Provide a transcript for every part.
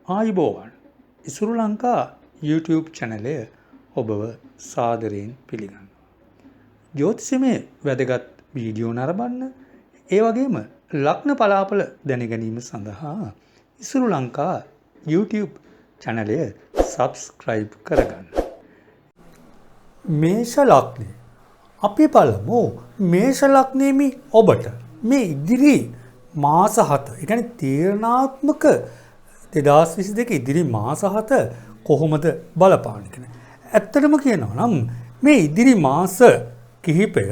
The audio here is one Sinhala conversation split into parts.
ආයුබෝවන් ඉසුරු ලංකා YouTube චැනලය ඔබව සාදරයෙන් පිළිගන්නවා. ජ්‍යොතිෂමය වැදගත් වීඩියෝ නරඹන්න ඒ වගේම ලග්න පලාඵල දැනගැනීම සඳහා ඉසුරු ලංකා YouTube චැනලය සබ්ස්ක්‍රයිබ් කරගන්න. මේෂ ලග්නය. අපි බලමු මේෂ ලග්නයේමි ඔබට මේ ඉදිරි මාස 7 ඒ කියන්නේ තීරණාත්මක 2022 ඉදිරි මාස 7 කොහොමද බලපාන්නේ කියන. ඇත්තටම කියනවා නම් මේ ඉදිරි මාස කිහිපය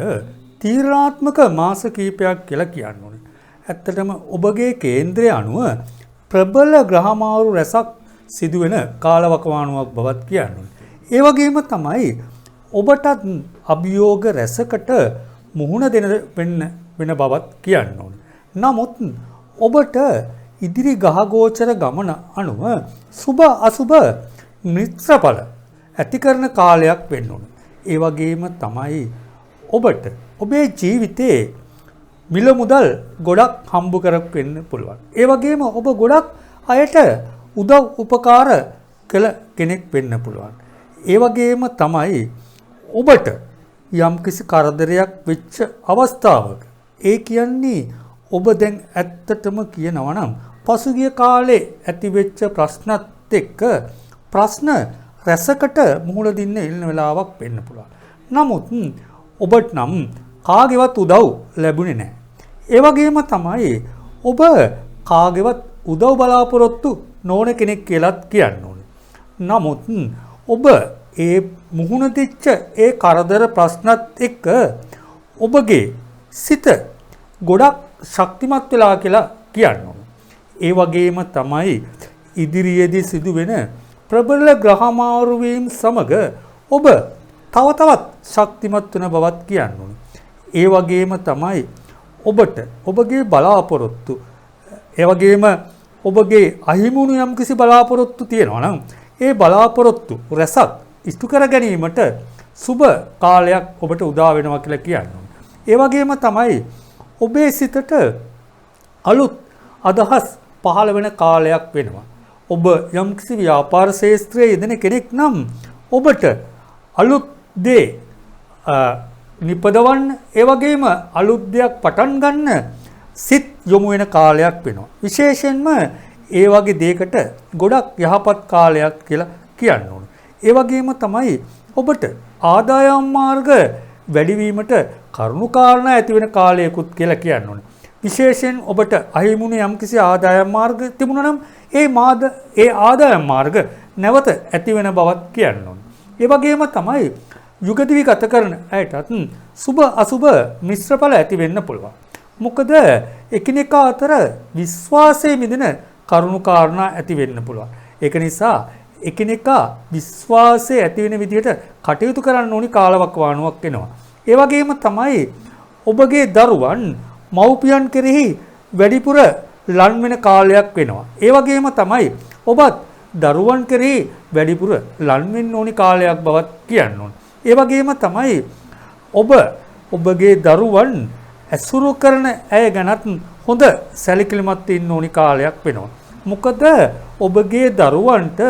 තීරණාත්මක මාස කිහිපයක් කියලා කියන්න ඕනේ. ඇත්තටම ඔබගේ කේන්ද්‍රය අනුව ප්‍රබල ග්‍රහමාරු රැසක් සිදුවෙන කාලවකවානුවක් බවත් කියන්න ඕනේ. ඒ වගේම තමයි ඔබටත් අභියෝග රැසකට මුහුණ දෙන වෙන බවත් කියන්න ඕනේ. නමුත් ඔබට ඉදිරි ගහගෝචර ගමන අනුව සුබ අසුබ මිත්‍රඵල ඇති කරන කාලයක් වෙන්න ඕන. ඒ වගේම තමයි ඔබට ඔබේ ජීවිතේ මිල මුදල් ගොඩක් හම්බ කරක් වෙන්න පුළුවන්. ඒ වගේම ඔබ ගොඩක් අයට උදව් උපකාර කළ කෙනෙක් වෙන්න පුළුවන්. ඒ වගේම තමයි ඔබට යම්කිසි කරදරයක් වෙච්ච අවස්ථාවක ඒ කියන්නේ ඔබ දැන් ඇත්තටම කියනවා නම් පසුගිය කාලේ ඇතිවෙච්ච ප්‍රශ්නත් එක්ක ප්‍රශ්න රැසකට මුහුණ දෙන්න ඉන්න වෙලාවක් වෙන්න පුළුවන්. නමුත් ඔබට නම් කාගේවත් උදව් ලැබුණේ නැහැ. ඒ වගේම තමයි ඔබ කාගේවත් උදව් බලාපොරොත්තු නොවන කෙනෙක් කියලාත් කියන්න ඕනේ. නමුත් ඔබ ඒ මුහුණ දෙච්ච ඒ කරදර ප්‍රශ්නත් එක්ක ඔබගේ සිත ගොඩක් ශක්තිමත් වෙලා කියලා කියන්න ඕනේ. ඒ වගේම තමයි ඉදිරියේදී සිදුවෙන ප්‍රබල ග්‍රහමාරු වීම සමග ඔබ තව තවත් ශක්තිමත් වෙන බවත් කියන්න ඕනේ. ඒ වගේම තමයි ඔබට ඔබගේ බලාපොරොත්තු ඒ වගේම ඔබගේ අහිමුණු යම්කිසි බලාපොරොත්තු තියෙනවා නම් ඒ බලාපොරොත්තු රැසක් ඉෂ්ට කර ගැනීමට සුබ කාලයක් ඔබට උදා වෙනවා කියලා කියන්න ඕනේ. ඒ වගේම තමයි ඔබේ සිතට අලුත් අදහස් පහළ වෙන කාලයක් වෙනවා. ඔබ යම්කිසි ව්‍යාපාර ශාස්ත්‍රයේ යෙදෙන කෙනෙක් නම් ඔබට අලුත් දේ නිපදවන්න ඒ වගේම අලුත් දෙයක් පටන් ගන්න සිත් යොමු වෙන කාලයක් වෙනවා. විශේෂයෙන්ම ඒ වගේ දෙයකට ගොඩක් යහපත් කාලයක් කියලා කියන්න ඕනේ. ඒ වගේම තමයි ඔබට ආදායම් මාර්ග වැඩිවීමට කරුණු කාරණා ඇති වෙන කාලයකුත් කියලා කියන්න ඕනේ. විශේෂයෙන් ඔබට අහිමුණු යම්කිසි ආදායම් මාර්ග තිබුණා නම් ඒ ආදායම් මාර්ග නැවත ඇති වෙන බවත් කියන්න ඕනේ. ඒ වගේම තමයි යුගදිවි ගත කරන අයටත් සුබ අසුබ මිශ්‍රඵල ඇති වෙන්න පුළුවන්. මොකද එකිනෙකා අතර විශ්වාසයේ මිදෙන කරුණු කාරණා ඇති වෙන්න පුළුවන්. ඒක නිසා එකිනෙකා විශ්වාසයේ ඇති වෙන විදිහට කටයුතු කරන්න ඕනි කාලවකවානුවක් වෙනවා. ඒ වගේම තමයි ඔබගේ දරුවන් මව්පියන් කෙරෙහි වැඩිපුර ලන් වෙන කාලයක් වෙනවා. ඒ වගේම තමයි ඔබත් දරුවන් කෙරෙහි වැඩිපුර ලන් වෙන්න ඕනි කාලයක් බවත් කියන්න ඕන. ඒ වගේම තමයි ඔබ ඔබගේ දරුවන් ඇසුරු කරන අය ගැනත් හොඳ සැලකිලිමත් ඉන්න ඕනි කාලයක් වෙනවා. මොකද ඔබගේ දරුවන්ට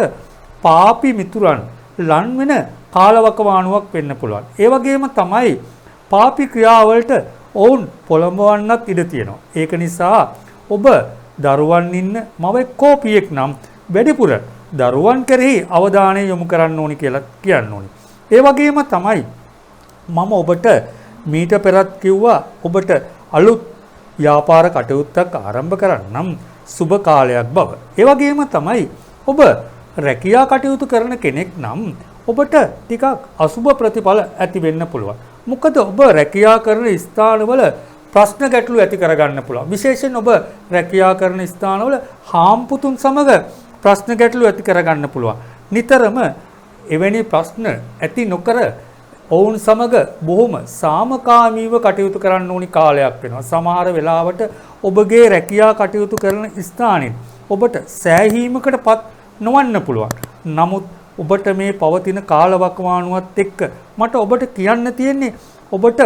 පාපි මිතුරන් ලන් වෙන කාලවකවානුවක් වෙන්න පුළුවන්. ඒ වගේම තමයි පාපි ක්‍රියාවලට ඔවුන් පොළඹවන්නත් ඉඩ තියෙනවා. ඒක නිසා ඔබ දරුවන් ඉන්න මවෙක් කෝපියෙක් නම් වැඩිපුර දරුවන් කෙරෙහි අවධානය යොමු කරන්න ඕනි කියලා කියන්න ඕනි. ඒ වගේම තමයි මම ඔබට මීට පෙරත් කිව්වා ඔබට අලුත් ව්‍යාපාර කටයුත්තක් ආරම්භ කරන්නම් සුබ කාලයක් බව. ඒ වගේම තමයි ඔබ රැකියා කටයුතු කරන කෙනෙක් නම් ඔබට ටිකක් අසුබ ප්‍රතිඵල ඇති වෙන්න පුළුවන්. මොකද ඔබ රැකියා කරන ස්ථානවල ප්‍රශ්න ගැටලු ඇති කරගන්න පුළුවන්. විශේෂයෙන් ඔබ රැකියා කරන ස්ථානවල හාම්පුතුන් සමග ප්‍රශ්න ගැටලු ඇති කරගන්න පුළුවන්. නිතරම එවැනි ප්‍රශ්න ඇති නොකර ඔවුන් සමග බොහොම සාමකාමීව කටයුතු කරන්න ඕනි කාලයක් වෙනවා. සමහර වෙලාවට ඔබගේ රැකියා කටයුතු කරන ස්ථානෙන් ඔබට සෑහීමකටපත් නොවන්න පුළුවන්. නමුත් ඔබට මේ පවතින කාලවකවානුවත් එක්ක මට ඔබට කියන්න තියෙන්නේ ඔබට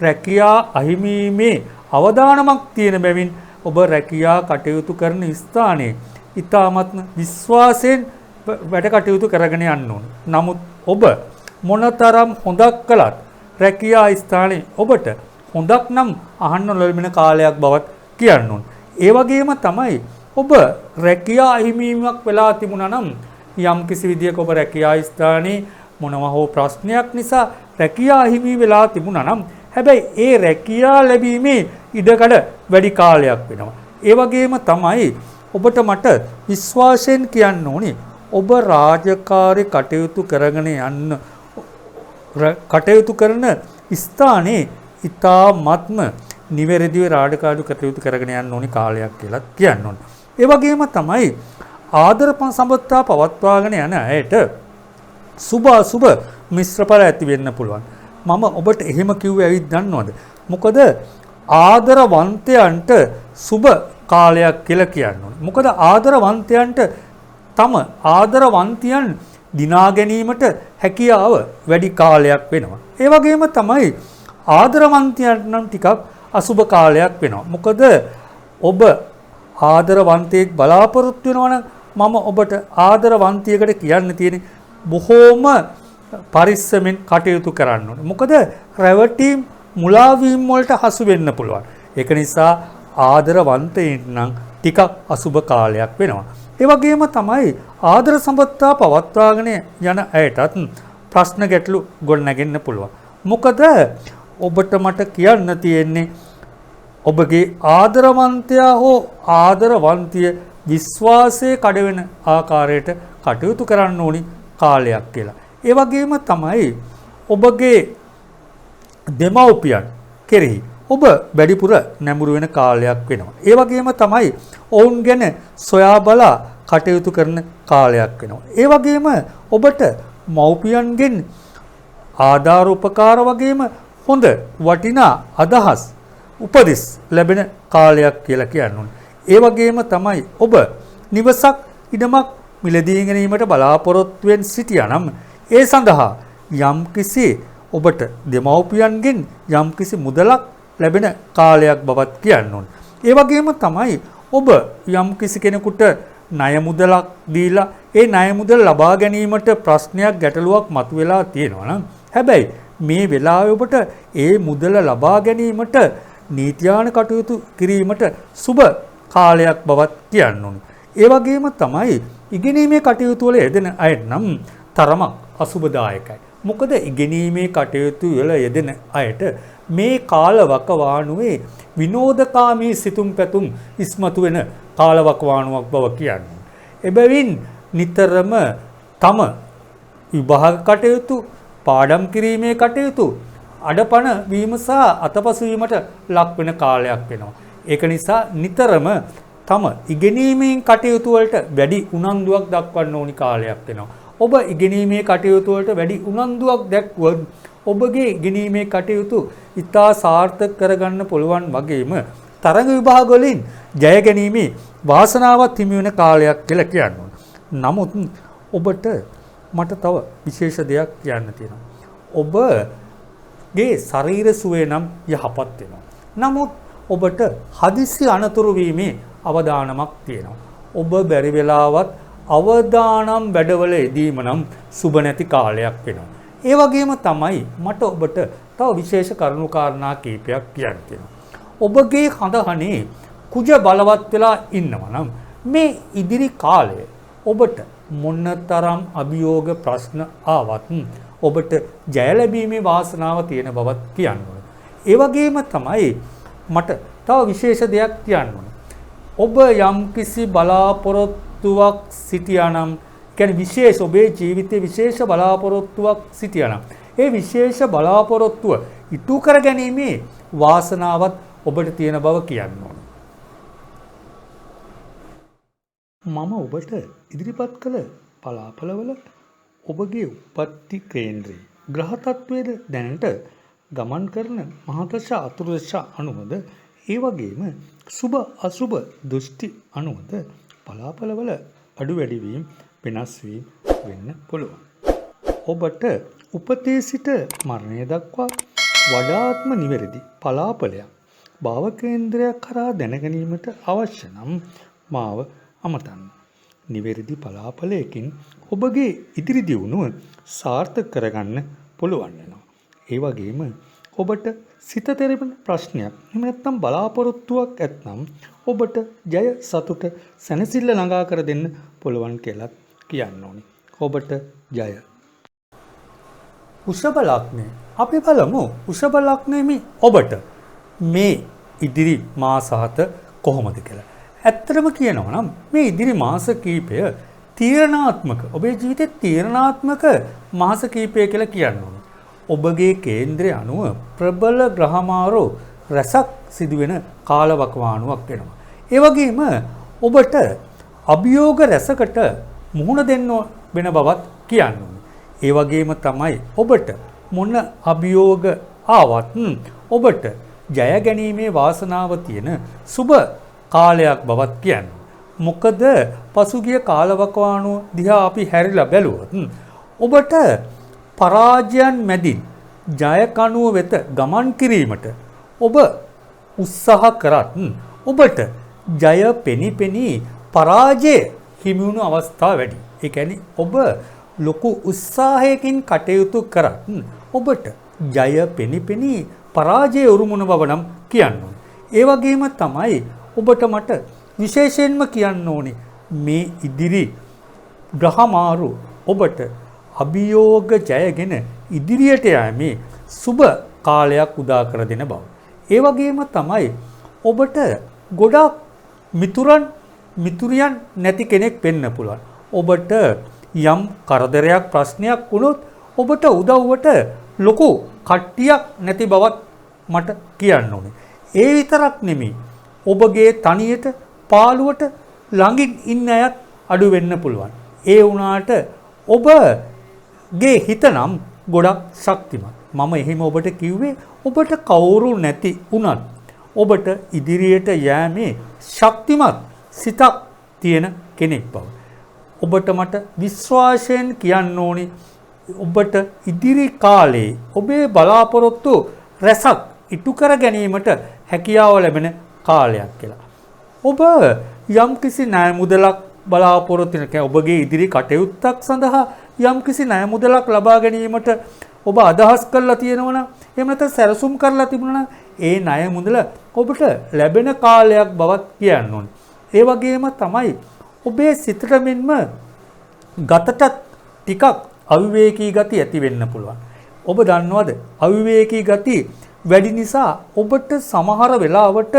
රැකියා අහිමීමේ අවදානමක් තියෙන බැවින් ඔබ රැකියා කටයුතු කරන ස්ථානයේ ඊ타ත්ම විශ්වාසයෙන් වැඩ කටයුතු කරගෙන යන්න ඕන. නමුත් ඔබ මොනතරම් හොඳක් කළත් රැකියා ස්ථානයේ ඔබට හොඳක් නම් අහන්න ලැබෙන කාලයක් බවත් කියන්න ඕන. ඒ වගේම තමයි ඔබ රැකියා අහිමිවීමක් වෙලා තිබුණා නම් යම් කිසි විදියක ඔබ රැකියා ස්ථානයේ මොනවා හෝ ප්‍රශ්නයක් නිසා රැකියා අහිමි වෙලා තිබුණා නම් හැබැයි ඒ රැකියා ලැබීමේ ඉඩකඩ වැඩි කාලයක් වෙනවා. ඒ වගේම තමයි ඔබට මට විශ්වාසයෙන් කියන්න ඕනේ ඔබ රාජකාරී කටයුතු කරගෙන යන්න කටයුතු කරන ස්ථානයේ ඊ타ත්ම නිවැරදිව රාජකාරී කටයුතු කරගෙන යන්න ඕනි කාලයක් කියලා කියන්න ඕන. ඒ වගේම තමයි ආදර සම්බන්ධතා පවත්වාගෙන යන අයට සුභ අසුභ මිශ්‍රඵල ඇති වෙන්න පුළුවන්. මම ඔබට එහෙම කිව්වේ ඇවිත් දන්නවද? මොකද ආදරවන්තයන්ට සුභ කාලයක් කියලා කියන්න ඕනේ. මොකද ආදරවන්තයන්ට තම ආදරවන්තියන් දිනා ගැනීමට හැකියාව වැඩි කාලයක් වෙනවා. ඒ වගේම තමයි ආදරවන්තයන්ට නම් ටිකක් අසුභ කාලයක් වෙනවා. මොකද ඔබ ආදරවන්තයෙක් බලාපොරොත්තු වෙනවා නම් මම ඔබට ආදරවන්තියකට කියන්න තියෙන්නේ බොහෝම පරිස්සමෙන් කටයුතු කරන්න ඕනේ. මොකද රැවටීම් මුලාවීම් වලට හසු වෙන්න පුළුවන්. ඒක නිසා ආදරවන්තයින් නම් ටිකක් අසුභ කාලයක් වෙනවා. ඒ වගේම තමයි ආදර සම්බන්ධතා පවත්වාගෙන යන අයටත් ප්‍රශ්න ගැටලු ගොඩනගෙන්න පුළුවන්. මොකද ඔබට මට කියන්න තියෙන්නේ ඔබගේ ආදරවන්තයා හෝ ආදරවන්තිය විශ්වාසයේ කඩවෙන ආකාරයට කටයුතු කරන්න ඕනි කාලයක් කියලා. ඒ වගේම තමයි ඔබගේ දෙමව්පියන් කෙරෙහි ඔබ වැඩිපුර නැඹුරු වෙන කාලයක් වෙනවා. ඒ වගේම තමයි ඔවුන් ගැන සොයා බලා කටයුතු කරන කාලයක් වෙනවා. ඒ වගේම ඔබට මව්පියන්ගෙන් ආධාර උපකාර වගේම හොඳ වටිනා අදහස් උපදෙස් ලැබෙන කාලයක් කියලා කියන්න ඕනේ. ඒ වගේම තමයි ඔබ නිවසක් ඉඩමක් මිලදී ගැනීමට බලාපොරොත්තු වෙන සිටියා නම් ඒ සඳහා යම්කිසි ඔබට දෙමව්පියන්ගෙන් යම්කිසි මුදලක් ලැබෙන කාලයක් බවත් කියන්න ඕනේ. ඒ වගේම තමයි ඔබ යම්කිසි කෙනෙකුට ණය මුදලක් දීලා ඒ ණය මුදල ලබා ගැනීමට ප්‍රශ්නයක් ගැටලුවක් මතුවලා තියෙනවා නම් හැබැයි මේ වෙලාවේ ඔබට ඒ මුදල ලබා ගැනීමට නීතියාන කටයුතු කිරීමට සුබ කාලයක් බවත් කියන්න ඕනේ. ඒ වගේම තමයි ඉගෙනීමේ කටයුතු වල යෙදෙන අය නම් තරමක් අසුබදායකයි. මොකද ඉගෙනීමේ කටයුතු වල යෙදෙන අයට මේ කාල වකවානුවේ විනෝදකාමී සිතුම් පැතුම් ඉස්මතු වෙන කාල වකවානුවක් බව කියන්නේ. එබැවින් නිතරම තම විභාග කටයුතු පාඩම් කිරීමේ කටයුතු අඩපණ වීම සහ අතපසු වීමට ලක් වෙන කාලයක් වෙනවා. ඒක නිසා නිතරම තම ඉගෙනීමේ කටයුතු වලට වැඩි උනන්දුවක් දක්වන්න ඕනි කාලයක් වෙනවා. ඔබ ඉගෙනීමේ කටයුතු වලට වැඩි උනන්දුවක් දැක්වුවොත් ඔබගේ ඉගෙනීමේ කටයුතු ඉතා සාර්ථක කරගන්න පුළුවන් වගේම තරඟ විභාග වලින් ජය ගැනීමේ වාසනාවක් හිමි වෙන කාලයක් කියලා කියනවා. නමුත් ඔබට මට තව විශේෂ දෙයක් කියන්න තියෙනවා. ඔබගේ ශරීර සුවය නම් යහපත් වෙනවා. නමුත් ඔබට හදිසි අනතුරු වීමේ අවදානමක් තියෙනවා. ඔබ බැරි වෙලාවත් අවදානම් වැඩවල යෙදීම නම් සුබ නැති කාලයක් වෙනවා. ඒ වගේම තමයි මට ඔබට තව විශේෂ කරුණු කාරණා කීපයක් කියන්න තියෙනවා. ඔබගේ හඳහනේ කුජ බලවත් වෙලා ඉන්නවා නම් මේ ඉදිරි කාලය ඔබට මොනතරම් අභියෝග ප්‍රශ්න ආවත් ඔබට ජය ලැබීමේ වාසනාව තියෙන බවත් කියන්න ඕනේ. ඒ වගේම තමයි මට තව විශේෂ දෙයක් කියන්න ඕනේ. ඔබ යම්කිසි බලාපොරොත්තුවක් සිටියා නම් කියන්නේ විශේෂ ඔබේ ජීවිතයේ විශේෂ බලාපොරොත්තුවක් සිටියා නම් ඒ විශේෂ බලාපොරොත්තුව ඉටු කර ගැනීමේ වාසනාවත් ඔබට තියෙන බව කියන්න ඕනේ. මම ඔබට ඉදිරිපත් කළ පලාපලවල ඔබගේ උප්පත්ති කේන්ද්‍රයේ ග්‍රහ තත්වයේද දැනට ගමන් කරන මහදශ අතුරුදශ අනුවද ඒ වගේම සුබ අසුබ දෘෂ්ටි අනුවද පලාපලවල අඩු වැඩි වීම වෙනස් වීම වෙන්න පුළුවන්. ඔබට උපතේ සිට මරණය දක්වා වඩාත්ම නිවැරදි පලාපලයක් භාව කේන්ද්‍රයක් කරා දැනගැනීමට අවශ්‍ය නම් මාව අමතන්න. නිවැරදි පලාපලයකින් ඔබගේ ඉදිරි දියුණුව සාර්ථක කරගන්න පුළුවන් වෙනවා. ඒ වගේම ඔබට සිත තෙරපෙන ප්‍රශ්නයක් එහෙම නැත්නම් බලාපොරොත්තුවක් ඇත්නම් ඔබට ජය සතුට සැනසෙල්ල ළඟා කර දෙන්න පුළුවන් කියලා කියන්න ඕනේ. ඔබට ජය. වෘෂභ ලග්නය. අපි බලමු වෘෂභ ලග්නයේ ඔබට මේ ඉදිරි මාස 7 කොහොමද කියලා. ඇත්තටම කියනවා නම් මේ ඉදිරි මාස කීපය තීරණාත්මක ඔබේ ජීවිතේ තීරණාත්මක මාස කීපය කියලා කියන්න ඕනේ. ඔබගේ කේන්ද්‍රය අනුව ප්‍රබල ග්‍රහමාරෝ රසක් සිදුවෙන කාලවකවානුවක් වෙනවා. ඒ වගේම ඔබට අභියෝග රසකට මුහුණ දෙන්න වෙන බවත් කියන්න ඕනේ. ඒ වගේම තමයි ඔබට මොන අභියෝග ආවත් ඔබට ජය ගැනීමේ වාසනාව තියෙන සුබ කාලයක් බවත් කියන්න. මොකද පසුගිය කාලවකවානුව දිහා අපි හැරිලා බැලුවොත් ඔබට පරාජයන් මැදින් ජය කණුව වෙත ගමන් කිරීමට ඔබ උත්සාහ කරත් ඔබට ජය පෙනී පරාජය හිමි වුණු අවස්ථා වැඩි. ඒ කියන්නේ ඔබ ලොකු උත්සාහයකින් කටයුතු කරත් ඔබට ජය පෙනී පරාජය උරුමුණ බව නම් කියන්න ඕනේ. ඒ වගේම තමයි ඔබට මට විශේෂයෙන්ම කියන්න ඕනේ මේ ඉදිරි ග්‍රහමාරු ඔබට අභියෝග ජයගෙන ඉදිරියට යෑමේ සුබ කාලයක් උදා කර දෙන බව. ඒ වගේම තමයි ඔබට ගොඩක් මිතුරියන් නැති කෙනෙක් වෙන්න පුළුවන්. ඔබට යම් කරදරයක් ප්‍රශ්නයක් වුණොත් ඔබට උදව්වට ලොකු කට්ටියක් නැති බවත් මට කියන්න ඕනේ. ඒ විතරක් නෙමෙයි ඔබගේ තනියට පාළුවට ළඟින් ඉන්න අයත් අඩු වෙන්න පුළුවන්. ඒ වුණාට ඔබගේ හිත නම් ගොඩක් ශක්තිමත්. මම එහෙම ඔබට කිව්වේ ඔබට කවුරු නැති වුණත් ඔබට ඉදිරියට යෑමේ ශක්තිමත් සිතක් තියෙන කෙනෙක් බව. ඔබට මට විශ්වාසයෙන් කියන්න ඕනේ ඔබට ඉදිරි කාලේ ඔබේ බලාපොරොත්තු රැසක් ඉටු කර ගැනීමට හැකියාව ලැබෙන කාලයක් කියලා. ඔබ යම්කිසි ණය මුදලක් බලාපොරොත්තු වෙන ඔබගේ ඉදිරි කටයුත්තක් සඳහා යම්කිසි ණය මුදලක් ලබා ගැනීමට ඔබ අදහස් කරලා තියෙනවා නම් එහෙම නැත්නම් සැලසුම් කරලා තිබුණා නම් ඒ ණය මුදල ඔබට ලැබෙන කාලයක් බවත් කියන්න ඕනේ. ඒ වගේම තමයි ඔබේ සිතට මෙන්ම ගතට ටිකක් අවිවේකී ගති ඇති වෙන්න පුළුවන්. ඔබ දන්නවද අවිවේකී ගති වැඩි නිසා ඔබට සමහර වෙලාවට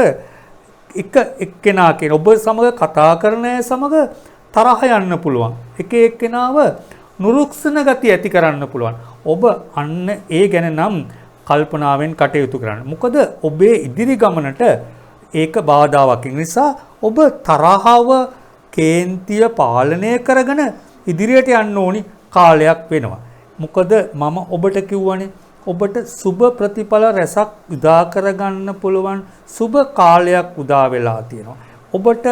එක්කෙනා කියන ඔබ සමග කතා කරන අය සමග තරහ යන්න පුළුවන්. එක එක්කෙනාව නුරුක්සන ගති ඇති කරන්න පුළුවන්. ඔබ අන්න ඒ ගැන නම් කල්පනාවෙන් කටයුතු කරන්න. මොකද ඔබේ ඉදිරි ගමනට ඒක බාධාවක්. නිසා ඔබ තරහව කේන්තිය පාලනය කරගෙන ඉදිරියට යන්න ඕනි කාලයක් වෙනවා. මොකද මම ඔබට කිව්වනේ ඔබට සුබ ප්‍රතිඵල රැසක් උදා කරගන්න පුළුවන් සුබ කාලයක් උදා වෙලා තියෙනවා. ඔබට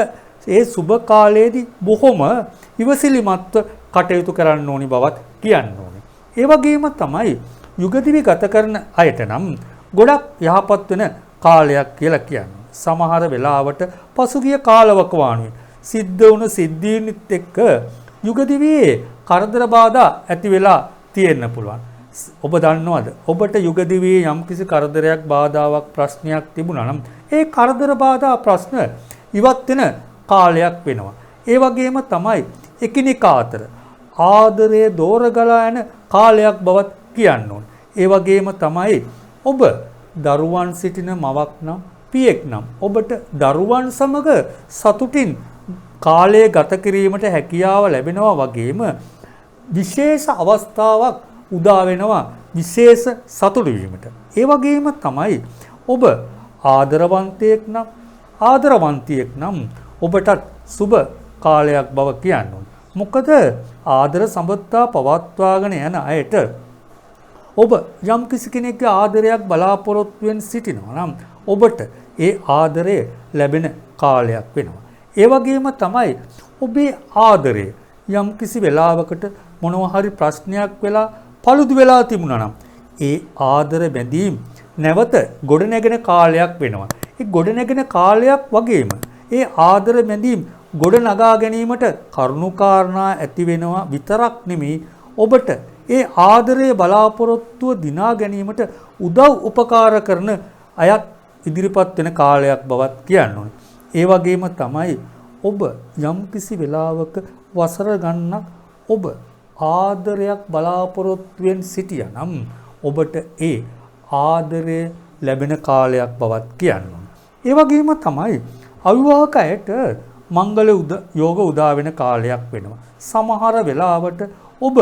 ඒ සුබ කාලයේදී බොහොම ඉවසිලිමත්ව කටයුතු කරන්න ඕනි බවත් කියන්න ඕනේ. ඒ වගේම තමයි යුගදිවි ගත කරන අයට නම් ගොඩක් යහපත් වෙන කාලයක් කියලා කියන්නේ. සමහර වෙලාවට පසුගිය කාලවකවානුවේ සිද්ධ වුණු සිද්ධීන්ත් එක්ක යුගදිවියේ කරදර බාධා ඇති වෙලා තියෙන්න පුළුවන්. ඔබ දන්නවද ඔබට යුගදිවියේ යම්කිසි කරදරයක් බාධාවක් ප්‍රශ්නයක් තිබුණා නම් ඒ කරදර බාධා ප්‍රශ්න ඉවත් වෙන කාලයක් වෙනවා. ඒ වගේම තමයි එකිනෙකා අතර ආදරය දෝරගලා යන කාලයක් බවත් කියන්න ඕනේ. ඒ වගේම තමයි ඔබ දරුවන් සිටින මවක් නම් පියෙක් නම් ඔබට දරුවන් සමග සතුටින් කාලය ගත කිරීමට හැකියාව ලැබෙනවා වගේම විශේෂ අවස්ථාවක් උදා වෙනවා විශේෂ සතුටු වීමට. ඒ වගේම තමයි ඔබ ආදරවන්තයෙක් නම් ඔබටත් සුබ කාලයක් බව කියන්න ඕනේ. මොකද ආදර සම්බන්ධතා පවත්වාගෙන යන අයට ඔබ යම් කිසි කෙනෙක්ගේ ආදරයක් බලාපොරොත්තුෙන් සිටිනවා නම් ඔබට ඒ ආදරය ලැබෙන කාලයක් වෙනවා. ඒ වගේම තමයි ඔබේ ආදරය යම් කිසි වෙලාවකට මොනවා හරි ප්‍රශ්නයක් වෙලා paludu වෙලා තිබුණා නම් ඒ ආදර බැඳීම් නැවත ගොඩනැගෙන කාලයක් වෙනවා. ඒ ගොඩනැගෙන කාලයක් වගේම ඒ ආදර බැඳීම් ගොඩ නගා ගැනීමට කරුණාකාරණා ඇති වෙනවා විතරක් නෙමෙයි ඔබට ඒ ආදරයේ බලාපොරොත්තුව දිනා ගැනීමට උදව් උපකාර කරන අයත් ඉදිරිපත් වෙන කාලයක් බවත් කියන්න ඕනේ. ඒ වගේම තමයි ඔබ යම්කිසි වෙලාවක වසර ගණනක් ඔබ ආදරයක් බලාපොරොත්තුෙන් සිටියනම් ඔබට ඒ ආදරය ලැබෙන කාලයක් බවත් කියන්න ඕනේ. ඒ වගේම තමයි අවිවාහක අයට මංගල යෝග උදා වෙන කාලයක් වෙනවා. සමහර වෙලාවට ඔබ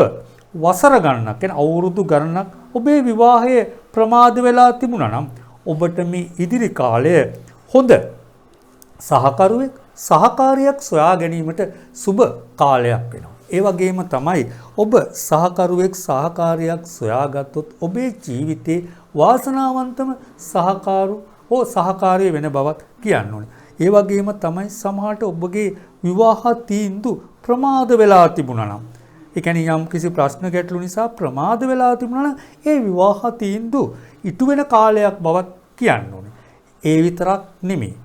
වසර ගණනක් කියන්නේ අවුරුදු ගණනක් ඔබේ විවාහයේ ප්‍රමාද වෙලා තිබුණා නම් ඔබට මේ ඉදිරි කාලය හොඳ සහකරුවෙක් සහකාරියක් සොයා ගැනීමට සුබ කාලයක් වෙනවා. ඒ වගේම තමයි ඔබ සහකරුවෙක් සහකාරියක් සොයාගත්තොත් ඔබේ ජීවිතේ වාසනාවන්තම සහකාරු හෝ සහකාරිය වෙන බවත් කියන්න ඕනේ. ඒ වගේම තමයි සමහරට ඔබගේ විවාහ තීන්දුව ප්‍රමාද වෙලා තිබුණා නම් ඒ කියන්නේ යම් කිසි ප්‍රශ්න ගැටලු නිසා ප්‍රමාද වෙලා තිබුණා නම් ඒ විවාහ තීන්දුව ඉටු වෙන කාලයක් බවත් කියන්න ඕනේ. ඒ විතරක් නෙමෙයි.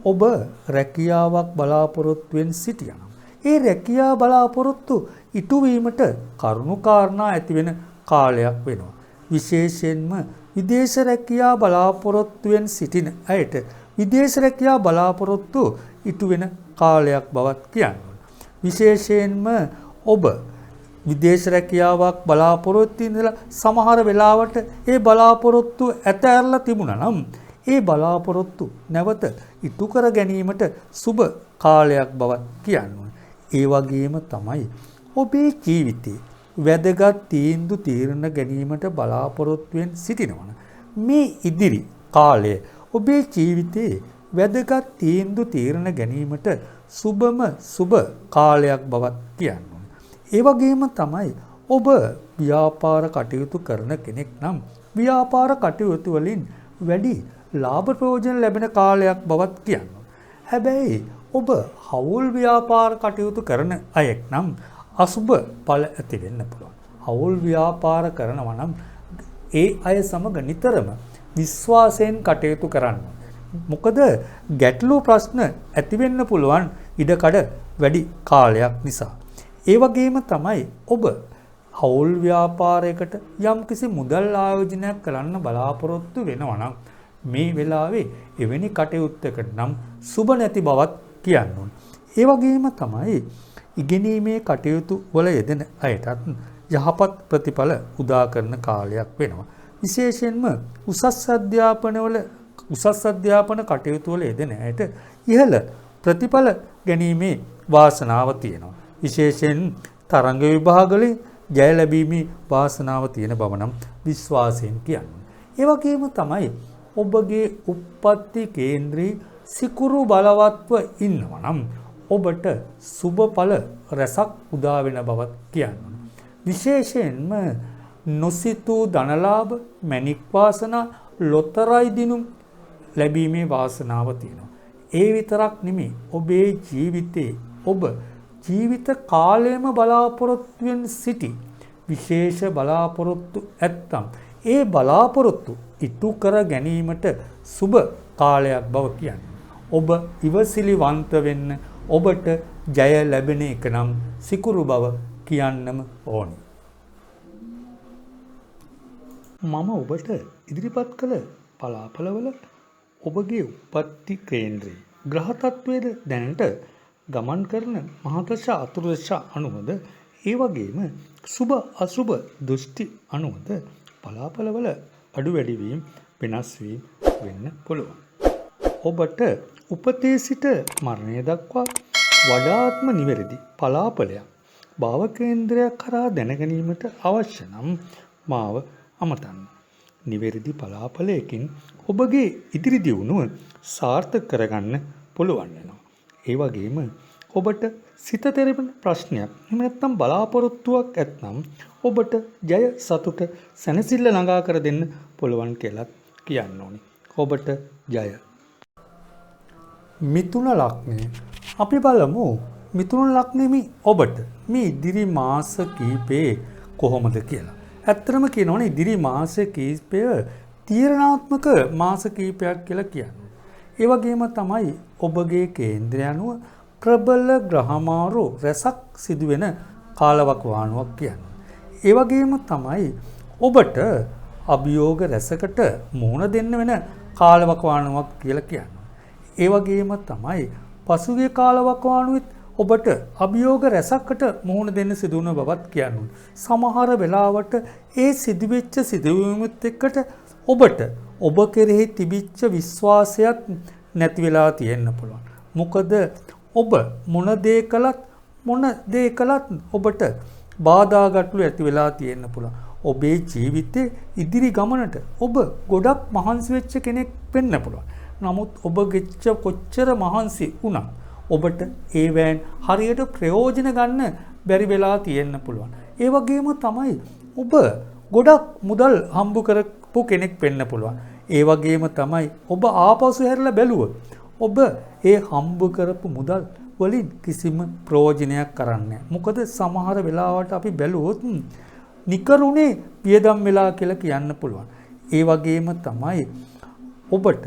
ඔබ රැකියාවක් බලාපොරොත්තුෙන් සිටියනම් ඒ රැකියාව බලාපොරොත්තු ඉටු වීමට කරුණාකාරණා ඇති වෙන කාලයක් වෙනවා. විශේෂයෙන්ම විදේශ රැකියාව බලාපොරොත්තුෙන් සිටින අයට විදේශ රැකියාව බලාපොරොත්තු ඉටු වෙන කාලයක් බවත් කියන්න ඕනේ. විශේෂයෙන්ම ඔබ විදේශ රැකියාවක් බලාපොරොත්තු ඉඳලා සමහර වෙලාවට ඒ බලාපොරොත්තු ඇතැරලා තිබුණා නම් ඒ බලාපොරොත්තු නැවත ඉටු කර ගැනීමට සුබ කාලයක් බවත් කියන්න ඕනේ. ඒ වගේම තමයි ඔබේ ජීවිතේ වැදගත් තීන්දුව తీරන ගැනීමට බලාපොරොත්තුෙන් සිටිනවා. මේ ඉදිරි කාලය ඔබේ ජීවිතේ වැදගත් තීන්දුව తీරන ගැනීමට සුබ කාලයක් බවත් කියන්න ඕනේ. ඒ වගේම තමයි ඔබ ව්‍යාපාර කටයුතු කරන කෙනෙක් නම් ව්‍යාපාර කටයුතු වලින් වැඩි ලාභ ප්‍රයෝජන ලැබෙන කාලයක් බවත් කියන්න ඕනේ. හැබැයි ඔබ හවුල් ව්‍යාපාර කටයුතු කරන අයෙක් නම් අසුබ ඵල ඇති වෙන්න පුළුවන්. හවුල් ව්‍යාපාර කරනවා නම් ඒ අය සමග නිතරම විශ්වාසයෙන් කටයුතු කරන්න. මොකද ගැටලු ප්‍රශ්න ඇති වෙන්න පුළුවන් ඉඩකඩ වැඩි කාලයක් නිසා. ඒ වගේම තමයි ඔබ හවුල් ව්‍යාපාරයකට යම්කිසි මුදල් ආයෝජනයක් කරන්න බලාපොරොත්තු වෙනවා නම් මේ වෙලාවේ එවැනි කටයුත්තකට නම් සුබ නැති බවත් කියන්න ඕනේ. ඒ වගේම තමයි ඉගෙනීමේ කටයුතු වල යෙදෙන අයටත් යහපත් ප්‍රතිඵල උදා කරන කාලයක් වෙනවා. විශේෂයෙන්ම උසස් අධ්‍යාපන කටයුතු වල යෙදෙන අයට ඉහළ ප්‍රතිඵල ගැනීමේ වාසනාව තියෙනවා. විශේෂයෙන් තරංග විභාගවලින් ජය ලැබීමේ වාසනාව තියෙන බව නම් විශ්වාසයෙන් කියන්නේ. ඒ වගේම තමයි ඔබගේ උප්පත්ති කේන්ද්‍රී සිකුරු බලවත්ව ඉන්නවා නම් ඔබට සුබඵල රැසක් උදා වෙන බවත් කියනවා. විශේෂයෙන්ම නොසිතූ ධනලාභ, මැණික් වාසනා, ලොතරැයි දිනුම් ලැබීමේ වාසනාව තියෙනවා. ඒ විතරක් නෙමෙයි ඔබේ ජීවිතේ ඔබ ජීවිත කාලයම බලාපොරොත්තුෙන් සිටි විශේෂ බලාපොරොත්තු ඇත්තම් ඒ බලාපොරොත්තු ඉටු කර ගැනීමට සුබ කාලයක් බව කියන්නේ. ඔබ ඉවසිලිවන්ත වෙන්න ඔබට ජය ලැබෙන එක නම් සිකුරු බව කියන්නම ඕනි. මම ඔබට ඉදිරිපත් කළ පලාපලවල ඔබගේ උප්පත්ති කේන්ද්‍රයේ ග්‍රහ තත්වයේද දැනට ගමන් කරන මහදශ අතුරුදශ අනුවද ඒ වගේම සුබ අසුබ දෘෂ්ටි අනුවද පලාපලවල අඩු වැඩි වීම වෙනස් වීම වෙන්න පුළුවන්. ඔබට උපතේ සිට මරණය දක්වා වඩාත්ම නිවැරදි පලාපලයක් භාව කේන්ද්‍රයක් කරා දැනගැනීමට අවශ්‍ය නම් මාව අමතන්න. නිවැරදි පලාපලයකින් ඔබගේ ඉදිරි දියුණුව සාර්ථක කරගන්න පුළුවන් වෙනවා. ඒ වගේම ඔබට සිත තෙරපෙන ප්‍රශ්නයක් එහෙම නැත්නම් බලාපොරොත්තුවක් ඇත්නම් ඔබට ජය සතුට සැනසෙල්ල ළඟා කර දෙන්න පුළුවන් කියලා කියන්න ඕනේ. ඔබට ජය. මිථුන ලග්නය. අපි බලමු මිථුන ලග්නෙමි ඔබට මේ ඉදිරි මාස කීපේ කොහොමද කියලා. ඇත්තටම කියනවනේ ඉදිරි මාස කීපය තීරණාත්මක මාස කීපයක් කියලා කියන්නේ. ඒ වගේම තමයි ඔබගේ කේන්ද්‍රය අනුව ප්‍රබල ග්‍රහමාරු රැසක් සිදුවෙන කාලවකවානුවක් කියන්නේ. ඒ වගේම තමයි ඔබට අභියෝග රැසකට මුහුණ දෙන්න වෙන කාලවකවානුවක් කියලා කියන්නේ. ඒ වගේම තමයි පසුගිය කාලවකවානුවෙත් ඔබට අභියෝග රැසකට මුහුණ දෙන්න සිදුවන බවත් කියන්නේ. සමහර වෙලාවට ඒ සිදුවෙච්ච සිදුවීමුත් එක්කට ඔබට ඔබ කෙරෙහි තිබිච්ච විශ්වාසයක් නැති වෙලා තියෙන්න පුළුවන්. මොකද ඔබ මොන දේ කළත් ඔබට බාධා ගැටලු ඇති වෙලා තියෙන්න පුළුවන්. ඔබේ ජීවිතේ ඉදිරි ගමනට ඔබ ගොඩක් මහන්සි වෙච්ච කෙනෙක් වෙන්න පුළුවන්. නමුත් ඔබ ගෙච්ච කොච්චර මහන්සි වුණත් ඔබට ඒවෙන් හරියට ප්‍රයෝජන ගන්න බැරි වෙලා තියෙන්න පුළුවන්. ඒ වගේම තමයි ඔබ ගොඩක් මුදල් හම්බ කරපු කෙනෙක් වෙන්න පුළුවන්. ඒ වගේම තමයි ඔබ ආපසු හැරලා බැලුවොත් ඔබ ඒ හම්බ කරපු මුදල් වලින් කිසිම ප්‍රයෝජනයක් කරන්නේ නැහැ. මොකද සමහර වෙලාවට අපි බැලුවොත් නිකරුණේ වියදම් වෙලා කියලා කියන්න පුළුවන්. ඒ වගේම තමයි ඔබට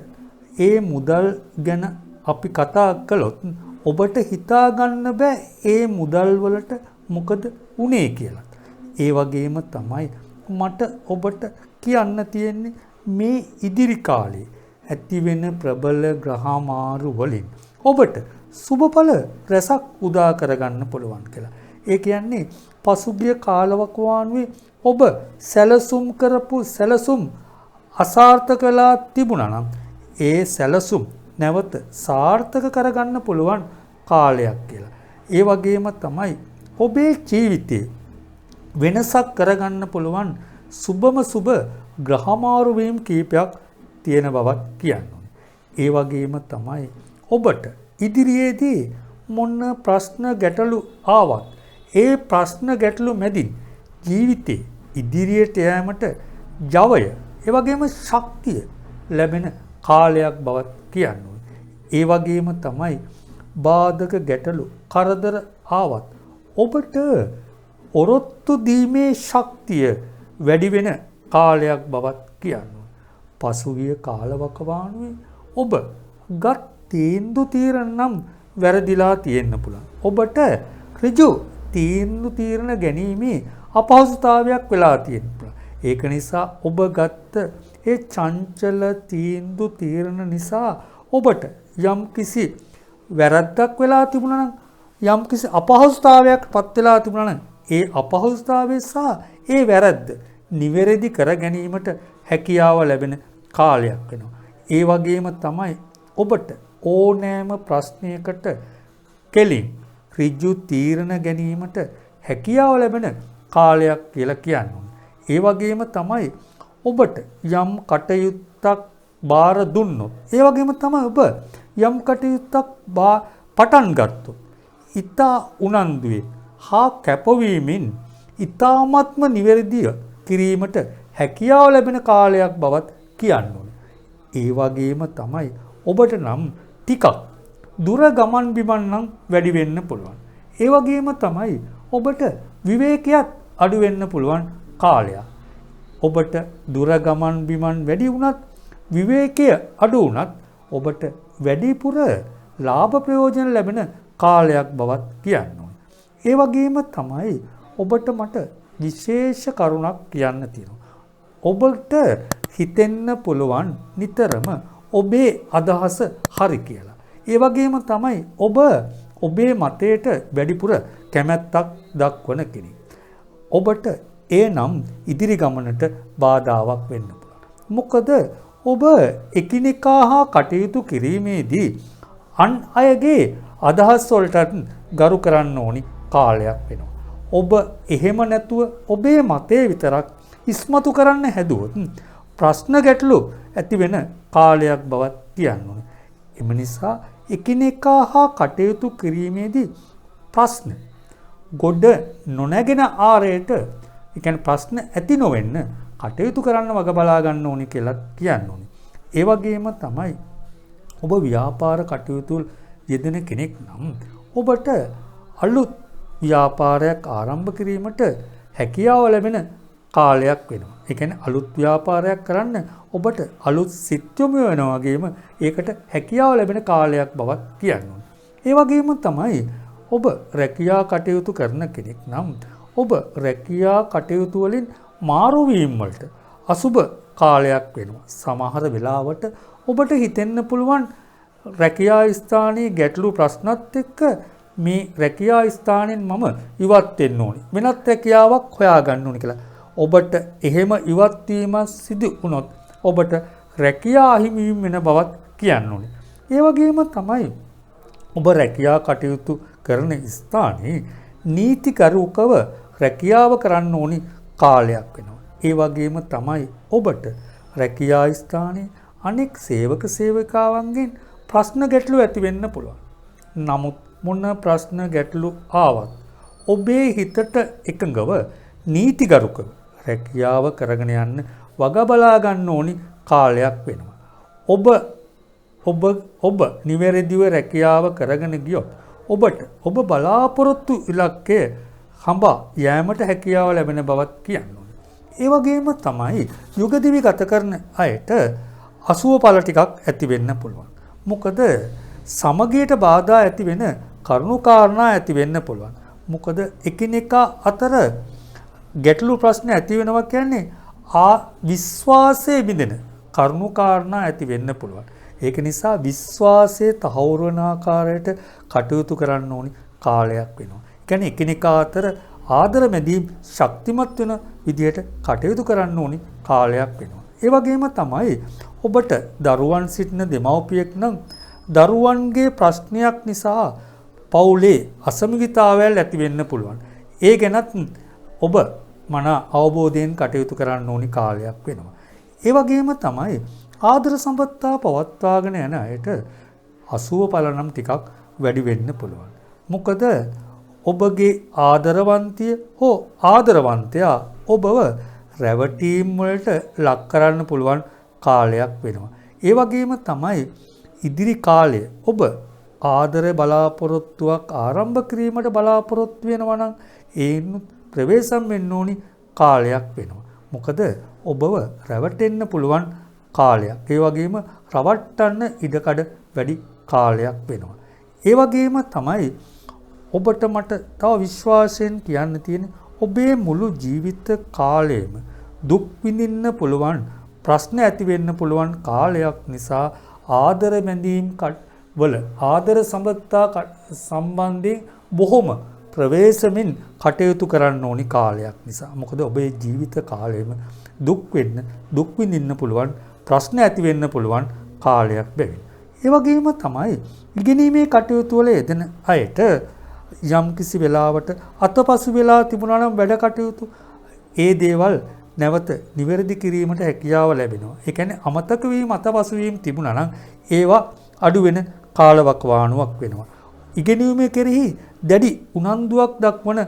ඒ මුදල් ගැන අපි කතා කළොත් ඔබට හිතා ගන්න බෑ ඒ මුදල් වලට මොකද උනේ කියලා. ඒ වගේම තමයි මට ඔබට කියන්න තියෙන්නේ මේ ඉදිරි කාලේ ඇති වෙන ප්‍රබල ග්‍රහමාරු වලින් ඔබට සුබඵල රැසක් උදා කරගන්න පුළුවන් කියලා. ඒ කියන්නේ පසුගිය කාලවකවානුවේ ඔබ සැලසුම් කරපු සැලසුම් අසාර්ථක වෙලා තිබුණා නම් ඒ සැලසුම් නැවත සාර්ථක කරගන්න පුළුවන් කාලයක් කියලා. ඒ වගේම තමයි ඔබේ ජීවිතේ වෙනසක් කරගන්න පුළුවන් සුබම සුබ ග්‍රහමාරු වීම කීපයක් තියෙන බවක් කියන්නේ. ඒ වගේම තමයි ඔබට ඉදිරියේදී මොන ප්‍රශ්න ගැටලු ආවත් ඒ ප්‍රශ්න ගැටලු මැදින් ජීවිතේ ඉදිරියට යෑමට ජවය ඒ වගේම ශක්තිය ලැබෙන කාලයක් බවක් කියන්නේ. ඒ වගේම තමයි බාධක ගැටලු කරදර ආවත් ඔබට ඔරොත්තු දීමේ ශක්තිය වැඩි වෙන කාලයක් බවක් කියන්නේ. පසුගිය කාලවකවානුවේ ඔබ ගත් තීන්දුව තීරණ නම් වැරදිලා තියෙන්න පුළුවන්. ඔබට ඍජු තීන්දුව තීරණ ගැනීමේ අපහසුතාවයක් වෙලා තියෙන්න පුළුවන්. ඒක නිසා ඔබ ගත්ත ඒ චංචල තීන්දුව තීරණ නිසා ඔබට යම්කිසි වැරද්දක් වෙලා තිබුණා නම් යම්කිසි අපහසුතාවයක් පත් වෙලා තිබුණා නම් ඒ අපහසුතාවය සහ ඒ වැරද්ද නිවැරදි කර ගැනීමට හැකියාව ලැබෙන කාලයක් වෙනවා. ඒ වගේම තමයි ඔබට ඕනෑම ප්‍රශ්නයකට කෙලින් ඍජු තීරණ ගැනීමට හැකියාව ලැබෙන කාලයක් කියලා කියන්නේ. ඒ වගේම තමයි ඔබට යම් කටයුත්තක් බාර දුන්නොත් ඒ වගේම තමයි ඔබ යම් කටයුත්තක් පටන් ගත්තොත් ඊතා උනන්දුවේ හා කැපවීමෙන් ඊ타ත්ම නිවැරදිව කිරීමට හැකියාව ලැබෙන කාලයක් බවත් කියන්නේ. ඒ වගේම තමයි ඔබට නම් ටිකක් දුර ගමන් බිමන් නම් වැඩි වෙන්න පුළුවන්. ඒ වගේම තමයි ඔබට විවේකයක් අඩු වෙන්න පුළුවන් කාලයක්. ඔබට දුර ගමන් බිමන් වැඩි වුණත් විවේකය අඩු වුණත් ඔබට වැඩිපුර ලාභ ප්‍රයෝජන ලැබෙන කාලයක් බවත් කියන්නේ. ඒ වගේම තමයි ඔබට මට විශේෂ කරුණක් කියන්න තියෙනවා. ඔබට හිතෙන්න පුළුවන් නිතරම ඔබේ අදහස හරි කියලා. ඒ වගේම තමයි ඔබ ඔබේ මතයට වැඩිපුර කැමැත්තක් දක්වන කෙනෙක්. ඔබට ඒ නම් ඉදිරි ගමනට බාධාවක් වෙන්න පුළුවන්. මොකද ඔබ එකිනෙකා හා කටයුතු කිරීමේදී අන් අයගේ අදහස් වලට ගරු කරන්න ඕනි කාලයක් වෙනවා. ඔබ එහෙම නැතුව ඔබේ මතය විතරක් ඉස්මතු කරන්න හැදුවොත් ප්‍රශ්න ගැටලු ඇති වෙන කාලයක් බවත් කියන්නේ. එම නිසා එකිනෙකා හා කටයුතු කිරීමේදී ප්‍රශ්න ගොඩ නොනැගෙන ආරයට ඒ කියන්නේ ප්‍රශ්න ඇති නොවෙන්න කටයුතු කරන්න වග බලා ගන්න ඕනි කියලා කියන්නේ. ඒ වගේම තමයි ඔබ ව්‍යාපාර කටයුතු යෙදෙන කෙනෙක් නම් ඔබට අලුත් ව්‍යාපාරයක් ආරම්භ කිරීමට හැකියාව ලැබෙන කාලයක් වෙනවා. ඒ කියන්නේ අලුත් ව්‍යාපාරයක් කරන්න ඔබට අලුත් සිත් යොමු වෙනවා වගේම ඒකට හැකියාව ලැබෙන කාලයක් බවක් කියනවා. ඒ වගේම තමයි ඔබ රැකියා කටයුතු කරන කෙනෙක් නම් ඔබ රැකියා කටයුතු වලින් මාරු වීම වලට අසුබ කාලයක් වෙනවා. සමහර වෙලාවට ඔබට හිතෙන්න පුළුවන් රැකියා ස්ථානයේ ගැටලු ප්‍රශ්නත් එක්ක මේ රැකියා ස්ථානෙන් මම ඉවත් වෙන්න ඕනි. වෙනත් රැකියාවක් හොයාගන්න ඕනි කියලා. ඔබට එහෙම ඉවත් වීම සිදු වුණොත් ඔබට රැකියා අහිමි වීම වෙන බවත් කියන්න ඕනි. ඒ වගේම තමයි ඔබ රැකියා කටයුතු කරන ස්ථානයේ නීතිකරුකව රැකියාව කරන්න ඕනි කාලයක් වෙනවා. ඒ වගේම තමයි ඔබට රැකියා ස්ථානයේ අනෙක් සේවක සේවිකාවන්ගෙන් ප්‍රශ්න ගැටලු ඇති වෙන්න පුළුවන්. නමුත් මොන ප්‍රශ්න ගැටලු ආවත් ඔබේ හිතට එකඟව නීතිගරුකව රැකියාව කරගෙන යන්න වග බලා ගන්න ඕනි කාලයක් වෙනවා. ඔබ නිවැරදිව රැකියාව කරගෙන ගියොත් ඔබ බලාපොරොත්තු ඉලක්කය හඹා යෑමට හැකියාව ලැබෙන බවත් කියන්න ඕනේ. ඒ වගේම තමයි යුගදිවි ගත කරන අයට අසුව ඵල ටිකක් ඇති වෙන්න පුළුවන්. මොකද සමගියට බාධා ඇති වෙන කරුණු කාරණා ඇති වෙන්න පුළුවන්. මොකද එකිනෙකා අතර ගැටලු ප්‍රශ්න ඇති වෙනවා කියන්නේ විශ්වාසයේ බිඳෙන කරුණු කාරණා ඇති වෙන්න පුළුවන්. ඒක නිසා විශ්වාසයේ තහවුරු වන ආකාරයට කටයුතු කරන්න ඕනි කාලයක් වෙනවා. ඒ කියන්නේ එකිනෙකා අතර ආදර මැදීම් ශක්තිමත් වෙන විදිහට කටයුතු කරන්න ඕනි කාලයක් වෙනවා. ඒ වගේම තමයි ඔබට දරුවන් සිටින දෙමව්පියෙක් නම් දරුවන්ගේ ප්‍රශ්නයක් නිසා පවුලේ අසමගිතාවයල් ඇති වෙන්න පුළුවන්. ඒ ගැනත් ඔබ මන අවබෝධයෙන් කටයුතු කරන්න ඕනි කාලයක් වෙනවා. ඒ වගේම තමයි ආදර සම්පත්තා පවත්වාගෙන යන අයට අසුව ඵලනම් ටිකක් වැඩි වෙන්න පුළුවන්. මොකද ඔබගේ ආදරවන්තිය හෝ ආදරවන්තයා ඔබව රැවටීම් වලට ලක් කරන්න පුළුවන් කාලයක් වෙනවා. ඒ වගේම තමයි ඉදිරි කාලය ඔබ ආදර බලාපොරොත්තුවක් ආරම්භ කිරීමට බලාපොරොත්තු වෙනවා නම් ඒන් ප්‍රවේශම් වෙන්න ඕනි කාලයක් වෙනවා. මොකද ඔබව රැවටෙන්න පුළුවන් කාලයක්. ඒ වගේම රවට්ටන්න ඉඩකඩ වැඩි කාලයක් වෙනවා. ඒ වගේම තමයි ඔබට මට තව විශ්වාසයෙන් කියන්න තියෙන ඔබේ මුළු ජීවිත කාලයම දුක් විඳින්න පුළුවන් ප්‍රශ්න ඇති වෙන්න පුළුවන් කාලයක් නිසා ආදර බැඳීම් වල ආදර සම්බන්ධතා සම්බන්ධයෙන් බොහොම ප්‍රවේශමින් කටයුතු කරන්න ඕනි කාලයක් නිසා. මොකද ඔබේ ජීවිත කාලයම දුක් විඳින්න පුළුවන් ප්‍රශ්න ඇති වෙන්න පුළුවන් කාලයක් බැවින්. ඒ වගේම තමයි ඉගෙනීමේ කටයුතු වල යෙදෙන අයට යම් කිසි වෙලාවට අතපසු වෙලා තිබුණා නම් වැඩ කටයුතු ඒ දේවල් නැවත නිවැරදි කිරීමට හැකියාව ලැබෙනවා. ඒ කියන්නේ අමතක වීම අතපසු වීම තිබුණා නම් ඒවා අඩු වෙන කාලවකවානුවක් වෙනවා. ඉගෙනීමේ කෙරෙහි දැඩි උනන්දුවක් දක්වන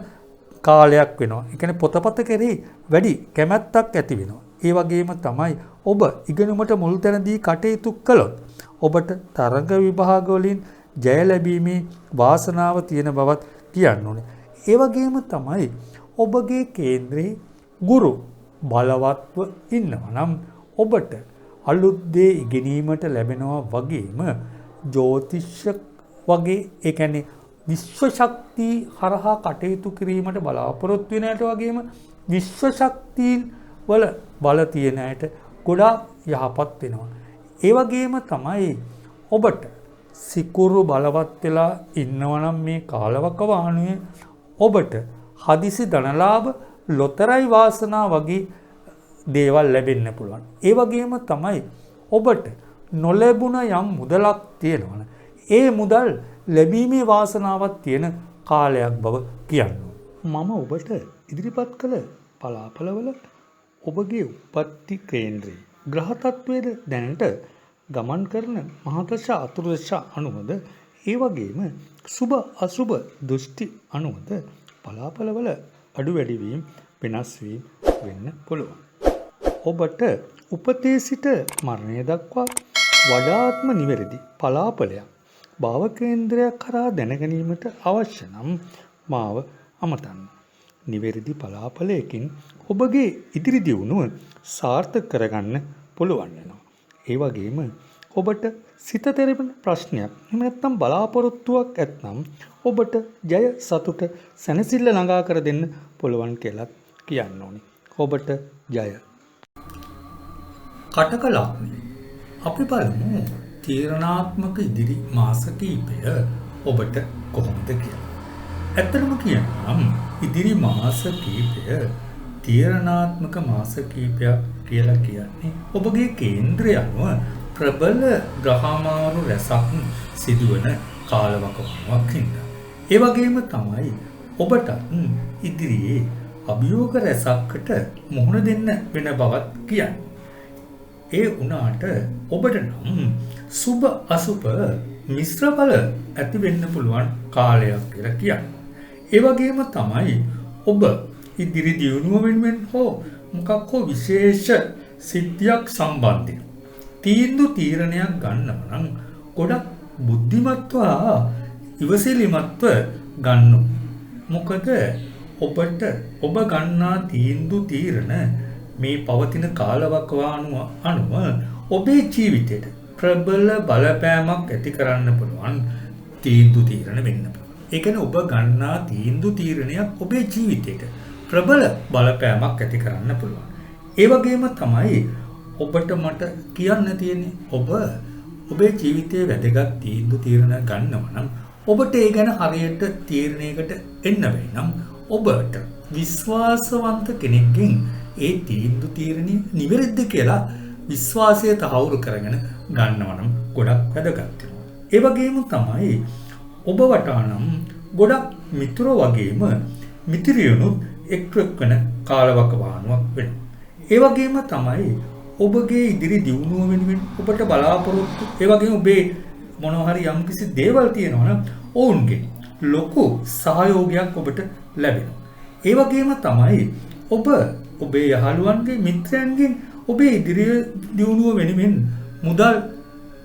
කාලයක් වෙනවා. ඒ කියන්නේ පොතපත කෙරෙහි වැඩි කැමැත්තක් ඇති වෙනවා. ඒ වගේම තමයි ඔබ ඉගෙනුමට මුල් තැන දී කටයුතු කළොත් ඔබට තරඟ විභාග වලින් ජය ලැබීමේ වාසනාව තියෙන බවත් කියන්න ඕනේ. ඒ වගේම තමයි ඔබගේ කේන්ද්‍රයේ ගුරු බලවත්ව ඉන්නවා නම් ඔබට අලුත් දේ ඉගෙනීමට ලැබෙනවා වගේම ජ්‍යොතිෂ වගේ ඒ කියන්නේ විශ්ව ශක්තිය හරහා කටයුතු කිරීමට බලාපොරොත්තු වෙන අයට වගේම විශ්ව ශක්තිය වල බල තියෙන අයට ගොඩාක් යහපත් වෙනවා. ඒ වගේම තමයි ඔබට සිකුරු බලවත් වෙලා ඉන්නවනම් මේ කාලවකවානුවේ ඔබට හදිසි ධනලාභ ලොතරැයි වාසනා වගේ දේවල් ලැබෙන්න පුළුවන්. ඒ වගේම තමයි ඔබට නොලැබුණ යම් මුදලක් තියෙනවනේ ඒ මුදල් ලැබීමේ වාසනාවක් තියෙන කාලයක් බව කියනවා. මම ඔබට ඉදිරිපත් කළ පලාපලවල ඔබගේ උපත්ති කේන්ද්‍රයේ ග්‍රහ තත්වයේද දැනට ගමන් කරන මහදශ අතුරුදශ අනුවද ඒ වගේම සුබ අසුබ දෘෂ්ටි අනුවද පලාපලවල අඩු වැඩි වීම වෙනස් වීම වෙන්න පුළුවන්. ඔබට උපතේ සිට මරණය දක්වා වඩාත්ම නිවැරදි පලාපලයක් භාව කේන්ද්‍රයක් කරා දැනගැනීමට අවශ්‍ය නම් මාව අමතන්න. නිවැරදි පලාපලයකින් ඔබගේ ඉදිරි දියුණුව සාර්ථක කරගන්න පුළුවන් වෙනවා. ඒ වගේම ඔබට සිත තෙරපෙන ප්‍රශ්නයක් එහෙම නැත්නම් බලාපොරොත්තුවක් ඇත්නම් ඔබට ජය සතුට සැනසෙල්ල ළඟා කර දෙන්න පුළුවන් කියලා කියන්න ඕනේ. ඔබට ජය. කටක ලග්නය. අපි බලමු තීරණාත්මක ඉදිරි මාස කිහිපය ඔබට කොහොමද කියලා. ඇත්තටම කියනම් ඉදිරි මාස කිහිපය තීරණාත්මක මාස කිහිපයක් කියලා කියන්නේ ඔබගේ කේන්ද්‍රය අනුව ප්‍රබල ග්‍රහමාරු රැසක් සිදුවන කාලවකවානුවක් හින්දා. ඒ වගේම තමයි ඔබට ඉදිරියේ අභියෝග රැසක්කට මුහුණ දෙන්න වෙන බවත් කියන්නේ. ඒ වුණාට ඔබට නම් සුබ අසුබ මිශ්‍ර බල ඇති වෙන්න පුළුවන් කාලයක් කියලා කියන්නේ. ඒ වගේම තමයි ඔබ ඉදිරි දියුණුව වෙනුවෙන් හෝ මොකක් හෝ විශේෂ සිද්ධියක් සම්බන්ධයෙන් තීරණයක් ගන්නව නම් ගොඩක් බුද්ධිමත්ව ඉවසිලිමත්ව ගන්න. මොකද ඔබට ඔබ ගන්නා තීරණ මේ පවතින කාලවකවානුව අනුව ඔබේ ජීවිතයට ප්‍රබල බලපෑමක් ඇති කරන්න පුළුවන් තීරණ වෙන්න පුළුවන්. ඒ කියන්නේ ඔබ ගන්නා තීරණයක් ඔබේ ජීවිතයට ප්‍රබල බලපෑමක් ඇති කරන්න පුළුවන්. ඒ වගේම තමයි ඔබට මට කියන්න තියෙන්නේ ඔබ ඔබේ ජීවිතයේ වැදගත් තීරණ ගන්නවා නම් ඔබට ඒ ගැන හරියට තීරණයකට එන්න වෙයි නම් ඔබට විශ්වාසවන්ත කෙනෙක්ගෙන් ඒ තීරණය නිවැරදිද කියලා විශ්වාසය තහවුරු කරගෙන ගන්නවා නම් ගොඩක් වැදගත් වෙනවා. ඒ වගේම තමයි ඔබ වටා නම් ගොඩක් මිතුරෝ වගේම මිත්‍රියනුත් එක්වෙන කාලවකවානුවක් වෙනවා. ඒ වගේම තමයි ඔබගේ ඉදිරි දියුණුව වෙනුවෙන් ඔබට බලාපොරොත්තු ඒ වගේම ඔබේ මොනවා හරි යම්කිසි දේවල් තියෙනවා නම් ඔවුන්ගේ ලොකු සහයෝගයක් ඔබට ලැබෙනවා. ඒ වගේම තමයි ඔබ ඔබේ යහළුවන්ගේ මිත්‍රයන්ගෙන් ඔබේ ඉදිරි දියුණුව වෙනුවෙන් මුදල්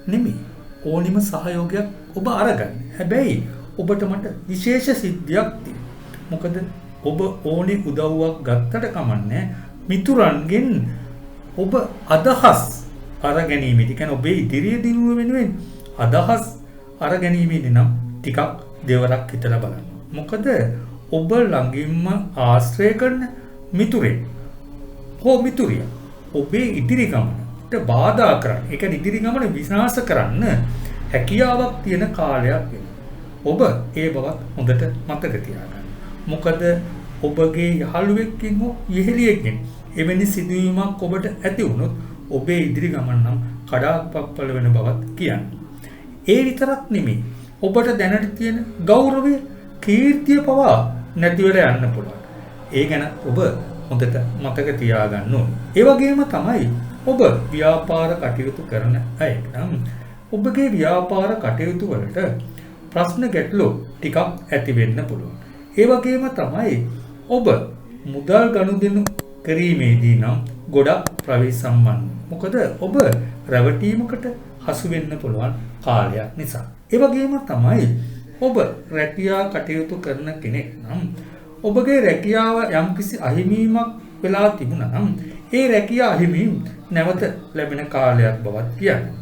නෙමෙයි ඕනිම සහයෝගයක් ඔබ අරගන්න. හැබැයි ඔබට මට විශේෂ සිද්ධියක් තියෙනවා. මොකද ඔබ ඕනේ උදව්වක් ගත්තට කමන්නේ මිතුරන්ගෙන් ඔබ අදහස් අරගැනීමේදී කියන්නේ ඔබේ ඉදිරි දියුණුව වෙනුවෙන් අදහස් අරගැනීමේදී නම් ටිකක් දෙවරක් හිතලා බලන්න. මොකද ඔබ ළඟින්ම ආශ්‍රය කරන මිතුරේ හෝ මිතුරිය ඔබේ ඉදිරි ගමනට බාධා කරන්න. ඒ කියන්නේ ඉදිරි ගමන විනාශ කරන්න හැකියාවක් තියෙන කාලයක් වෙනවා. ඔබ ඒ බවත් හොඳට මතක තියාගන්න. මොකද ඔබගේ යහළුවෙක්ගෙන් හෝ යෙහෙළියෙක්ගෙන් එවැනි සිදුවීමක් ඔබට ඇති වුණොත් ඔබේ ඉදිරි ගමන නම් කඩාප්පල වෙන බවත් කියන්නේ. ඒ විතරක් නෙමෙයි ඔබට දැනට තියෙන ගෞරවය කීර්තිය පවා නැති වෙලා යන්න පුළුවන්. ඒ ගැන ඔබ හොඳට මතක තියාගන්න ඕනේ. ඒ වගේම තමයි ඔබ ව්‍යාපාර කටයුතු කරන අය නම් ඔබගේ ව්‍යාපාර කටයුතු වලට ප්‍රශ්න ගැටලු ටිකක් ඇති වෙන්න පුළුවන්. ඒ වගේම තමයි ඔබ මුදල් ගනුදෙනු කිරීමේදී නම් ගොඩක් ප්‍රවේශම්මන්. මොකද ඔබ රැවටීමකට හසු වෙන්න පුළුවන් කාලයක් නිසා. ඒ වගේම තමයි ඔබ රැකියා කටයුතු කරන කෙනෙක් නම් ඔබගේ රැකියාව යම්කිසි අහිමීමක් වෙලා තිබුණා නම් ඒ රැකියාව අහිමීම නැවත ලැබෙන කාලයක් බවත් කියන්නේ.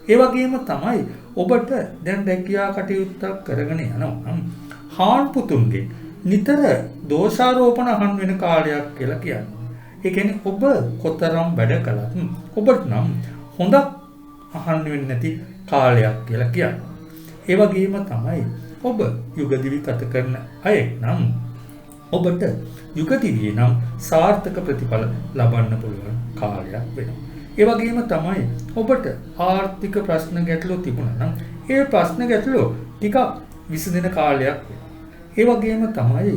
ඒ වගේම තමයි ඔබට දැන් රැකියා කටයුත්තක් කරගෙන යනවා නම් හාන් පුතුන්ගේ නිතර දෝෂාරෝපණ අහන් වෙන කාලයක් කියලා කියන්නේ. ඒ කියන්නේ ඔබ කොතරම් වැඩ කළත් ඔබට නම් හොඳක් අහන්න වෙන්නේ නැති කාලයක් කියලා කියන්නේ. ඒ වගේම තමයි ඔබ යුගදිවි ගත කරන අය නම් ඔබට යුගදිවියේ නම් සාර්ථක ප්‍රතිඵල ලබන්න පුළුවන් කාලයක් වෙනවා. ඒ වගේම තමයි ඔබට ආර්ථික ප්‍රශ්න ගැටලු තිබුණා නම් ඒ ප්‍රශ්න ගැටලු ටිකක් විසඳෙන කාලයක් වෙනවා. ඒ වගේම තමයි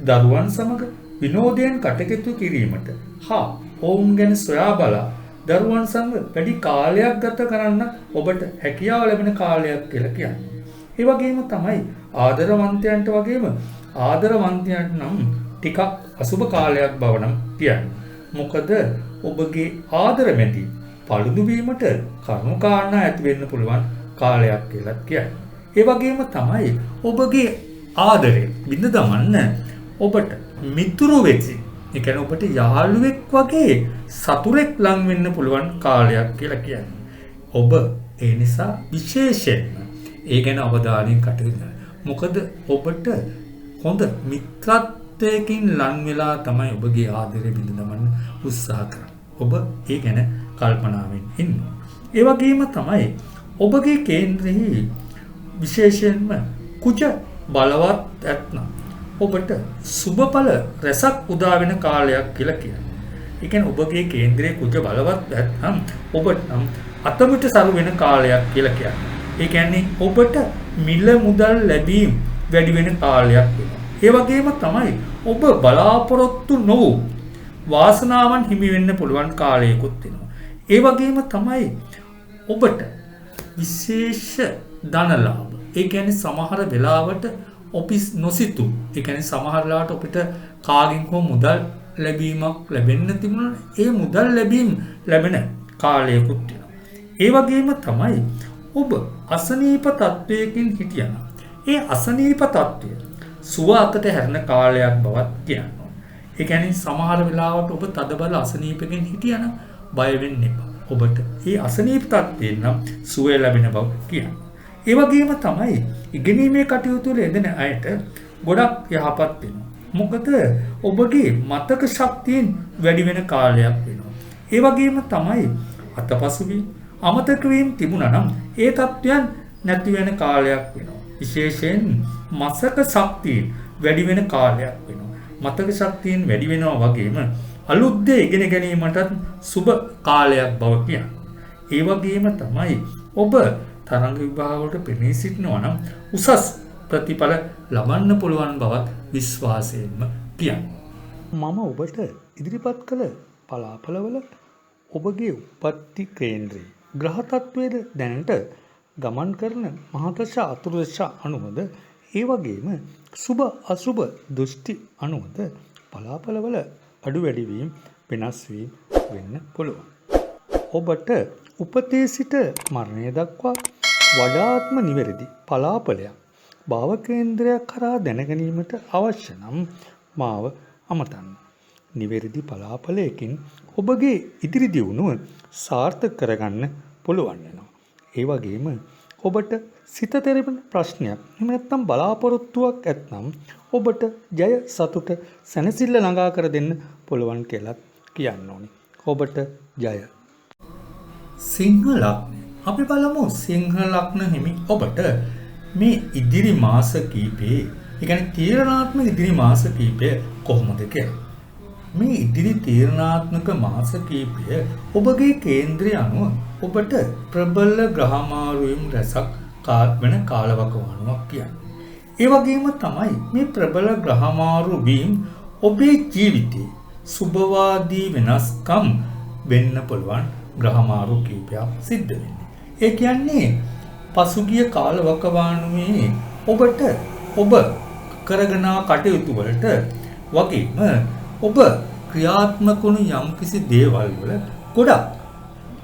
දරුවන් සමග විනෝදයෙන් කටයුතු කිරීමට හා ඔවුන් ගැන සොයා බලා දරුවන් සමග වැඩි කාලයක් ගත කරන්න ඔබට හැකියාව ලැබෙන කාලයක් කියලා කියන්නේ. ඒ වගේම තමයි ආදරවන්තයන්ට වගේම ආදරවන්තයන්ට නම් ටිකක් අසුබ කාලයක් බව නම් කියන්නේ. මොකද ඔබගේ ආදරමැති පළුදු වීමට කරුණු කාරණා ඇති වෙන්න පුළුවන් කාලයක් කියලා කියන්නේ. ඒ වගේම තමයි ඔබගේ ආදරය බිඳ දමන්න ඔබට මිතුරු වෙති. ඒ කියන්නේ ඔබට යාළුවෙක් වගේ සතුරෙක් ලං වෙන්න පුළුවන් කාලයක් කියලා කියන්නේ. ඔබ ඒ නිසා විශේෂයෙන්ම ඒ ගැන අවධානයෙන් කටයුතු කරන්න. මොකද ඔබට හොඳ මිත්‍රත්වයකින් ලං වෙලා තමයි ඔබගේ ආදරය බිඳදමන්න උත්සාහ කරන්නේ. ඔබ ඒ ගැන කල්පනාවෙන් ඉන්න. ඒ වගේම තමයි ඔබගේ කේන්ද්‍රෙහි විශේෂයෙන්ම කුජ බලවත් ඇත්නම් ඔබට සුබඵල රැසක් උදා වෙන කාලයක් කියලා කියන්නේ. ඒ කියන්නේ ඔබගේ කේන්ද්‍රයේ කුජ බලවත් ඇත්නම් ඔබට නම් අතමිට සරු වෙන කාලයක් කියලා කියන්නේ. ඒ කියන්නේ ඔබට මිල මුදල් ලැබීම් වැඩි වෙන කාලයක් වෙනවා. ඒ වගේම තමයි ඔබ බලාපොරොත්තු නොවූ වාසනාවන් හිමි වෙන්න පුළුවන් කාලයකුත් වෙනවා. ඒ වගේම තමයි ඔබට විශේෂ ධනලාභ. ඒ කියන්නේ සමහර වෙලාවට ඔපිස් නොසිතු. ඒ කියන්නේ සමහර වෙලාවට අපිට කාගෙන් හෝ මුදල් ලැබීමක් ලැබෙන්න තිබුණා. ඒ මුදල් ලැබීම් ලැබෙන කාලයකුත් වෙනවා. ඒ වගේම තමයි ඔබ අසනීප තත්වයකින් හිටියනම් ඒ අසනීප තත්වය සුව අතට හැරෙන කාලයක් බවත් කියනවා. ඒ කියන්නේ සමහර වෙලාවට ඔබ තදබල අසනීපකින් හිටියනම් බය වෙන්න එපා. ඔබට මේ අසනීප තත්ත්වයෙන් නම් සුවය ලැබෙන බව කියනවා. ඒ වගේම තමයි ඉගෙනීමේ කටයුතු වල යෙදෙන අයට ගොඩක් යහපත් වෙනවා. මොකද ඔබගේ මතක ශක්තියෙන් වැඩි වෙන කාලයක් වෙනවා. ඒ වගේම තමයි අතපසු වීම අමතක වීම තිබුණා නම් ඒ තත්ත්වයන් නැති වෙන කාලයක් වෙනවා. විශේෂයෙන් මතක ශක්තිය වැඩි වෙන කාලයක් වෙනවා. මතක ශක්තියෙන් වැඩි වෙනවා වගේම අලුත් දේ ඉගෙන ගැනීමටත් සුබ කාලයක් බව කියන්නේ. ඒ වගේම තමයි ඔබ තරංග විභාග වලට පෙනී සිටිනවා නම් උසස් ප්‍රතිඵල ලබන්න පුළුවන් බවත් විශ්වාසයෙන්ම කියන්නේ. මම ඔබට ඉදිරිපත් කළ පලාපලවල ඔබගේ උපත්ති කේන්ද්‍රයේ ග්‍රහ තත්වයේද දැනට ගමන් කරන මහදශ අතුරුදශ අනුවද ඒ වගේම සුබ අසුබ දෘෂ්ටි අනුවද පලාපලවල අඩු වැඩි වීම වෙනස් වීම වෙන්න පුළුවන්. ඔබට උපතේ සිට මරණය දක්වා වඩාත්ම නිවැරදි පලාපලයක් භාව කේන්ද්‍රයක් කරා දැනගැනීමට අවශ්‍ය නම් මාව අමතන්න. නිවැරදි පලාපලයකින් ඔබගේ ඉදිරි දියුණුව සාර්ථක කරගන්න පුළුවන් වෙනවා. ඒ වගේම ඔබට සිත තෙරෙන ප්‍රශ්නයක් එහෙම නැත්නම් බලාපොරොත්තුවක් ඇත්නම් ඔබට ජය සතුට සැනසෙල්ල ළඟා කර දෙන්න පුළුවන් කියලා කියන්න ඕනේ. ඔබට ජය. සිංහ ලග්නය. අපි බලමු සිංහ ලග්න හිමි ඔබට මේ ඉදිරි මාස කීපේ, ඒ කියන්නේ තීරණාත්මක ඉදිරි මාස කීපය කොහොමද කියලා. මේ ඉදිරි තීරණාත්මක මාස කීපය ඔබගේ කේන්ද්‍රය අනුව ඔබට ප්‍රබල ග්‍රහමාරුවීම් රැසක් වෙන කාලවකවානුවක් කියන්නේ. ඒ වගේම තමයි මේ ප්‍රබල ග්‍රහමාරු වීම ඔබේ ජීවිතේ සුබවාදී වෙනස්කම් වෙන්න පුළුවන් ග්‍රහමාරු කීපයක් සිද්ධ වෙන්නේ. ඒ කියන්නේ පසුගිය කාලවකවානුවේ ඔබට ඔබ කරගෙන කටයුතු වලට වගේම ඔබ ක්‍රියාත්මක වුණු යම්කිසි දේවල් වල ගොඩක්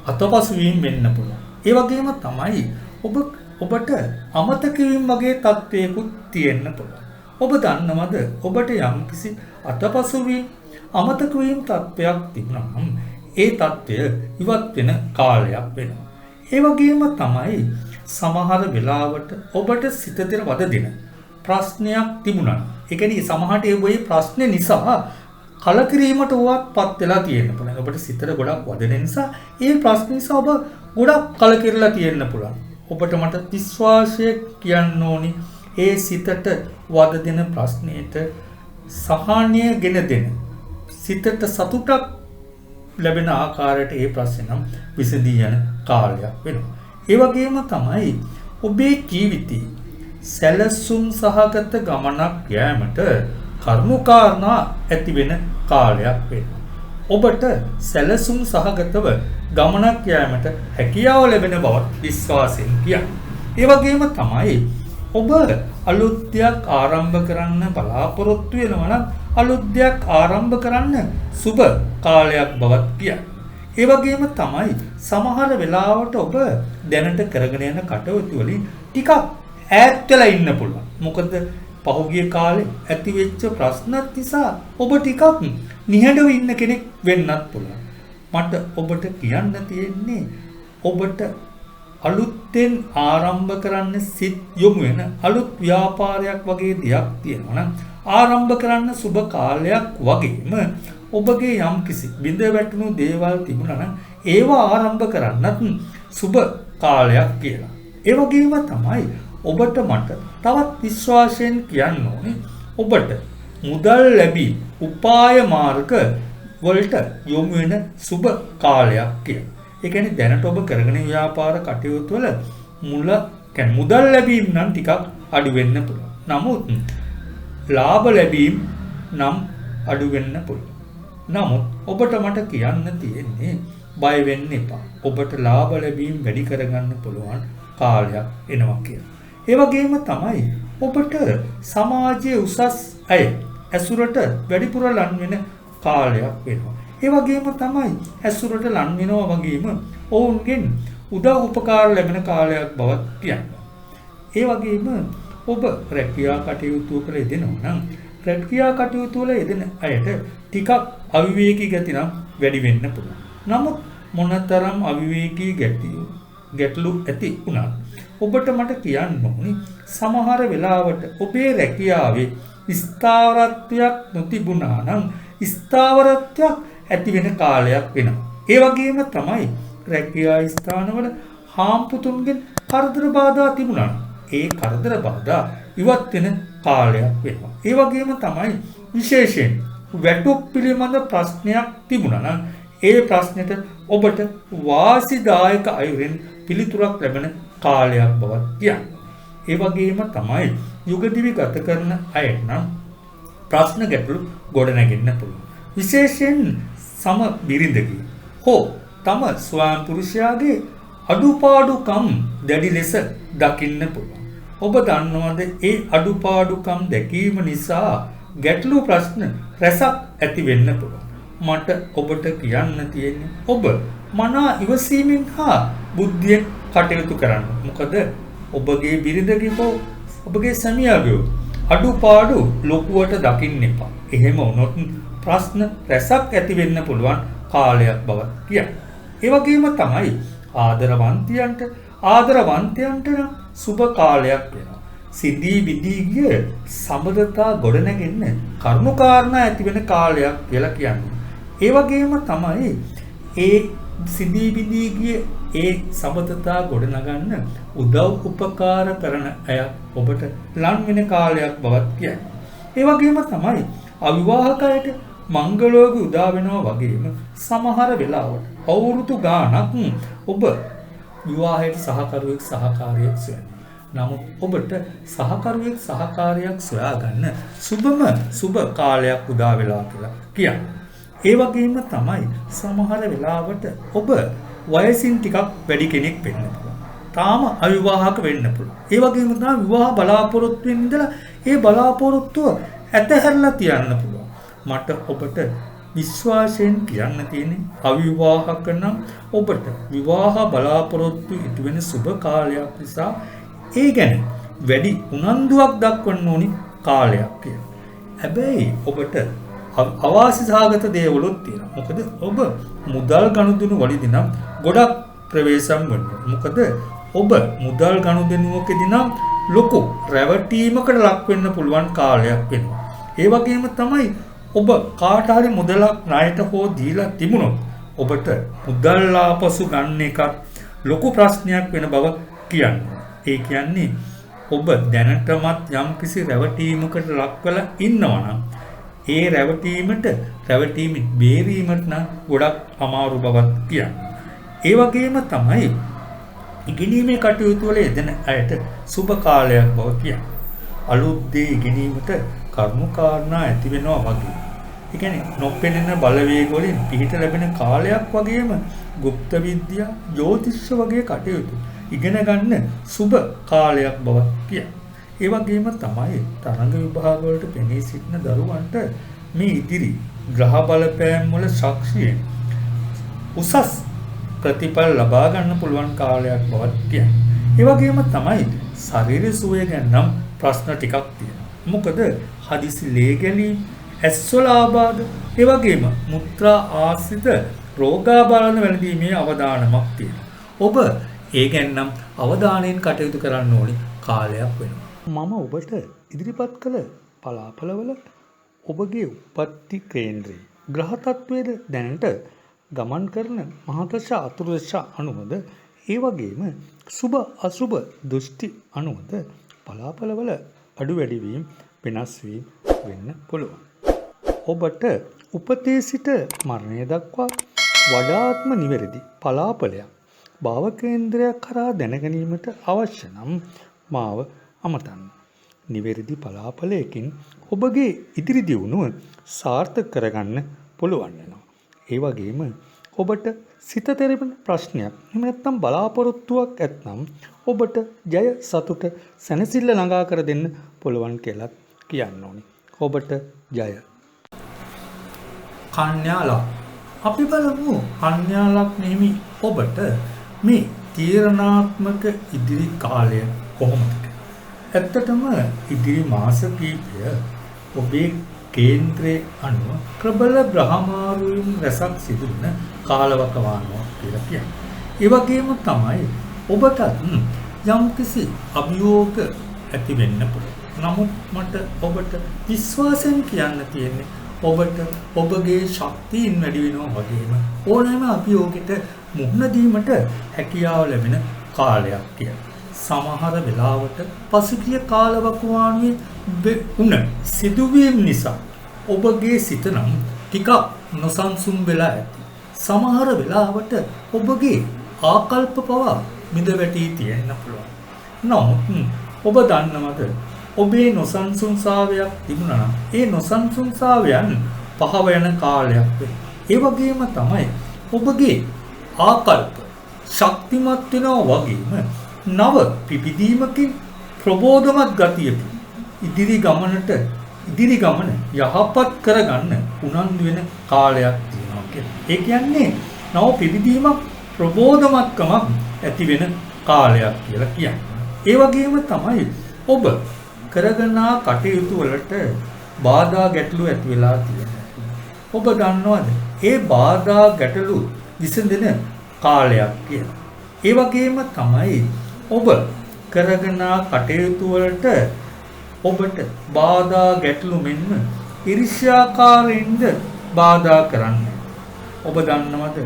අතපසු වීම වෙන්න පුළුවන්. ඒ වගේම තමයි ඔබට අමතක වීම වගේ තත්ත්වයකුත් තියෙන්න පුළුවන්. ඔබ දන්නවද ඔබට යම්කිසි අතපසු වීම අමතක වීම තත්ත්වයක් තිබුණා නම් ඒ තත්ත්වය ඉවත් වෙන කාලයක් වෙනවා. ඒ වගේම තමයි සමහර වෙලාවට ඔබට සිත දෙන වද දෙන ප්‍රශ්නයක් තිබුණා. ඒ කියන්නේ සමහරට ඒ ප්‍රශ්නේ නිසා කලකිරීමට වුවත්පත් වෙලා තියෙන්න පුළුවන්. ඔබට සිතට ගොඩක් වදන නිසා ඒ ප්‍රශ්න නිසා ඔබ ගොඩක් කලකිරලා තියෙන්න පුළුවන්. ඔබට මට විශ්වාසය කියන්න ඕනි ඒ සිතට වද දෙන ප්‍රශ්නයට සහනය ගෙන දෙන සිතට සතුටක් ලැබෙන ආකාරයට ඒ ප්‍රශ්න නම් විසඳී යන කාලයක් වෙනවා. ඒ වගේම තමයි ඔබේ ජීවිතේ සැලසුම් සහගත ගමනක් යෑමට කරුණාකාරණා ඇති වෙන කාලයක් වෙනවා. ඔබට සැලසුම් සහගතව ගමනක් යෑමට හැකියාව ලැබෙන බව විශ්වාසයෙන් කියන්නේ. ඒ වගේම තමයි ඔබ අලුත් දෙයක් ආරම්භ කරන්න බලාපොරොත්තු වෙනවා නම් අලුත් දෙයක් ආරම්භ කරන්න සුබ කාලයක් බවත් කියන්නේ. ඒ වගේම තමයි සමහර වෙලාවට ඔබ දැනට කරගෙන යන කටයුතු වලින් ටිකක් ඈත් වෙලා ඉන්න පුළුවන්. මොකද පහුගිය කාලේ ඇති වෙච්ච ප්‍රශ්න නිසා ඔබ ටිකක් නිහඬව ඉන්න කෙනෙක් වෙන්නත් පුළුවන්. මට ඔබට කියන්න තියෙන්නේ ඔබට අලුතෙන් ආරම්භ කරන්න සිත් යොමු වෙන අලුත් ව්‍යාපාරයක් වගේ දෙයක් තියෙනවා නම් ආරම්භ කරන්න සුබ කාලයක් වගේම ඔබගේ යම්කිසි බිඳ වැටුණු දේවල් තිබුණා නම් ඒවා ආරම්භ කරන්නත් සුබ කාලයක් කියලා. ඒ වගේම තමයි ඔබට මට තවත් විශ්වාසයෙන් කියන්න ඕනේ ඔබට මුදල් ලැබී උපාය මාර්ග වලට යොමු වෙන සුබ කාලයක් කියලා. ඒ කියන්නේ දැනට ඔබ කරගෙන ව්‍යාපාර කටයුතු වල මුදල් ලැබීම නම් ටිකක් අඩු වෙන්න පුළුවන්. නමුත් ලාභ ලැබීම නම් අඩු වෙන්න පුළුවන්. නමුත් ඔබට මට කියන්න තියෙන්නේ බය වෙන්න එපා. ඔබට ලාභ ලැබීම වැඩි කරගන්න පුළුවන් කාලයක් එනවා කියලා. ඒ වගේම තමයි ඔබට සමාජයේ උසස් අය ඇසුරට වැඩිපුර ලං වෙන කාලයක් වෙනවා. ඒ වගේම තමයි ඇසුරට ලං වෙනවා වගේම ඔවුන්ගෙන් උදව් උපකාර ලැබෙන කාලයක් බවත් කියනවා. ඒ වගේම ඔබ රැකියා කටයුතු වල යෙදෙනවා නම් රැකියා කටයුතු වල යෙදෙන අයට ටිකක් අවිවේකී ගති නම් වැඩි වෙන්න පුළුවන්. නමුත් මොනතරම් අවිවේකී ගැටලු ඇති වුණත් ඔබට මට කියන්න ඕනි සමහර වෙලාවට ඔබේ රැකියාවේ ස්ථාවරත්වයක් නොතිබුණා නම් ස්ථාවරත්වයක් ඇති වෙන කාලයක් වෙනවා. ඒ වගේම තමයි රැකියා ස්ථානවල හාම්පුතුන්ගෙන් කරදර බාධා තිබුණා. ඒ කරදර බාධා ඉවත් වෙන කාලයක් වෙනවා. ඒ වගේම තමයි විශේෂයෙන් වැටුප් පිළිබඳ ප්‍රශ්නයක් තිබුණා නම් ඒ ප්‍රශ්නෙට ඔබට වාසිදායක අයුරින් පිළිතුරක් ලැබෙන කාලයක් බවත් කියනවා. ඒ වගේම තමයි යුගදිවි ගත කරන අය නම් ප්‍රශ්න ගැටලු ගොඩනැගෙන්න පුළුවන්. විශේෂයෙන් සම බිරිඳගේ හෝ තම ස්වාම පුරුෂයාගේ අඩුපාඩුකම් දැඩි ලෙස දකින්න පුළුවන්. ඔබ දන්නවද ඒ අඩුපාඩුකම් දැකීම නිසා ගැටලු ප්‍රශ්න රැසක් ඇති වෙන්න පුළුවන්. මට ඔබට කියන්න තියෙන්නේ ඔබ මනා ඉවසීමෙන් හා බුද්ධියෙන් කටයුතු කරන්න. මොකද ඔබගේ බිරිඳගේ හෝ ඔබගේ සැමියාගේ අඩුපාඩු ලොකුවට දකින්න එපා. එහෙම වුණොත් ප්‍රශ්න රැසක් ඇති වෙන්න පුළුවන් කාලයක් බවත් කියන්නේ. ඒ වගේම තමයි ආදරවන්තයන්ට නම් සුබ කාලයක් වෙනවා. සිදී විදී ගිය සම්බන්ධතා ගොඩනැගෙන්න කරුණාකාරණා ඇති වෙන කාලයක් කියලා කියන්නේ. ඒ වගේම තමයි ඒ සිදී විදී ගිය ඒ සම්බන්ධතා ගොඩනගන්න උදව් උපකාර කරන අය ඔබට ලං වෙන කාලයක් බවත් කියන්නේ. ඒ වගේම තමයි අවිවාහකයට මංගලෝගේ උදා වෙනවා වගේම සමහර වෙලාවට අවුරුදු ගාණක් ඔබ විවාහයට සහකරුවෙක් සහකාරියක් සොයනවා. නමුත් ඔබට සහකාරියක් සොයාගන්න සුබ කාලයක් උදා වෙලා කියලා කියන්නේ. ඒ වගේම තමයි සමහර වෙලාවට ඔබ වයසින් ටිකක් වැඩි කෙනෙක් වෙන්න පුළුවන්. තාම අවිවාහක වෙන්න පුළුවන්. ඒ වගේම තමයි විවාහ බලාපොරොත්තුෙන් ඉඳලා ඒ බලාපොරොත්තුව ඇතහැරලා තියන්න පුළුවන්. මට ඔබට විශ්වාසයෙන් කියන්න තියෙන්නේ අවිවාහක නම් ඔබට විවාහ බලාපොරොත්තු ඉටු වෙන සුබ කාලයක් නිසා ඒ ගැන වැඩි උනන්දුවක් දක්වන්න ඕනි කාලයක් කියලා. හැබැයි ඔබට අවාසි සහගත දේවලුත් තියෙනවා. මොකද ඔබ මුදල් ගනුදෙනු වලදී නම් ගොඩක් ප්‍රවේශම් වෙනවා. මොකද ඔබ මුදල් ගනුදෙනුවකදී නම් ලොකු රැවටීමකට ලක් වෙන්න පුළුවන් කාලයක් වෙනවා. ඒ වගේම තමයි ඔබ කාට හරි මුදලක් ණයට හෝ දීලා තිබුණොත් ඔබට මුදල් ආපසු ගන්න එක ලොකු ප්‍රශ්නයක් වෙන බව කියන්නේ. ඒ කියන්නේ ඔබ දැනටමත් යම්කිසි රැවටීමකට ලක් වෙලා ඉන්නවා නම් ඒ රැවටීමෙන් බේරීමට නම් ගොඩක් අමාරු බවක් කියන්නේ. ඒ වගේම තමයි ඉගෙනීමේ කටයුතු වල යෙදෙන අයට සුබ කාලයක් බව කියන්නේ. අලුත් දේ ඉගෙනීමට කරුණාකාරණා ඇති වෙනවා වගේ. ඒ කියන්නේ නොපෙනෙන බලවේග වලින් පිහිට ලැබෙන කාලයක් වගේම গুপ্ত විද්‍යා, ජ්‍යොතිෂ වගේ කටයුතු ඉගෙන ගන්න සුබ කාලයක් බව කියන්නේ. ඒ වගේම තමයි තරංග විභාග වලට පෙනී සිටින දරුවන්ට මේ ඉදිරි ග්‍රහ බලපෑම් වල ශක්තියෙන් උසස් ප්‍රතිඵල ලබා ගන්න පුළුවන් කාලයක් බව කියන්නේ. ඒ වගේම තමයි ශරීර සුවය ගැන නම් ප්‍රශ්න ටිකක් තියෙනවා. මොකද හදිසි ලේ ගැලීම්, ඇස්වල ආබාධ, ඒ වගේම මුත්‍රා ආශ්‍රිත රෝගාබාධ වැළඳීමේ අවදානමක් තියෙනවා. ඔබ ඒ ගැන නම් අවධානයෙන් කටයුතු කරන්න ඕනි කාලයක් වෙනවා. මම ඔබට ඉදිරිපත් කළ පලාපලවල ඔබගේ උප්පත්ති කේන්ද්‍රයේ ග්‍රහ තත්වයේද දැනට ගමන් කරන මහදශ අතුරුදශ අනුවද ඒ වගේම සුබ අසුබ දෘෂ්ටි අනුවද පලාපලවල අඩු වැඩි වීම වෙනස් වීම වෙන්න පුළුවන්. ඔබට උපතේ සිට මරණය දක්වා වඩාත්ම නිවැරදි පලාපලයක් භාව කේන්ද්‍රයක් කරා දැනගැනීමට අවශ්‍ය නම් මාව අමතන්න. නිවැරදි පලාපලයකින් ඔබගේ ඉදිරි දියුණුව සාර්ථක කරගන්න පුළුවන් වෙනවා. ඒ වගේම ඔබට සිත තෙරෙන ප්‍රශ්නයක් එහෙම නැත්නම් බලාපොරොත්තුවක් ඇත්නම් ඔබට ජය සතුට සැනසෙල්ල ළඟා කර දෙන්න පුළුවන් කියලා කියන්න ඕනි. ඔබට ජය. කන්‍යා ලග්න. අපි බලමු කන්‍යා ලග්නෙහි ඔබට මේ තීරණාත්මක ඉදිරි කාලය කොහොමද? ඇත්තටම ඉදිරි මාස කීපය ඔබේ කේන්ද්‍රයේ අනුව ප්‍රබල බ්‍රහ්මාරුයින් රසක් සිදුවන කාලවකවානුවක් කියලා කියන්නේ. ඒ වගේම තමයි ඔබට යම්කිසි අභියෝග ඇති වෙන්න පුළුවන්. නමුත් මට ඔබට විශ්වාසයෙන් කියන්න තියෙන්නේ ඔබට ඔබගේ ශක්තියින් වැඩි වෙනවා වගේම ඕනෑම අභියෝගයකට මුහුණ දීමට හැකියාව ලැබෙන කාලයක් කියලා. සමහර වෙලාවට පසුගිය කාලවකවානුවේ වුණ සිදුවීම් නිසා ඔබගේ සිත නම් ටිකක් නොසන්සුන් වෙලා ඇති. සමහර වෙලාවට ඔබගේ ආකල්ප පවා මිද වැටී තියෙන්න පුළුවන්. නමුත් ඔබ දන්නවද ඔබේ නොසන්සුන්තාවයක් තිබුණා නම් ඒ නොසන්සුන්තාවයන් පහව යන කාලයක් වෙයි. ඒ වගේම තමයි ඔබගේ ආකල්ප ශක්තිමත් වෙනවා වගේම නව පිපිදීමකින් ප්‍රබෝධමත් ගතියකින් ඉදිරි ගමන යහපත් කරගන්න උනන්දු වෙන කාලයක් තියෙනවා කියලා. ඒ කියන්නේ නව පිපිදීමක් ප්‍රබෝධමත්කමක් ඇති වෙන කාලයක් කියලා කියන්නේ. ඒ වගේම තමයි ඔබ කරගෙන කටයුතු වලට බාධා ගැටලු ඇති වෙලා තියෙනවා. ඔබ දන්නවද? ඒ බාධා ගැටලු විසඳෙන කාලයක් කියලා. ඒ වගේම තමයි ඔබ කරගෙන කටයුතු වලට ඔබට බාධා ගැටලු මෙන්ම ඊර්ෂ්‍යාකාරයින්ද බාධා කරන්නේ. ඔබ දන්නවද?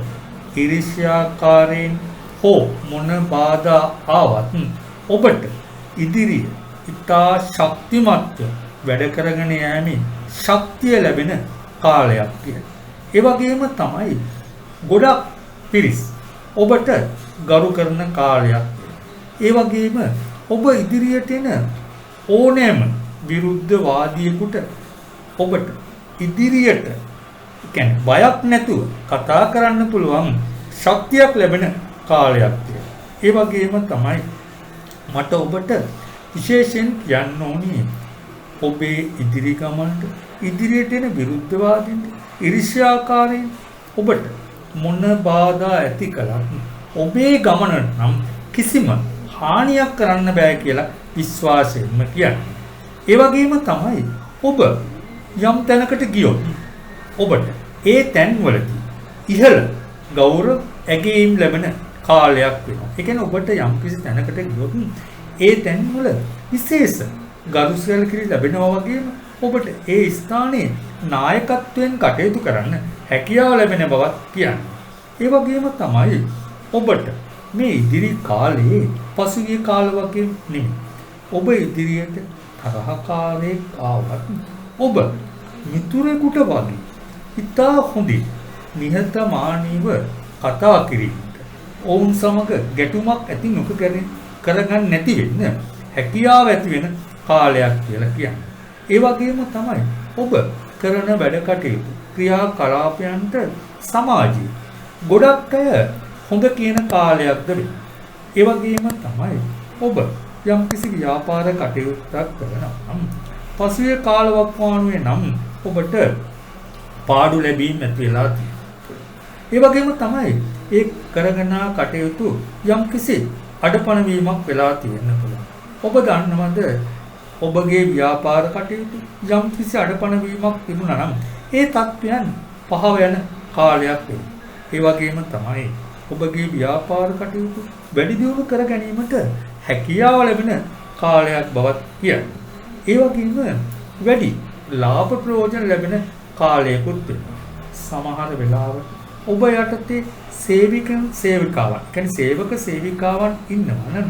ඊර්ෂ්‍යාකාරයින් හෝ මොන බාධා ආවත් ඔබට ඉදිරිය ඉතා ශක්තිමත් වැඩ කරගෙන යෑමේ ශක්තිය ලැබෙන කාලයක් කියලා. ඒ වගේම තමයි ගොඩක් පිරිස් ඔබට ගරු කරන කාලයක්. ඒ වගේම ඔබ ඉදිරියට එන ඕනෑම විරුද්ධවාදියෙකුට ඔබට ඉදිරියට කියන්නේ බයක් නැතුව කතා කරන්න පුළුවන් ශක්තියක් ලැබෙන කාලයක් කියලා. ඒ වගේම තමයි මට ඔබට විශේෂයෙන් කියන්න ඕනේ ඔබේ ඉදිරි ගමනට ඉදිරියට එන විරුද්ධවාදීන් ඊර්ෂ්‍යාකාරයින් ඔබට මොන බාධා ඇති කළත් ඔබේ ගමනට නම් කිසිම හානියක් කරන්න බෑ කියලා විශ්වාසයෙන්ම කියන්නේ. ඒ වගේම තමයි ඔබ යම් තැනකට ගියොත් ඔබට ඒ තැන්වලදී ඉහළ ගෞරව ඇගීම් ලැබෙන කාලයක් වෙනවා. ඒ කියන්නේ ඔබට යම් කිසි තැනකට ගියොත් ඒ තැන්වල විශේෂ ගරුසැලකිලි ලැබෙනවා වගේම ඔබට ඒ ස්ථානයේ නායකත්වයෙන් කටයුතු කරන්න හැකියාව ලැබෙන බවත් කියන්නේ. ඒ වගේම තමයි ඔබට මේ ඉදිරි කාලේ පසුගිය කාල වගේ නෙමෙයි. ඔබ ඉදිරියට තරහකාරයෙක් ආවත් ඔබ මිතුරෙකුට වගේ ඉතා හොඳින් නිහතමානීව කතා කිරීමට ඔවුන් සමග ගැටුමක් ඇති කරගන්න නැති වෙන්න හැකියාව ඇති වෙන කාලයක් කියලා කියන්නේ. ඒ වගේම තමයි ඔබ කරන වැඩ කටයුතු ක්‍රියාකලාපයන්ට සමාජයේ ගොඩක් අය හොඳ කියන කාලයක්ද වෙන්නේ. ඒ වගේම තමයි ඔබ යම්කිසි ව්‍යාපාර කටයුත්තක් කරනවා නම් පසුගිය කාලවකවානුවේ නම් ඔබට පාඩු ලැබීම් ඇති වෙලා තියෙනවා. ඒ වගේම තමයි ඒ කරගෙන කටයුතු යම්කිසි අඩපණ වීමක් වෙලා තියෙන්න පුළුවන්. ඔබ දන්නවද ඔබගේ ව්‍යාපාර කටයුතු යම් කිසි අඩපණ වීමක් තිබුණා නම් ඒ තත්ත්වයන් පහව යන කාලයක් වෙනවා. ඒ වගේම තමයි ඔබගේ ව්‍යාපාර කටයුතු වැඩි දියුණු කර ගැනීමට හැකියාව ලැබෙන කාලයක් බවත් කියන්නේ. ඒ වගේම වැඩි ලාභ ප්‍රයෝජන ලැබෙන කාලයකුත් වෙනවා. සමහර වෙලාවට ඔබ යටතේ සේවිකාවන්, කියන්නේ සේවක සේවිකාවන් ඉන්නවා නම්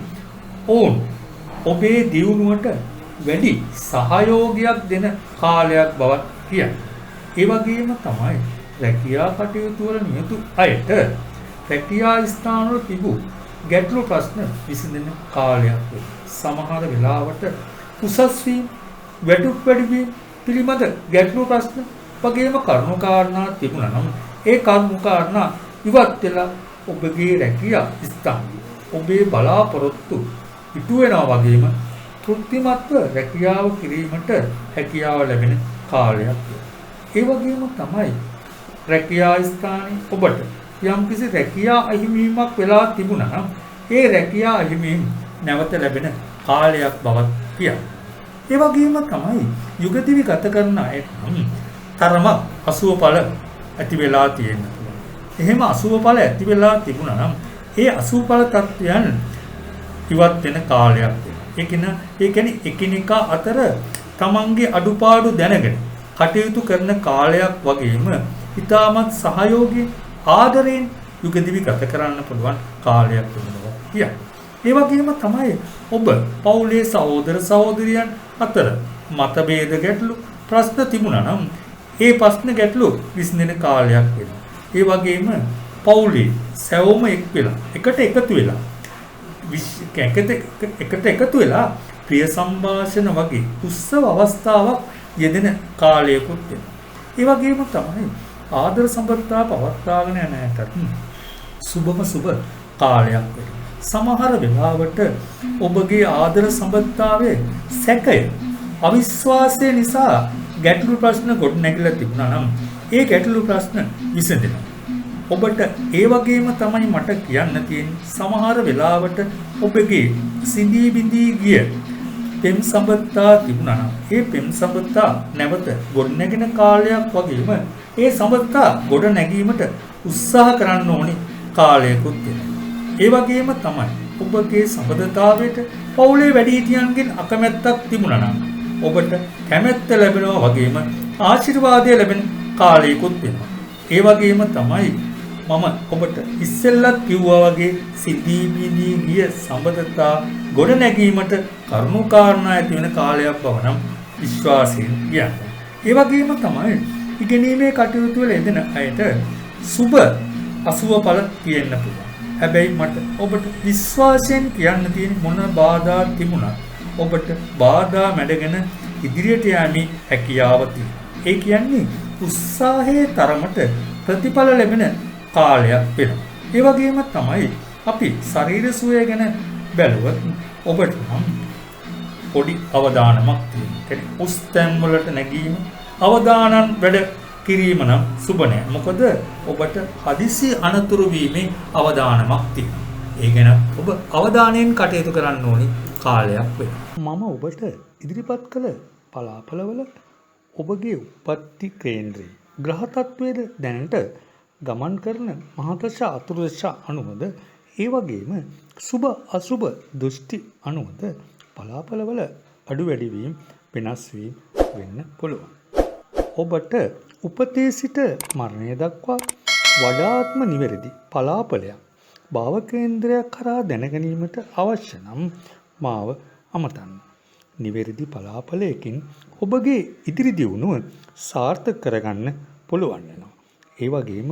ඕන් ඔබේ දියුණුවට වැඩි සහයෝගයක් දෙන කාලයක් බවත් කියන්නේ. ඒ වගේම තමයි රැකියා කටයුතු වල නියුතු අයට රැකියා ස්ථානවල තිබූ ගැටලු ප්‍රශ්න විසඳෙන කාලයක් වෙනවා. සමහර වෙලාවට උසස් වීම, වැටුප් වැඩි වීම පිළිබඳ ගැටලු ප්‍රශ්න වගේම කරුණු කාරණා තිබුණා නම් ඒ කරුණු කාරණා ඉවත් වෙලා ඔබගේ රැකියා ස්ථානයේ ඔබේ බලාපොරොත්තු ඉටු වෙනවා වගේම තෘප්තිමත්ව රැකියාව කිරීමට හැකියාව ලැබෙන කාලයක්. ඒ වගේම තමයි රැකියා ස්ථානයේ ඔබට යම්කිසි රැකියා අහිමිවීමක් වෙලා තිබුණා නම් ඒ රැකියා අහිමිවීම නැවත ලැබෙන කාලයක් බවත් කියන්නේ. ඒ වගේම තමයි යුගදිවි ගත කරන අයට තරමක් අසුවඵල ඇති වෙලා තියෙන්න පුළුවන්. එහෙම අසුවඵල ඇති වෙලා තිබුණා නම් ඒ අසුවඵල තත්ත්වයන් ඉවත් වෙන කාලයක් වෙනවා. ඒ කියන්නේ එකිනෙකා අතර තමන්ගේ අඩුපාඩු දැනගෙන කටයුතු කරන කාලයක් වගේම ඉතාමත් සහයෝගයෙන් ආදරයෙන් යුගදිවි ගත කරන්න පුළුවන් කාලයක් වෙනවා කියන්නේ. ඒ වගේම තමයි ඔබ පවුලේ සහෝදර සහෝදරියන් අතර මතභේද ගැටලු ප්‍රශ්න තිබුණා නම් ඒ ප්‍රශ්න ගැටලු විසඳෙන කාලයක් වෙනවා. ඒ වගේම පවුලේ සැවොම එකට එකතු වෙලා එකතු වෙලා ප්‍රිය සංഭാෂණ වගේ උත්සව අවස්ථාවක් යෙදෙන කාලයකුත් වෙනවා. ඒ වගේම තමයි ආදර සම්බන්ධතා පවත්වාගෙන යන අයට සුබම සුබ කාලයක් වෙනවා. සමහර වෙලාවට ඔබගේ ආදර සම්බන්ධතාවයේ සැකය, අවිශ්වාසය නිසා ගැටලු ප්‍රශ්න ගොඩ නැගිලා තිබුණා නම් ඒ ගැටලු ප්‍රශ්න විසඳෙනවා. ඔබට ඒ වගේම තමයි මට කියන්න තියෙන්නේ සමහර වෙලාවට ඔබගේ සිඳී බිඳී ගිය පෙම් සම්බන්ධතා තිබුණා නම් ඒ පෙම් සම්බන්ධතා නැවත ගොඩ නැගෙන කාලයක් වගේම ඒ සම්බන්ධතා ගොඩ නැගීමට උත්සාහ කරන්න ඕනි කාලයකුත් වෙනවා. ඒ වගේම තමයි ඔබගේ සම්බන්ධතාවයට පවුලේ වැඩිහිටියන්ගෙන් අකමැත්තක් තිබුණා නම් ඔබට කැමැත්ත ලැබෙනවා වගේම ආශිර්වාදය ලැබෙන කාලයකුත් වෙනවා. ඒ වගේම තමයි මම ඔබට ඉස්සෙල්ලත් කිව්වා වගේ සිද්ධී බිඳී ගිය සම්බන්ධතා ගොඩ නැගීමට කරුණු කාරණා ඇති වෙන කාලයක් බව නම් විශ්වාසයෙන් කියන්නේ. ඒ වගේම තමයි ඉගෙනීමේ කටයුතු වල යෙදෙන අයට සුබ අසුව ඵල කියන්න පුළුවන්. හැබැයි මට ඔබට විශ්වාසයෙන් කියන්න තියෙන මොන බාධා තිබුණත් ඔබට බාධා මැඩගෙන ඉදිරියට යෑමේ හැකියාව තියෙනවා. ඒ කියන්නේ උත්සාහයේ තරමට ප්‍රතිඵල ලැබෙන කාලයක් වෙනවා. ඒ වගේම තමයි අපි ශරීර සුවය ගැන බැලුවොත් ඔබට නම් පොඩි අවදානමක් තියෙනවා. ඒ උස්තැන් වලට නැගීම අවදානන් වැඩ කිරීම නම් සුබ නෑ. මොකද ඔබට හදිසි අනතුරු වීමේ අවදානමක් තියෙනවා. ඒ ගැන ඔබ අවධානයෙන් කටයුතු කරන්න ඕනි කාලයක් වෙනවා. මම ඔබට ඉදිරිපත් කළ පලාපලවල ඔබගේ උපත්ති කේන්ද්‍රයේ ග්‍රහ තත්වයේද දැනට ගමන් කරන මහදශ අතුරුදශ අනුවද ඒ වගේම සුබ අසුබ දෘෂ්ටි අනුවද පලාපලවල අඩු වැඩි වීම වෙනස් වීම වෙන්න පුළුවන්. ඔබට උපතේ සිට මරණය දක්වා වඩාත්ම නිවැරදි පලාපලයක් භාව කේන්ද්‍රයක් කරා දැනගැනීමට අවශ්‍ය නම් මාව අමතන්න. නිවැරදි පලාපලයකින් ඔබගේ ඉදිරි දියුණුව සාර්ථක කරගන්න පුළුවන් වෙනවා. ඒ වගේම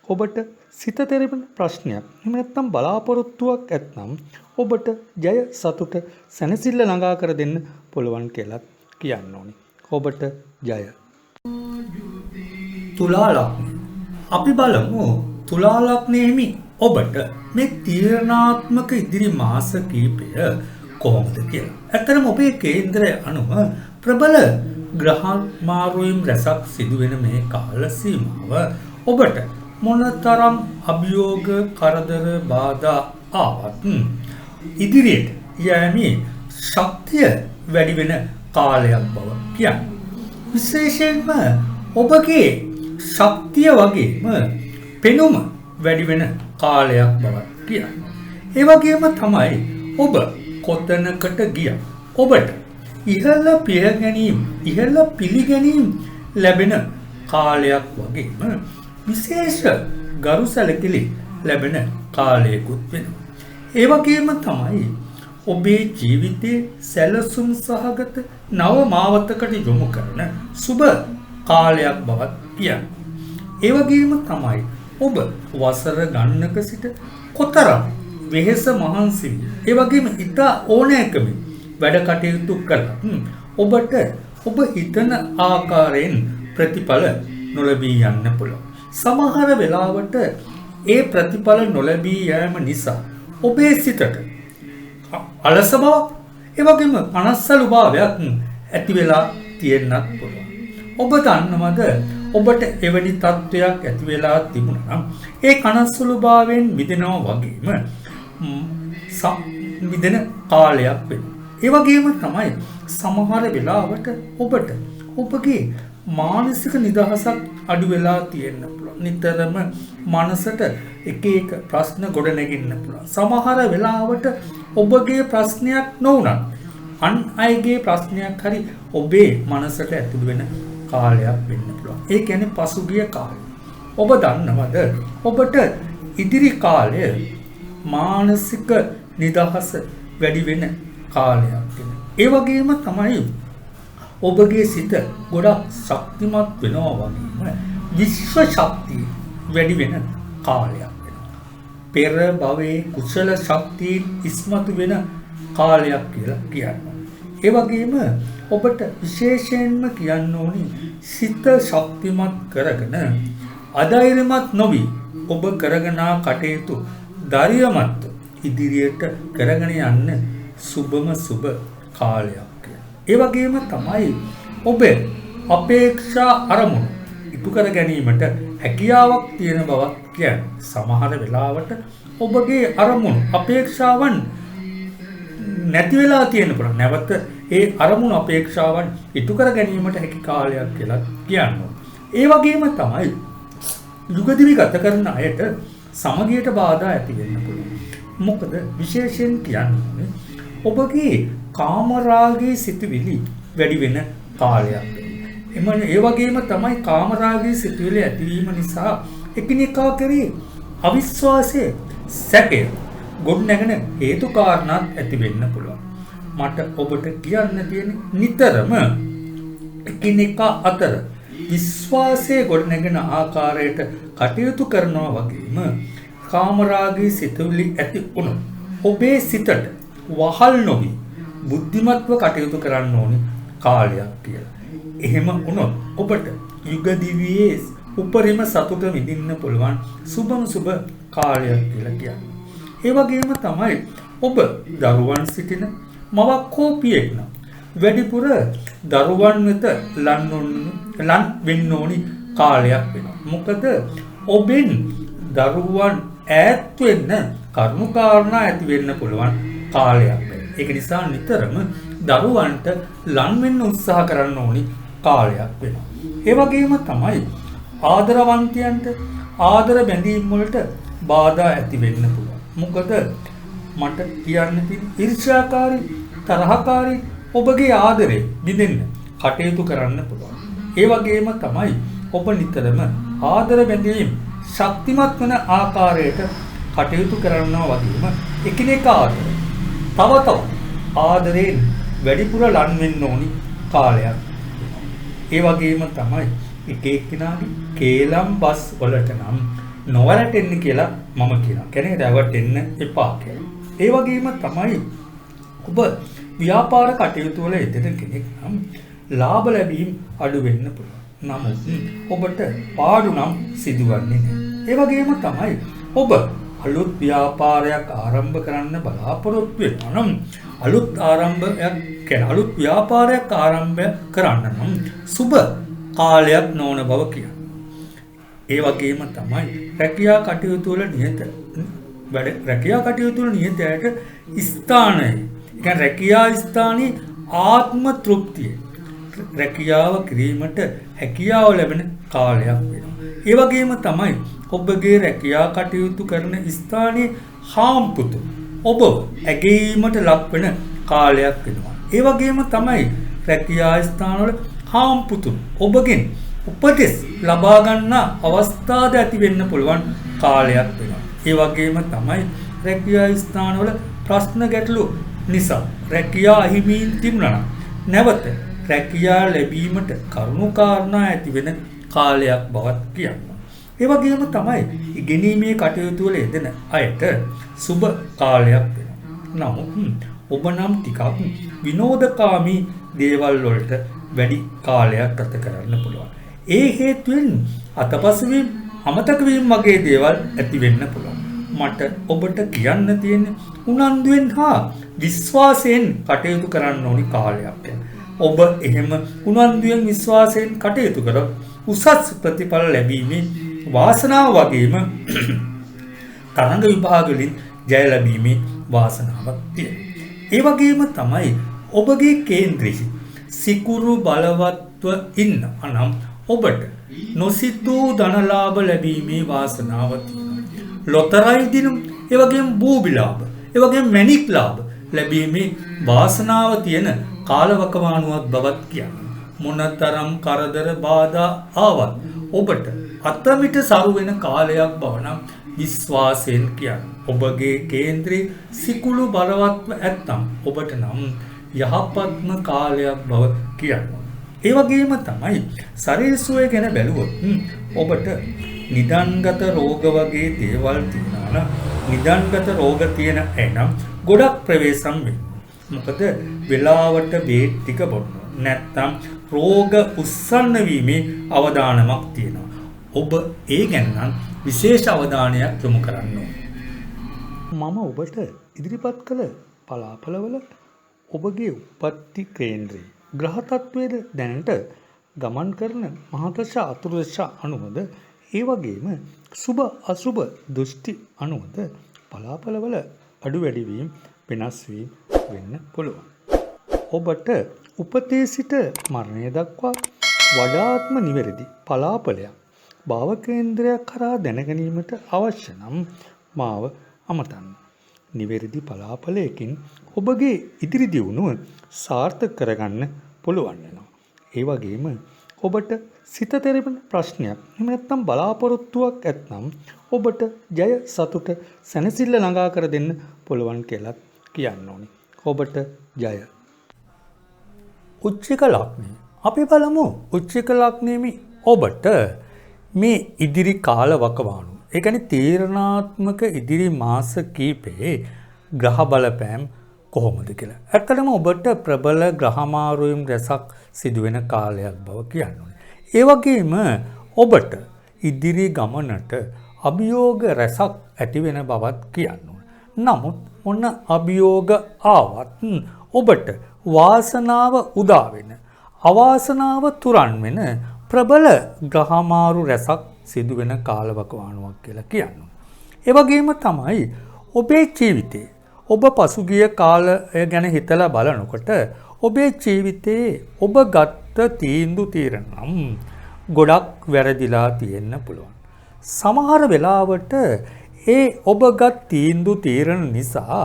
ඔබට සිත තෙරෙන ප්‍රශ්නයක් එහෙම නැත්නම් බලාපොරොත්තුවක් ඇත්නම් ඔබට ජය සතුට සැනසෙල්ල ළඟා කර දෙන්න පුළුවන් කියලා කියන්න ඕනි. ඔබට ජය. තුලා ලග්නය. අපි බලමු තුලා ලග්නයේමි ඔබට මේ තීරණාත්මක ඉදිරි මාස කිහිපය කොහොමද කියලා. ඇත්තටම ඔබේ කේන්ද්‍රය අනුව ප්‍රබල ග්‍රහ මාරුවීම් රැසක් සිදුවෙන මේ කාල සීමාව ඔබට මොනතරම් අභියෝග කරදර බාධා ආවත් ඉදිරියට යෑමේ ශක්තිය වැඩි වෙන කාලයක් බව කියන්නේ. විශේෂයෙන්ම ඔබගේ ශක්තිය වගේම පෙනුම වැඩි වෙන කාලයක් බව කියන්නේ. ඒ වගේම තමයි ඔබ කොතනකට ගියා ඔබට ඉහළ පිළිගැනීම් ඉහළ පිළිගැනීම් ලැබෙන කාලයක් වගේම විශේෂ ගරු සැලකිලි ලැබෙන කාලයකුත් වෙනවා. ඒ වගේම තමයි ඔබේ ජීවිතයේ සැලසුම් සහගත නව මාවතකට යොමු කරන සුබ කාලයක් බවත් කියන්නේ. ඒ වගේම තමයි ඔබ වසර ගණනක සිට කොතරම් වෙහෙස මහන්සි ඒ වගේම ඉතා ඕනෑකමින් වැඩ කටයුතු කළත් ඔබට ඔබ හිතන ආකාරයෙන් ප්‍රතිඵල නොලැබී යන්න පුළුවන්. සමහර වෙලාවට ඒ ප්‍රතිඵල නොලැබී යෑම නිසා ඔබේ සිතට අලස බවක් ඒ වගේම අනස්සලු භාවයක් ඇති වෙලා තියෙන්නත් පුළුවන්. ඔබ දන්නවද ඔබට එවැනි තත්ත්වයක් ඇති වෙලා තිබුණා නම් ඒ කනස්සලු භාවයෙන් මිදෙනවා වගේම මිදෙන කාලයක් වෙනවා. ඒ වගේම තමයි සමහර වෙලාවට ඔබට ඔබගේ මානසික නිදහසක් අඩු වෙලා තියෙන්න පුළුවන්. නිතරම මනසට එක එක ප්‍රශ්න ගොඩ නැගින්න පුළුවන්. සමහර වෙලාවට ඔබගේ ප්‍රශ්නයක් නොවුනත් අන් අයගේ ප්‍රශ්නයක් හරි ඔබේ මනසට ඇතුළු වෙන කාලයක් වෙන්න පුළුවන්. ඒ කියන්නේ පසුගිය කාලය. ඔබ දන්නවද ඔබට ඉදිරි කාලය මානසික නිදහස වැඩි වෙන කාලයක් වෙනවා. ඒ වගේම තමයි ඔබගේ සිත ගොඩක් ශක්තිමත් වෙනවා වගේම විශ්ව ශක්තිය වැඩි වෙන කාලයක් වෙනවා. පෙර භවයේ කුසල ශක්තිය ඉස්මතු වෙන කාලයක් කියලා කියනවා. ඒ වගේම ඔබට විශේෂයෙන්ම කියන්න ඕනි සිත ශක්තිමත් කරගෙන අධෛර්යමත් නොවි ඔබ කරගෙන කටයුතු ධෛර්යමත් ඉදිරියට කරගෙන යන්න සුබම සුබ කාලයක්. ඒ වගේම තමයි ඔබ අපේක්ෂා අරමුණු ඉටු කර ගැනීමට හැකියාවක් තියෙන බවක් කියන්නේ. සමහර වෙලාවට ඔබගේ අරමුණු අපේක්ෂාවන් නැති වෙලා තියෙන පුළුවන්. නැවත ඒ අරමුණු අපේක්ෂාවන් ඉටු කර ගැනීමට හැකි කාලයක් කියලා කියනවා. ඒ වගේම තමයි යුගදිවි ගත කරන අයට සමගියට බාධා ඇති වෙන්න පුළුවන්. මොකද විශේෂයෙන් කියන්නේ ඔබගේ කාමරාගයේ සිතුවිලි වැඩි වෙන කාලයක්. ඒ වගේම තමයි කාමරාගයේ සිතුවිලි ඇතිවීම නිසා එකිනෙකා කෙරෙහි අවිශ්වාසය සැකය ගොඩනැගෙන හේතු කාරණාත් ඇති වෙන්න පුළුවන්. මට ඔබට කියන්න තියෙන්නේ නිතරම එකිනෙකා අතර විශ්වාසය ගොඩනැගෙන ආකාරයට කටයුතු කරනවා වගේම කාමරාගී සිතුවිලි ඇති වුණොත් ඔබේ සිතට වහල් නොවි බුද්ධිමත්ව කටයුතු කරන්න ඕනි කාලයක් කියලා. එහෙම වුණොත් ඔබට යුග දිවියේ උපරිම සතුට විඳින්න පුළුවන් සුබම සුබ කාලයක් කියලා කියන්නේ. ඒ වගේම තමයි ඔබ දරුවන් සිටින මවක් හෝ පියෙක් නම් වැඩිපුර දරුවන් වෙත ලන් වෙන්න ඕනි කාලයක් වෙනවා. මොකද ඔබෙන් දරුවන් ඈත් වෙන්න කරුණු කාරණා ඇති වෙන්න පුළුවන් කාලයක්. ඒක නිසා නිතරම දරුවන්ට ලන් වෙන්න උත්සාහ කරන්න ඕනි කාලයක් වෙනවා. ඒ වගේම තමයි ආදරවන්තයන්ට ආදර බැඳීම් වලට බාධා ඇති වෙන්න පුළුවන්. මොකද මට කියන්න තියෙන ඊර්ෂ්‍යාකාරී තරහකාරී ඔබගේ ආදරේ බිඳෙන්න කටයුතු කරන්න පුළුවන්. ඒ වගේම තමයි ඔබ නිතරම ආදර බැඳීම් ශක්තිමත් වන ආකාරයට කටයුතු කරනවා වගේම එකිනෙකාට තව තවත් ආදරයෙන් වැඩිපුර ලන් වෙන්න ඕනි කාලයක්. ඒ වගේම තමයි එක එක්කිනාගේ කේලම් බස් වලට නම් නොවැරටෙන්න කියලා මම කියනවා. කියන්නේ රැවටෙන්න එපා කියලා. ඒ වගේම තමයි ඔබ ව්‍යාපාර කටයුතු වල යෙදෙන කෙනෙක් නම් ලාභ ලැබීම් අඩු වෙන්න පුළුවන්. නමුත් ඔබට පාඩු නම් සිදුවන්නේ නැහැ. ඒ වගේම තමයි ඔබ අලුත් ව්‍යාපාරයක් ආරම්භ කරන්න බලාපොරොත්තු වෙනවා නම් අලුත් ව්‍යාපාරයක් ආරම්භ කරන්න නම් සුබ කාලයක් නොවන බව කියනවා. ඒ වගේම තමයි රැකියා කටයුතු වල නියත අයට ස්ථානය, කියන්නේ රැකියා ස්ථානයේ ආත්ම තෘප්තිය රැකියාව කිරීමට හැකියාව ලැබෙන කාලයක් වෙනවා. ඒ වගේම තමයි ඔබගේ රැකියා කටයුතු කරන ස්ථානයේ හාම්පුතු ඔබ ඇගීමට ලක්වන කාලයක් වෙනවා. ඒ වගේම තමයි රැකියා ස්ථානවල හාම්පුතුන් ඔබගෙන් උපදෙස් ලබා ගන්න අවස්ථාද ඇති වෙන්න පුළුවන් කාලයක් වෙනවා. ඒ වගේම තමයි රැකියා ස්ථානවල ප්‍රශ්න ගැටලු නිසා රැකියා අහිමින් තිබුණා නැවත රැකියා ලැබීමට කරුණු කාරණා ඇති වෙන කාලයක් බවත් කියනවා. ඒ වගේම තමයි ඉගෙනීමේ කටයුතු වල යෙදෙන අයට සුබ කාලයක් වෙනවා. නමුත් ඔබ නම් ටිකක් විනෝදකාමී දේවල් වලට වැඩි කාලයක් ගත කරන්න පුළුවන්. ඒ හේතුවෙන් අතපසුවීම් අමතක වීම වගේ දේවල් ඇති වෙන්න පුළුවන්. මට ඔබට කියන්න තියෙන්නේ උනන්දුවෙන් හා විශ්වාසයෙන් කටයුතු කරන්න ඕනි කාලයක්. ඔබ එහෙම උනන්දුවෙන් විශ්වාසයෙන් කටයුතු කරොත් උසස් ප්‍රතිඵල ලැබීමේ වාසනාව වගේම තරඟ විභාග වලින් ජය ලැබීමේ වාසනාවක් තියෙනවා. ඒ වගේම තමයි ඔබගේ කේන්ද්‍රයේ සිකුරු බලවත්ව ඉන්න අනම් ඔබට නොසිතූ ධනලාභ ලැබීමේ වාසනාව තියෙනවා. ලොතරැයි දිනුම්, ඒ වගේම බූබි ලාභ, ඒ වගේම මැණික් ලාභ ලැබීමේ වාසනාව තියෙන කාලවකවානුවක් බවත් කියනවා. මොනතරම් කරදර බාධා ආවත් ඔබට අතමිට සරු වෙන කාලයක් බව නම් විශ්වාසයෙන් කියන්න. ඔබගේ කේන්ද්‍රයේ සිකුළු බලවත්ව ඇත්තම් ඔබට නම් යහපත්ම කාලයක් බව කියනවා. ඒ වගේම තමයි ශරීර සුවය ගැන බැලුවොත් ඔබට නිදන්ගත රෝග වගේ දේවල් තියෙනවා. නිදන්ගත රෝග තියෙන අය නම් ගොඩක් ප්‍රවේශම් වෙන්න. මොකද වෙලාවට බේත් ටික බොන්න. නැත්තම් රෝග උස්සන්න වීමේ අවදානමක් තියෙනවා. ඔබ ඒ ගැන නම් විශේෂ අවධානයක් යොමු කරන්න ඕනේ. මම ඔබට ඉදිරිපත් කළ පලාපලවල ඔබගේ උප්පත්ති කේන්ද්‍රයේ ග්‍රහ තත්වයේද දැනට ගමන් කරන මහදශ අතුරුදශ අනුවද ඒ වගේම සුබ අසුබ දෘෂ්ටි අනුවද පලාපලවල අඩු වැඩි වීම වෙනස් වීම වෙන්න පුළුවන්. ඔබට උපතේ සිට මරණය දක්වා වඩාත්ම නිවැරදි පලාපලයක් භාව කේන්ද්‍රයක් කරා දැනගැනීමට අවශ්‍ය නම් මාව අමතන්න. නිවැරදි පලාපලයකින් ඔබගේ ඉදිරි දියුණුව සාර්ථක කරගන්න පුළුවන් වෙනවා. ඒ වගේම ඔබට සිත තෙරෙන ප්‍රශ්නයක් එහෙම නැත්නම් බලාපොරොත්තුවක් ඇත්නම් ඔබට ජය සතුට සැනසෙල්ල ළඟා කර දෙන්න පුළුවන් කියලා කියන්න ඕනි. ඔබට ජය. උච්චික ලග්නය. අපි බලමු උච්චික ලග්නයේමි ඔබට මේ ඉදිරි කාල වකවානු. ඒ කියන්නේ තීරණාත්මක ඉදිරි මාස කීපේ ග්‍රහ බලපෑම් කොහොමද කියලා. ඇත්තටම ඔබට ප්‍රබල ග්‍රහ මාරුවීම් රැසක් සිදුවෙන කාලයක් බව කියන්න ඕනේ. ඒ වගේම ඔබට ඉදිරි ගමනට අභියෝග රැසක් ඇති වෙන බවත් කියන්න ඕනේ. නමුත් මොන අභියෝග ආවත් ඔබට වාසනාව උදා වෙන, අවාසනාව තුරන් වෙන ප්‍රබල ග්‍රහමාරු රැසක් සිදුවෙන කාලවකවානුවක් කියලා කියනවා. ඒ වගේම තමයි ඔබේ ජීවිතේ ඔබ පසුගිය කාලය ගැන හිතලා බලනකොට ඔබේ ජීවිතේ ඔබ ගත්ත තීරණ ගොඩක් වැරදිලා තියෙන්න පුළුවන්. සමහර වෙලාවට ඒ ඔබගත් තීරණ නිසා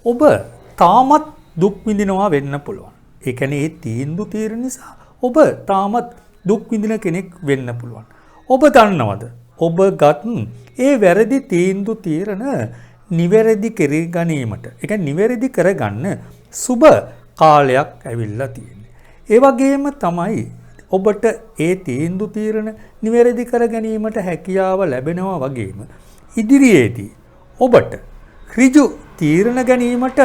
ඔබ තාමත් දුක් විඳිනවා වෙන්න පුළුවන්. ඒ කියන්නේ ඒ තීරණ නිසා ඔබ තාමත් දුක් විඳින කෙනෙක් වෙන්න පුළුවන්. ඔබ දන්නවද? ඔබ ගත් ඒ වැරදි තීරණ නිවැරදි කර ගැනීමට, ඒ කියන්නේ නිවැරදි කරගන්න සුබ කාලයක් ඇවිල්ලා තියෙන්නේ. ඒ වගේම තමයි ඔබට ඒ තීරණ නිවැරදි කර ගැනීමට හැකියාව ලැබෙනවා වගේම ඉදිරියේදී ඔබට ඍජු තීරණ ගැනීමට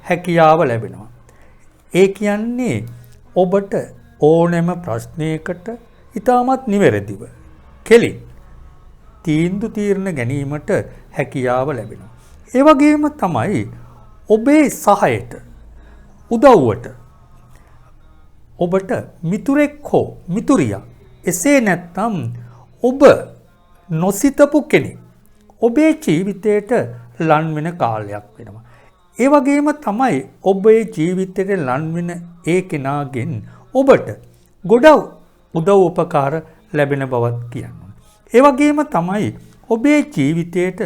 හැකියාව ලැබෙනවා. ඒ කියන්නේ ඔබට ඕනෑම ප්‍රශ්නයකට ඉතාමත් නිවැරදිව කෙලින් තීරණ ගැනීමට හැකියාව ලැබෙනවා. ඒ වගේම තමයි ඔබේ සහයට උදව්වට ඔබට මිතුරෙක් හෝ මිතුරියක් එසේ නැත්නම් ඔබ නොසිතපු කෙනෙක් ඔබේ ජීවිතයට ලන් වෙන කාලයක් වෙනවා. ඒ වගේම තමයි ඔබේ ජීවිතේට ලන් වෙන ඒ කෙනාගෙන් ඔබට ගොඩක් උදව් උපකාර ලැබෙන බවත් කියනවා. ඒ වගේම තමයි ඔබේ ජීවිතයට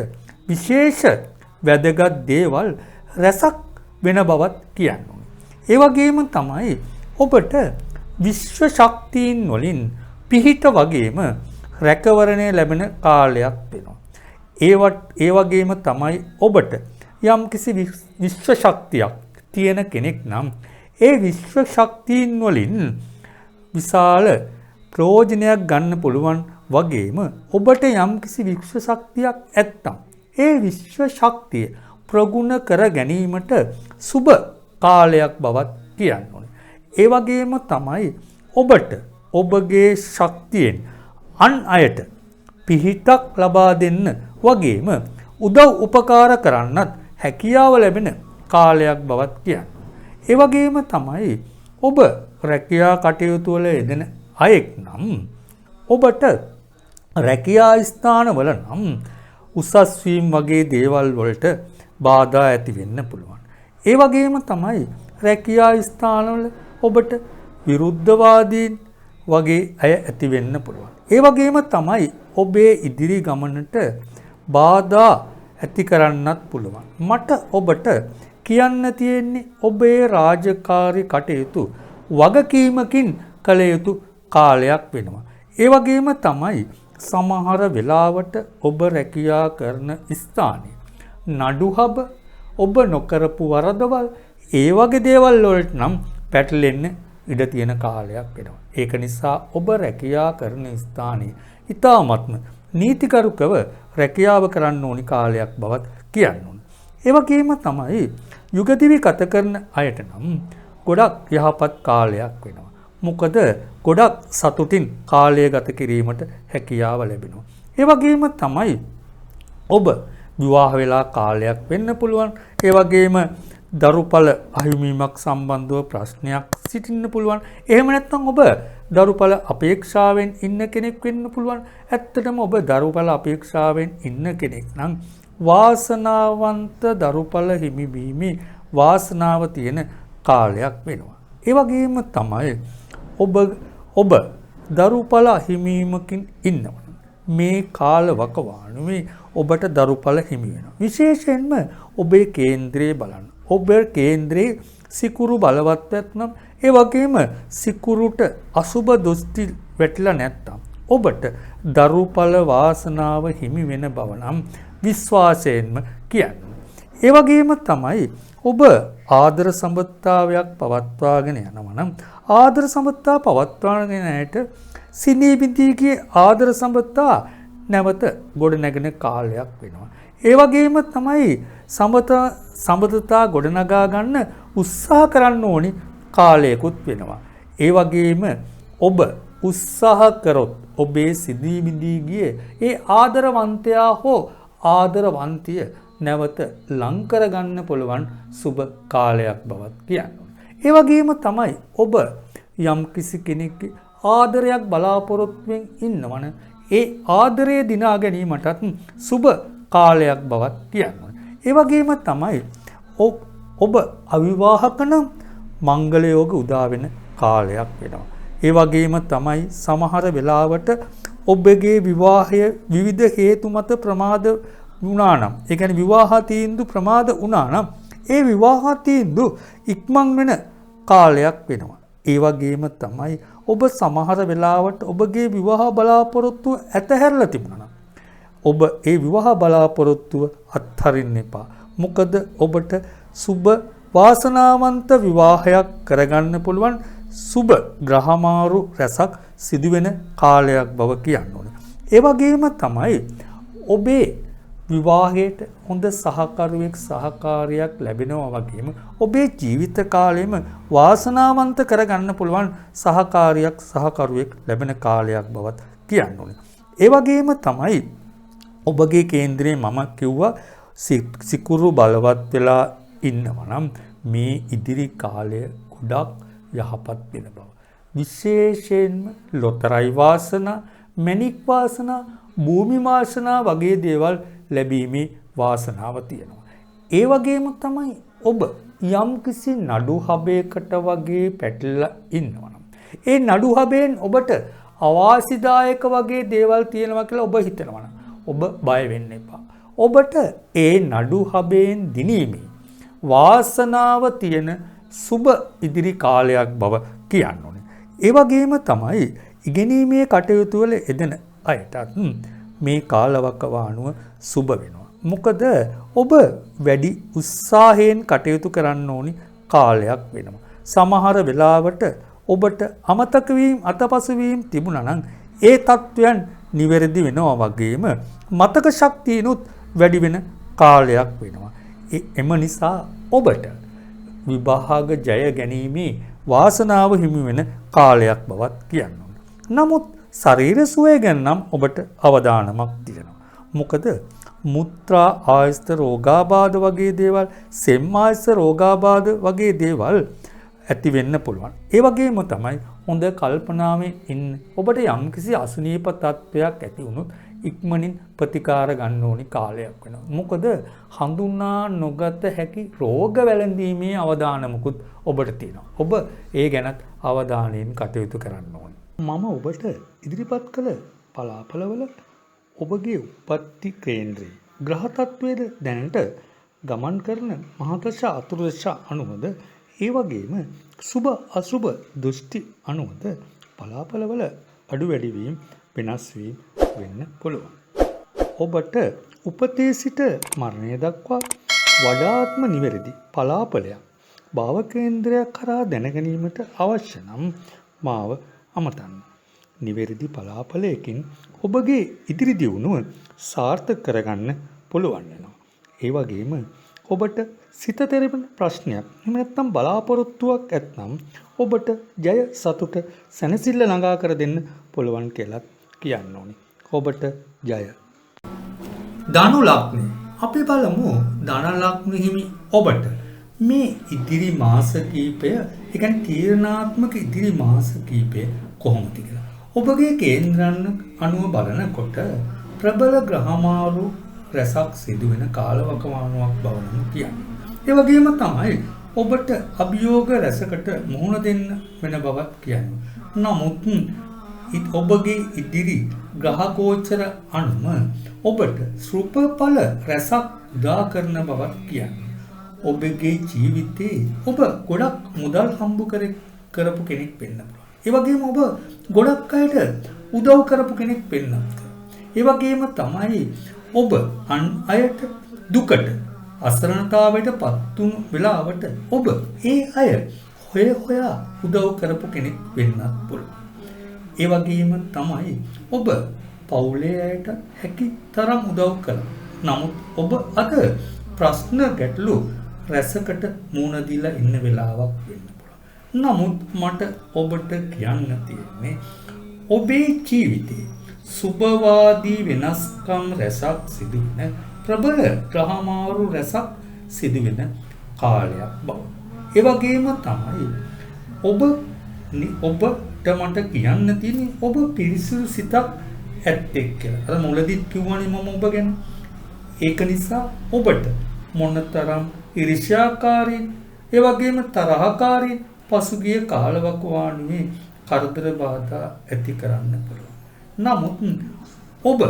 විශේෂ වැදගත් දේවල් රැසක් වෙන බවත් කියනවා. ඒ වගේම තමයි ඔබට විශ්ව ශක්තියින් වලින් පිහිට වගේම රැකවරණය ලැබෙන කාලයක් වෙනවා. ඒ වගේම තමයි ඔබට යම් කිසි විශ්ව ශක්තියක් තියෙන කෙනෙක් නම් ඒ විශ්ව ශක්තියින් වලින් විශාල ප්‍රයෝජනයක් ගන්න පුළුවන් වගේම ඔබට යම් කිසි විශ්ව ශක්තියක් ඇත්තම් ඒ විශ්ව ශක්තිය ප්‍රගුණ කර ගැනීමට සුබ කාලයක් බවත් කියන්න ඕනේ. ඒ වගේම තමයි ඔබට ඔබගේ ශක්තියෙන් අන් අයට පිහිටක් ලබා දෙන්න වගේම උදව් උපකාර කරන්නත් හැකියාව ලැබෙන කාලයක් බවත් කියන්න. ඒ වගේම තමයි ඔබ රැකියා කටයුතු වල යෙදෙන අයෙක් නම් ඔබට රැකියා ස්ථානවල නම් උසස් වීම වගේ දේවල් වලට බාධා ඇති වෙන්න පුළුවන්. ඒ වගේම තමයි රැකියා ස්ථානවල ඔබට විරුද්ධවාදීන් වගේ අය ඇති වෙන්න පුළුවන්. ඒ වගේම තමයි ඔබේ ඉදිරි ගමනට බාධා ඇති කරන්නත් පුළුවන්. මට ඔබට කියන්න තියෙන්නේ ඔබේ රාජකාරී කටයුතු වගකීමකින් කළ යුතු කාලයක් වෙනවා. ඒ වගේම තමයි සමහර වෙලාවට ඔබ රැකියා කරන ස්ථානයේ නඩුහබ ඔබ නොකරපු වරදවල් ඒ වගේ දේවල් වලට නම් පැටලෙන්න ඉඩ තියෙන කාලයක් වෙනවා. ඒක නිසා ඔබ රැකියා කරන ස්ථානයේ ඉතාමත්ම නීතිකරුකව රැකියාව කරන්න ඕනි කාලයක් බවත් කියන්න ඕන. ඒ වගේම තමයි යුගදිවි ගත කරන අයට නම් ගොඩක් යහපත් කාලයක් වෙනවා. මොකද ගොඩක් සතුටින් කාලය ගත කිරීමට හැකියාව ලැබෙනවා. ඒ වගේම තමයි ඔබ විවාහ වෙලා කාලයක් වෙන්න පුළුවන්. ඒ වගේම දරුඵල අහිමිවීමක් සම්බන්ධව ප්‍රශ්නයක් සිටින්න පුළුවන්. එහෙම නැත්නම් ඔබ දරුඵල අපේක්ෂාවෙන් ඉන්න කෙනෙක් වෙන්න පුළුවන්. ඇත්තටම ඔබ දරුඵල අපේක්ෂාවෙන් ඉන්න කෙනෙක් නම් වාසනාවන්ත දරුඵල හිමිවීමේ වාසනාව තියෙන කාලයක් වෙනවා. ඒ වගේම තමයි ඔබ දරුඵල හිමීමකින් ඉන්නවා. මේ කාල වකවානුවේ ඔබට දරුඵල හිමි වෙනවා. විශේෂයෙන්ම ඔබේ කේන්ද්‍රයේ බලන්න. ඔබේ කේන්ද්‍රයේ සිකුරු බලවත් නැත්නම් ඒ වගේම සිකුරුට අසුබ දොස්ති වැටිලා නැත්නම් ඔබට දරුඵල වාසනාව හිමි වෙන බව නම් විශ්වාසයෙන්ම කියන්නේ. ඒ වගේම තමයි ඔබ ආදර සම්බන්ධතාවයක් පවත්වාගෙන යනවා නම් ආදර සම්බන්ධතාව පවත්වාගෙන යනට සිනීබිඳීගේ ආදර සම්බන්ධතා නැවත ගොඩ නැගෙන කාලයක් වෙනවා. ඒ වගේම තමයි සම්බන්ධතා ගොඩනගා ගන්න උත්සාහ කරන්න ඕනි කාලයකුත් වෙනවා. ඒ වගේම ඔබ උත්සාහ කරොත් ඔබේ සිනීබිඳී ගියේ ඒ ආදරවන්තයා හෝ ආදරවන්තිය නැවත ලං කරගන්න පුළුවන් සුබ කාලයක් බවත් කියනවා. ඒ වගේම තමයි ඔබ යම් කිසි කෙනෙක්ගේ ආදරයක් බලාපොරොත්තුෙන් ඉන්නවන ඒ ආදරය දිනා ගැනීමටත් සුබ කාලයක් බවත් කියනවා. ඒ වගේම තමයි ඔබ අවිවාහක නම් මංගල යෝග උදා වෙන කාලයක් වෙනවා. ඒ වගේම තමයි සමහර වෙලාවට ඔබගේ විවාහය විවිධ හේතු මත ප්‍රමාද වුණා නම් ඒ කියන්නේ විවාහ තීන්දුව ප්‍රමාද වුණා නම් ඒ විවාහ තීන්දුව ඉක්මන් වෙන කාලයක් වෙනවා. ඒ වගේම තමයි ඔබ සමහර වෙලාවට ඔබගේ විවාහ බලාපොරොත්තුව ඇතහැරලා තිබුණා නම් ඔබ ඒ විවාහ බලාපොරොත්තුව අත්හරින්න එපා. මොකද ඔබට සුබ වාසනාවන්ත විවාහයක් කරගන්න පුළුවන් සුබ ග්‍රහමාරු රැසක් සිදුවෙන කාලයක් බව කියන්න ඕනේ. ඒ වගේම තමයි ඔබේ විවාහයට හොඳ සහකාරියක් ලැබෙනවා වගේම ඔබේ ජීවිත කාලෙම වාසනාවන්ත කරගන්න පුළුවන් සහකරුවෙක් ලැබෙන කාලයක් බවත් කියන්න ඕනේ. ඒ වගේම තමයි ඔබගේ කේන්ද්‍රයේ මම කිව්වා සිකුරු බලවත් වෙලා ඉන්නවා නම් මේ ඉදිරි කාලය ගොඩක් යහපත් වෙන බව. විශේෂයෙන්ම ලොතරැයි වාසනා, මැණික් වාසනා, භූමි වාසනා වගේ දේවල් ලැබීමේ වාසනාව තියෙනවා. ඒ වගේම තමයි ඔබ යම්කිසි නඩු හබයකට වගේ පැටලලා ඉන්නවනම් ඒ නඩු හබෙන් ඔබට අවාසිදායක වගේ දේවල් තියෙනවා කියලා ඔබ හිතනවනම් ඔබ බය වෙන්න එපා. ඔබට ඒ නඩු හබෙන් දිනීමේ වාසනාව තියෙන සුබ ඉදිරි කාලයක් බව කියන්න ඕනේ. ඒ වගේම තමයි ඉගෙනීමේ කටයුතු වල යෙදෙන අයටත් මේ කාලවකවානුව සුබ වෙනවා. මොකද ඔබ වැඩි උත්සාහයෙන් කටයුතු කරන්න ඕනි කාලයක් වෙනවා. සමහර වෙලාවට ඔබට අමතක වීම අතපසු වීම තිබුණා නම් ඒ තත්වයන් නිවැරදි වෙනවා වගේම මතක ශක්තියනොත් වැඩි වෙන කාලයක් වෙනවා. එම නිසා ඔබට විභාග ජය ගැනීමේ වාසනාව හිමි වෙන කාලයක් බවත් කියන්න ඕනේ. නමුත් ශරීර සුවය ගැන නම් ඔබට අවධානමක් තියෙනවා. මොකද මුත්‍රා ආයස්ත රෝගාබාධ වගේ දේවල්, සෙම් ආයස්ත රෝගාබාධ වගේ දේවල් ඇති වෙන්න පුළුවන්. ඒ වගේම තමයි හොඳ කල්පනාවෙන් ඉන්න. ඔබට යම්කිසි අසනීප තත්ත්වයක් ඇති වුණොත් ඉක්මනින් ප්‍රතිකාර ගන්න ඕනි කාලයක් වෙනවා. මොකද හඳුනා නොගත හැකි රෝග වැළඳීමේ අවධානමකුත් ඔබට තියෙනවා. ඔබ ඒ ගැනත් අවධානයෙන් කටයුතු කරන්න ඕනේ. මම ඔබට ඉදිරිපත් කළ පලාපලවල ඔබගේ උප්පත්ති කේන්ද්‍රයේ ග්‍රහ තත්වයේද දැනට ගමන් කරන මහදශ අතුරුදශ අනුවද ඒ වගේම සුබ අසුබ දෘෂ්ටි අනුවද පලාපලවල අඩු වැඩි වීම වෙනස් වීම වෙන්න පුළුවන්. ඔබට උපතේ සිට මරණය දක්වා වඩාත්ම නිවැරදි පලාපලයක් භාව කේන්ද්‍රයක් කරා දැනගැනීමට අවශ්‍ය නම් මාව අමතන්න. නිවැරදි පලාපලයකින් ඔබගේ ඉදිරි දියුණුව සාර්ථක කරගන්න පුළුවන් වෙනවා. ඒ වගේම ඔබට සිත තෙරපෙන ප්‍රශ්නයක් එහෙම නැත්නම් බලාපොරොත්තුවක් ඇත්නම් ඔබට ජය සතුට සැනසෙල්ල ළඟා කර දෙන්න පුළුවන් කියලා කියන්න ඕනේ. ඔබට ජය. ධනු ලග්නේ අපි බලමු ධන ලග්න හිමි ඔබට මේ ඉදිරි මාස කීපය, ඒ කියන්නේ තීරණාත්මක ඉදිරි මාස කීපය කොහොමද කියලා. ඔබගේ කේන්ද්‍රයන් අනුව බලනකොට ප්‍රබල ග්‍රහමාරු රැසක් සිදුවෙන කාලවකවානුවක් බව නම් කියන්නේ. ඒ වගේම තමයි ඔබට අභියෝග රැසකට මුහුණ දෙන්න වෙන බවක් කියන්නේ. නමුත් ඔබගේ ඉදිරි ග්‍රහ ගෝචර අනුව ඔබට සුපඵල රැසක් උදා කරන බවක් කියන්නේ. ඔබගේ ජීවිතේ ඔබ ගොඩක් මුදල් හම්බ කරපු කෙනෙක් වෙන්න පුළුවන්. ඒ වගේම ඔබ ගොඩක් අයට උදව් කරපු කෙනෙක් වෙන්න පුළුවන්. ඒ වගේම තමයි ඔබ අන් අයට දුකට අසරණතාවයට පත් වුණු වෙලාවට ඔබ ඒ අය හොයා උදව් කරපු කෙනෙක් වෙන්නත් පුළුවන්. ඒ වගේම තමයි ඔබ පවුලේ අයට හැකි තරම් උදව් කළා. නමුත් ඔබ අද ප්‍රශ්න ගැටලු රැසකට මුහුණ දීලා ඉන්න වෙලාවක් වෙන්න පුළුවන්. නමුත් මට ඔබට කියන්න තියෙන්නේ ඔබේ ජීවිතේ සුබවාදී වෙනස්කම් රැසක් සිදුවෙන ප්‍රබල ග්‍රහමාරු රැසක් සිදුවෙන කාලයක් බව. ඒ වගේම තමයි ඔබට මට කියන්න තියෙන්නේ ඔබ පිරිසිදු සිතක් ඇත්තෙක් කියලා. අර මුලදිත් කිව්වනේ මම ඔබ ගැන. ඒක නිසා ඔබට මොනතරම් ඊර්ෂ්‍යාකාරී ඒ වගේම තරහකාරී පසුගිය කාලවකවානුවේ කරදර බාධා ඇති කරන්න පුළුවන්. නමුත් ඔබ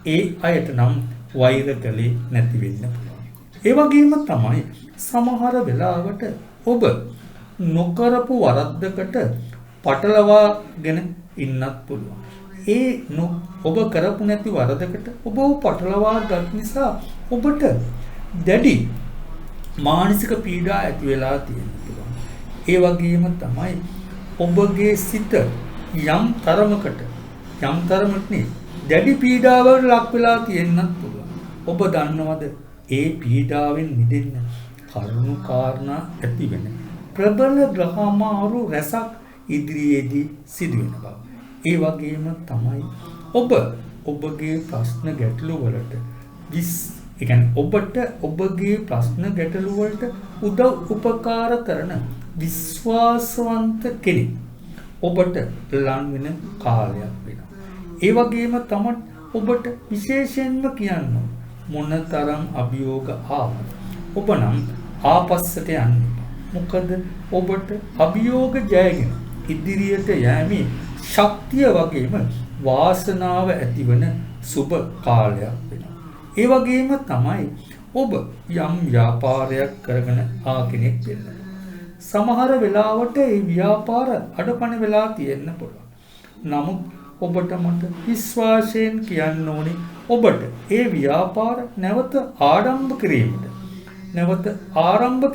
ඒ අයට නම් වෛර කළේ නැති වෙන්න පුළුවන්. ඒ වගේම තමයි සමහර වෙලාවට ඔබ නොකරපු වරද්දකට පටලවාගෙන ඉන්නත් පුළුවන්. ඔබ කරපු නැති වරදකට ඔබ පටලවා ගත් නිසා ඔබට දැඩි මානසික පීඩා ඇති වෙලා තියෙන්න පුළුවන්. ඒ වගේම තමයි ඔබගේ සිත යම් තරමකට දැඩි පීඩාවකට ලක් වෙලා තියෙන්නත් පුළුවන්. ඔබ දන්නවද ඒ පීඩාවෙන් මිදෙන්න කරුණු කාරණා ඇති වෙන ප්‍රබල ග්‍රහමාරු රැසක් ඉදිරියේදී සිදුවෙන බව. ඒ වගේම තමයි ඔබගේ ප්‍රශ්න ගැටලු වලට ඔබට ඔබගේ ප්‍රශ්න ගැටලු වලට උදව් උපකාර කරන විශ්වාසවන්ත කෙනෙක් ඔබට ලං වෙන කාලයක් වෙනවා. ඒ වගේම තමයි ඔබට විශේෂයෙන්ම කියන්න මොනතරම් අභියෝග ආවත් ඔබ නම් ආපස්සට යන්න එපා. මොකද ඔබට අභියෝග ජයගෙන ඉදිරියට යෑමේ ශක්තිය වගේම වාසනාව ඇතිවන සුබ කාලයක් වෙනවා. ඒ වගේම තමයි ඔබ යම් ව්‍යාපාරයක් කරගෙන ආ කෙනෙක් වෙන්න. සමහර වෙලාවට ඒ ව්‍යාපාර අඩපණ වෙලා තියෙන්න පුළුවන්. නමුත් ඔබට මට විශ්වාසයෙන් කියන්න ඕනේ ඔබට ඒ ව්‍යාපාර නැවත ආරම්භ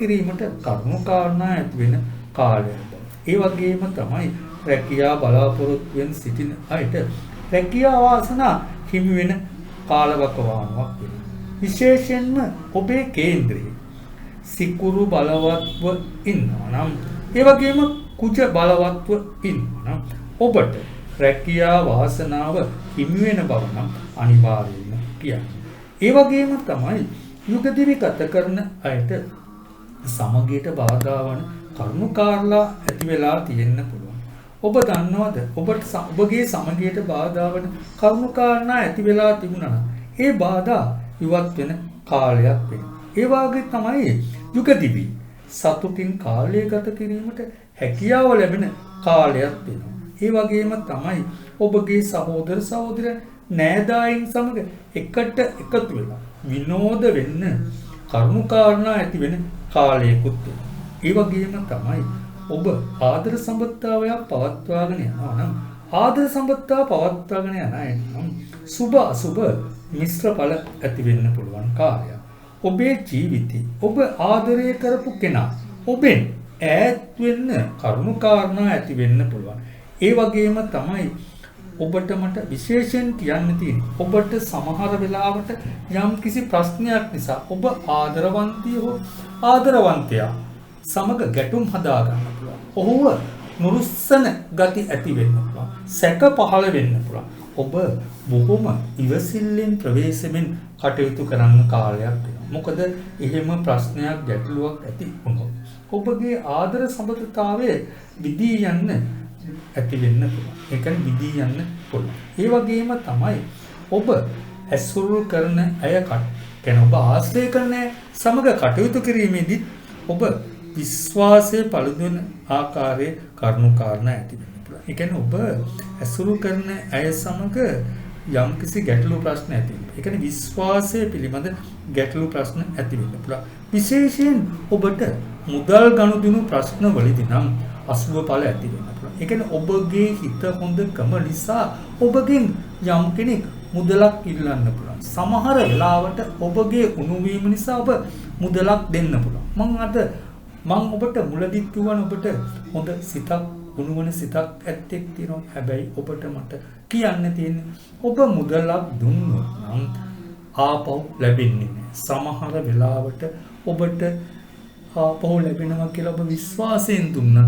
කිරීමට කරුණු කාරණා ඇති වෙන කාලයක්. ඒ වගේම තමයි රැකියා බලාපොරොත්තුවෙන් සිටින අයට රැකියා වාසනා හිමි වෙන කාලවකවානුවක් වෙනවා. විශේෂයෙන්ම ඔබේ කේන්ද්‍රයේ සිකුරු බලවත්ව ඉන්නවා නම් ඒ වගේම කුජ බලවත්ව ඉන්නවා නම් ඔබට රැකියා වාසනාව හිමි වෙන බව නම් අනිවාර්යයෙන්ම කියන්නේ. ඒ වගේම තමයි යුගදිවි ගත කරන අයට සමගියට බාධා වන කරුණු කාරණා ඇති වෙලා තියෙන්න පුළුවන්. ඔබ දන්නවද ඔබගේ සමගියට බාධා වන කරුණු කාරණා ඇති වෙලා තිබුණා නම් ඒ බාධා ඉවත් වෙන කාලයක් වෙනවා. ඒ වාගේ තමයි යුගදිවි සතුටින් කාලය ගත කිරීමට හැකියාව ලැබෙන කාලයක් වෙනවා. ඒ වගේම තමයි ඔබගේ සහෝදර සහෝදරයන් නෑදෑයින් සමග එකට එකතු වෙලා විනෝද වෙන්න කරුණු කාරණා ඇති වෙන කාලයකුත් වෙනවා. ඒ වගේම තමයි ඔබ ආදර සම්බන්ධතාවයක් පවත්වාගෙන යනවා නම් ආදර සම්බන්ධතාව පවත්වාගෙන යන අය නම් සුබ අසුබ මිශ්‍ර ඵල ඇති වෙන්න පුළුවන් කාලයක්. ඔබේ ජීවිතේ ඔබ ආදරය කරපු කෙනා ඔබෙන් ඈත් වෙන්න කරුණු කාරණා ඇති වෙන්න පුළුවන්. ඒ වගේම තමයි ඔබට මට විශේෂයෙන් කියන්න තියෙන්නේ ඔබට සමහර වෙලාවට යම් කිසි ප්‍රශ්නයක් නිසා ඔබ ආදරවන්තිය හෝ ආදරවන්තයා සමග ගැටුම් හදා ගන්න පුළුවන්. ඔහුව නුරුස්සන ගති ඇති වෙන්න පුළුවන්. සැක පහළ වෙන්න පුළුවන්. ඔබ බොහොම ඉවසිල්ලෙන් ප්‍රවේශමෙන් කටයුතු කරන්න කාලයක් වෙනවා. මොකද එහෙම ප්‍රශ්නයක් ගැටලුවක් ඇති වුණොත් ඔබගේ ආදර සම්බන්ධතාවයේ විදී යන්න ඇති වෙන්න පුළුවන්. ඒ කියන්නේ විදී යන්න පුළුවන්. ඒ වගේම තමයි ඔබ ඇසුරු කරන අය කියන්නේ ඔබ ආශ්‍රය කරන සමග කටයුතු කිරීමේදී ඔබ විශ්වාසයේ පළුදෙන ආකාරයේ කරුණු කාරණා ඇති වෙන්න පුළුවන්. ඒ කියන්නේ ඔබ ඇසුරු කරන අය සමග යම්කිසි ගැටලු ප්‍රශ්න ඇති වෙනවා. ඒ කියන්නේ විශ්වාසය පිළිබඳ ගැටලු ප්‍රශ්න ඇති වෙන්න පුළුවන්. විශේෂයෙන් ඔබට මුදල් ගනුදෙනු ප්‍රශ්න වලදී නම් අසුබ ඵල ඇති වෙන්න පුළුවන්. ඒ කියන්නේ ඔබගේ හිත හොඳකම නිසා ඔබගෙන් යම් කෙනෙක් මුදලක් ඉල්ලන්න පුළුවන්. සමහර වෙලාවට ඔබගේ උණුවීම නිසා ඔබ මුදලක් දෙන්න පුළුවන්. මම ඔබට මුලදිත් කිව්වනේ ඔබට හොඳ සිතක් උණුවන සිතක් ඇත්තෙක් තියෙනවා. හැබැයි ඔබට මට කියන්න තියෙන්නේ ඔබ මුදලක් දුන්නොත් නම් ආපහු ලැබෙන්නේ නැහැ. සමහර වෙලාවට ඔබට ආපහු ලැබෙනවා කියලා ඔබ විශ්වාසයෙන් දුන්නත්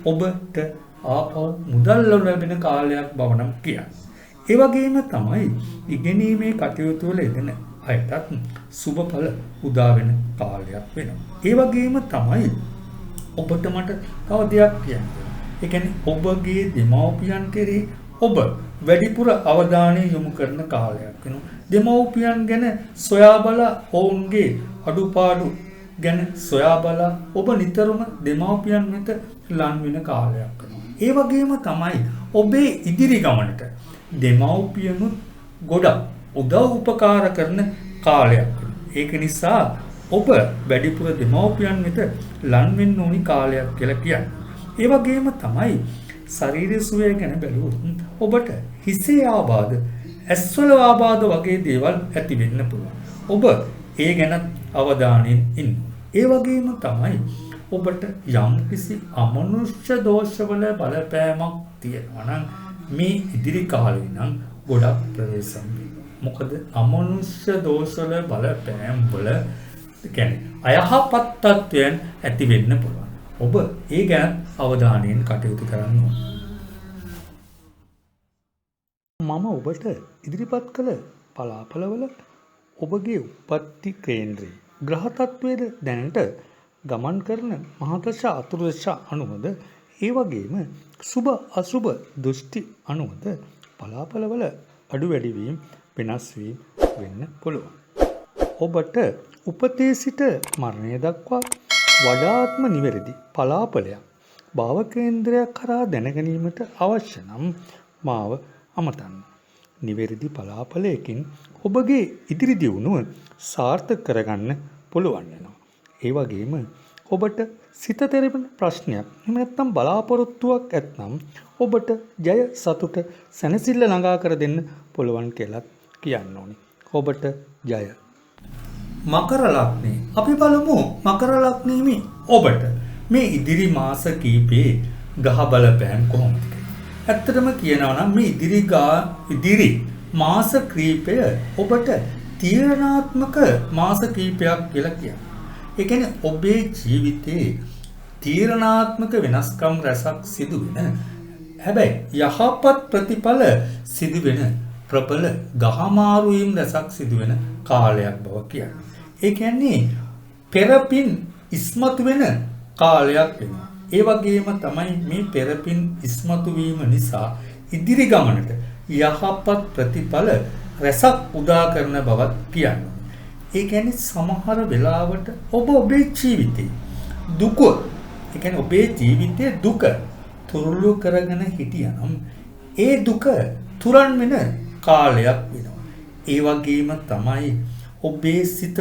ඔබට ආපහු මුදල් ලැබෙන කාලයක් බව නම් කියන්නේ. ඒ වගේම තමයි ඉගෙනීමේ කටයුතු වල යෙදෙන අයටත් සුබ ඵල උදා වෙන කාලයක් වෙනවා. ඒ වගේම තමයි ඔබට මට තව දෙයක් කියන්න. ඒ කියන්නේ ඔබගේ දෙමව්පියන් කෙරෙහි ඔබ වැඩිපුර අවධානය යොමු කරන කාලයක් වෙනවා. දෙමව්පියන් ගැන සොයා බලා ඔවුන්ගේ අඩුපාඩු ගැන සොයා බලා ඔබ නිතරම දෙමව්පියන් වෙත ලං වෙන කාලයක් වෙනවා. ඒ වගේම තමයි ඔබේ ඉදිරි ගමනට දෙමව්පියනුත් ගොඩක් උදව් උපකාර කරන කාලයක් වෙනවා. ඒක නිසා ඔබ වැඩිපුර දෙමව්පියන් වෙත ලං වෙන්න ඕනි කාලයක් කියලා කියන්නේ. ඒ වගේම තමයි ශාරීරික සුවය ගැන බැලුවොත් ඔබට හිසේ ආබාධ, ඇස්වල ආබාධ වගේ දේවල් ඇති වෙන්න පුළුවන්. ඔබ ඒ ගැන අවධානයෙන් ඉන්න. ඒ වගේම තමයි ඔබට යම්කිසි අමනුෂ්‍ය දෝෂවල බලපෑමක් තියෙනවා නම් මේ ඉදිරි කාලේ නම් ගොඩක් ප්‍රවේශම් වෙනවා. මොකද අමනුෂ්‍ය දෝෂවල බලපෑම් වල කියන්නේ අයහපත් තත්ත්වයන් ඇති වෙන්න පුළුවන්. ඔබ ඒ ගැන අවධානයෙන් කටයුතු කරන්න ඕන. මම ඔබට ඉදිරිපත් කළ පලාඵලවල ඔබගේ උප්පත්ති කේන්ද්‍රයේ ග්‍රහ තත්ත්වයේද දැනට ගමන් කරන මහදශ අතුරුදශ අනුවද ඒ වගේම සුබ අසුබ දෘෂ්ටි අනුවද පලාඵලවල අඩු වැඩි වීම වෙනස් වීම වෙන්න පුළුවන්. ඔබට උපතේ සිට මරණය දක්වා වඩාත්ම නිවැරදි පලාපලයක් භාව කේන්ද්‍රයක් කරා දැනගැනීමට අවශ්‍ය නම් මාව අමතන්න. නිවැරදි පලාපලයකින් ඔබගේ ඉදිරි දියුණුව සාර්ථක කරගන්න පුළුවන් වෙනවා. ඒ වගේම ඔබට සිත තෙරපෙන ප්‍රශ්නයක් එහෙම නැත්නම් බලාපොරොත්තුවක් ඇත්නම් ඔබට ජය සතුට සැනසෙල්ල ළඟා කර දෙන්න පුළුවන් කියලා කියන්න ඕනේ. ඔබට ජය. මකර ලග්නේ අපි බලමු මකර ලග්නේමි ඔබට මේ ඉදිරි මාස කීපේ ගහ බලපෑම් කොහොමද කියලා. ඇත්තටම කියනවා නම් මේ ඉදිරි මාස කීපය ඔබට තීරණාත්මක මාස කීපයක් කියලා කියනවා. ඒ කියන්නේ ඔබේ ජීවිතේ තීරණාත්මක වෙනස්කම් රැසක් සිදු වෙන හැබැයි යහපත් ප්‍රතිඵල සිදු වෙන ප්‍රබල ගහමාරු වීම රැසක් සිදු වෙන කාලයක් බව කියනවා. ඒ කියන්නේ පෙරපින් ඉස්මතු වෙන කාලයක් වෙනවා. ඒ වගේම තමයි මේ පෙරපින් ඉස්මතු වීම නිසා ඉදිරි ගමනට යහපත් ප්‍රතිඵල රැසක් උදා කරන බවත් කියනවා. ඒ කියන්නේ සමහර වෙලාවට ඔබේ ජීවිතේ දුක, ඒ කියන්නේ ඔබේ ජීවිතයේ දුක තුරුළු කරගෙන හිටියනම් ඒ දුක තුරන් වෙන කාලයක් වෙනවා. ඒ වගේම තමයි ඔබේ සිතට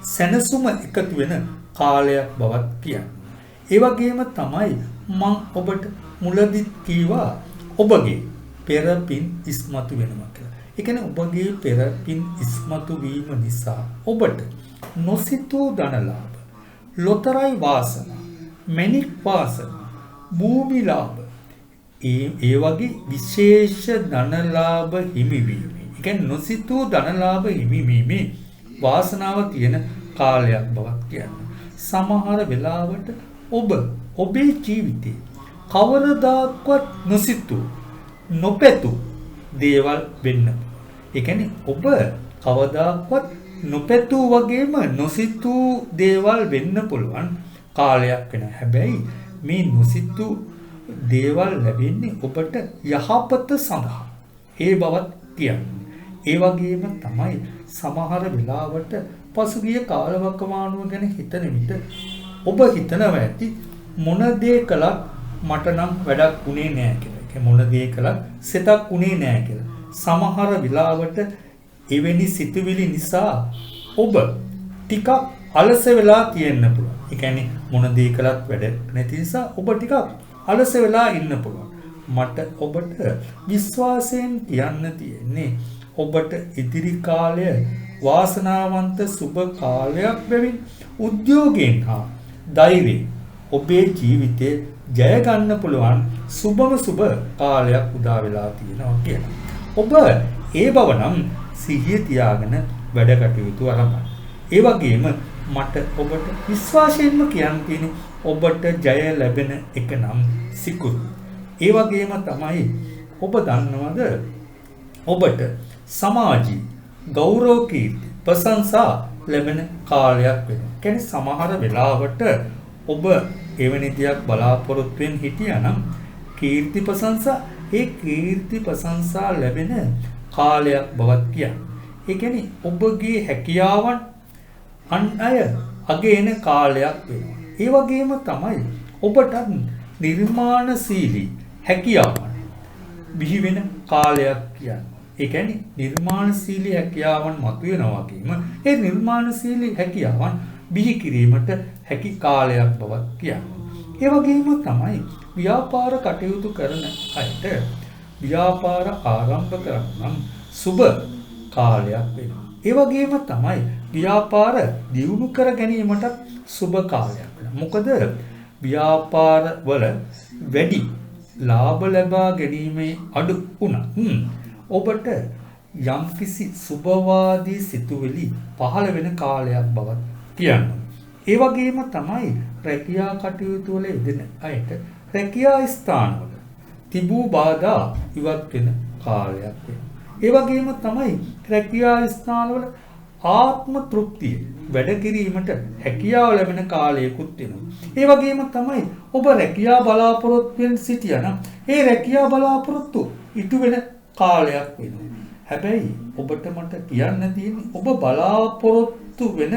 සැනසුම එකතු වෙන කාලයක් බවත් කියන්නේ. ඒ වගේම තමයි මම ඔබට මුලදී කීවා ඔබගේ පෙරපින් ඉස්මතු වෙනවා කියලා. ඒ කියන්නේ ඔබගේ පෙරපින් ඉස්මතු වීම නිසා ඔබට නොසිතූ ධනලාභ, ලොතරැයි වාසනා, මණික් වාසනා, භූමි ලාභ ඒ වගේ විශේෂ ධනලාභ හිමිවීම. ඒ කියන්නේ නොසිතූ ධනලාභ හිමිවීමේ වාසනාව තියෙන කාලයක් බවත් කියනවා. සමහර වෙලාවට ඔබේ ජීවිතේ කවරදාක්වත් නොසිතූ නොපැතු දේවල් වෙන්න. ඒ කියන්නේ ඔබ කවදාක්වත් නොපැතු වගේම නොසිතූ දේවල් වෙන්න පුළුවන් කාලයක් වෙනවා. හැබැයි මේ නොසිතූ දේවල් ලැබෙන්නේ ඔබට යහපත සඳහා. ඒ බවත් කියන්නේ. ඒ වගේම තමයි සමහර වෙලාවට පසුගිය කාලවකවානුව ගැන හිතන විට ඔබ හිතනවා ඇති මොන දේ කළත් මට නම් වැඩක් උනේ නෑ කියලා. ඒ මොන දේ කළත් සෙතක් උනේ නෑ කියලා. සමහර වෙලාවට එවැනි සිතුවිලි නිසා ඔබ ටිකක් අලස වෙලා තියෙන්න පුළුවන්. ඒ කියන්නේ මොන දේ කළත් වැඩ නැති නිසා ඔබ ටිකක් අලස වෙලා ඉන්න පුළුවන්. මට ඔබට විශ්වාසයෙන් කියන්න තියෙන්නේ ඔබට ඉදිරි කාලය වාසනාවන්ත සුබ කාලයක් බැවින් උද්‍යෝගයෙන් හා ධෛර්යයෙන් ඔබේ ජීවිතේ ජය ගන්න පුළුවන් සුබම සුබ කාලයක් උදා වෙලා තියෙනවා කියලා. ඔබ ඒ බව නම් සිහිය තියාගෙන වැඩ කටයුතු ආරම්භ. ඒ වගේම මට ඔබට විශ්වාසයෙන්ම කියන්න තියෙන්නේ ඔබට ජය ලැබෙන එක නම් සිකුරු. ඒ වගේම තමයි ඔබ දන්නවද ඔබට සමාජී ගෞරව කීර්ති ප්‍රශංසා ලැබෙන කාලයක් වෙනවා. කියන්නේ සමහර වෙලාවට ඔබ එවැනි දෙයක් බලාපොරොත්තුෙන් හිටියානම් කීර්ති ප්‍රශංසා ඒ කීර්ති ප්‍රශංසා ලැබෙන කාලයක් බවත් කියන්නේ. ඒ කියන්නේ ඔබගේ හැකියාවන් අන් අය අගයන කාලයක් වෙනවා. ඒ වගේම තමයි ඔබට නිර්මාණශීලී හැකියාවන් බිහි වෙන කාලයක් කියන්නේ. ඒ කියන්නේ නිර්මාණශීලී හැකියාවන් මතුවෙනවා වගේම ඒ නිර්මාණශීලී හැකියාවන් බිහි කිරීමට හැකි කාලයක් බවත් කියන්නේ. ඒ වගේම තමයි ව්‍යාපාර කටයුතු කරන අයට ව්‍යාපාර ආරම්භ කරනම් සුබ කාලයක් වෙනවා. ඒ වගේම තමයි ව්‍යාපාර දියුණු කර ගැනීමට සුබ කාලයක් වෙනවා. මොකද ව්‍යාපාර වල වැඩි ලාභ ලබා ගැනීමේ අඩු වුණත් ඔබට යම්කිසි සුබවාදී සිතුවිලි පහළ වෙන කාලයක් බවත් කියනවා. ඒ වගේම තමයි රැකියා කටයුතු වල යෙදෙන අයට රැකියා ස්ථානවල තිබූ බාධා ඉවත් වෙන කාලයක් වෙනවා. ඒ වගේම තමයි රැකියා ස්ථානවල ආත්ම තෘප්තිය වැඩ කිරීමට හැකියාව ලැබෙන කාලයකුත් වෙනවා. ඒ වගේම තමයි ඔබ රැකියා බලාපොරොත්තුෙන් සිටියනම් ඒ රැකියා බලාපොරොත්තු ඉටු වෙන කාලයක් වෙනවා. හැබැයි ඔබට මට කියන්න තියෙන්නේ ඔබ බලාපොරොත්තු සතුටු වෙන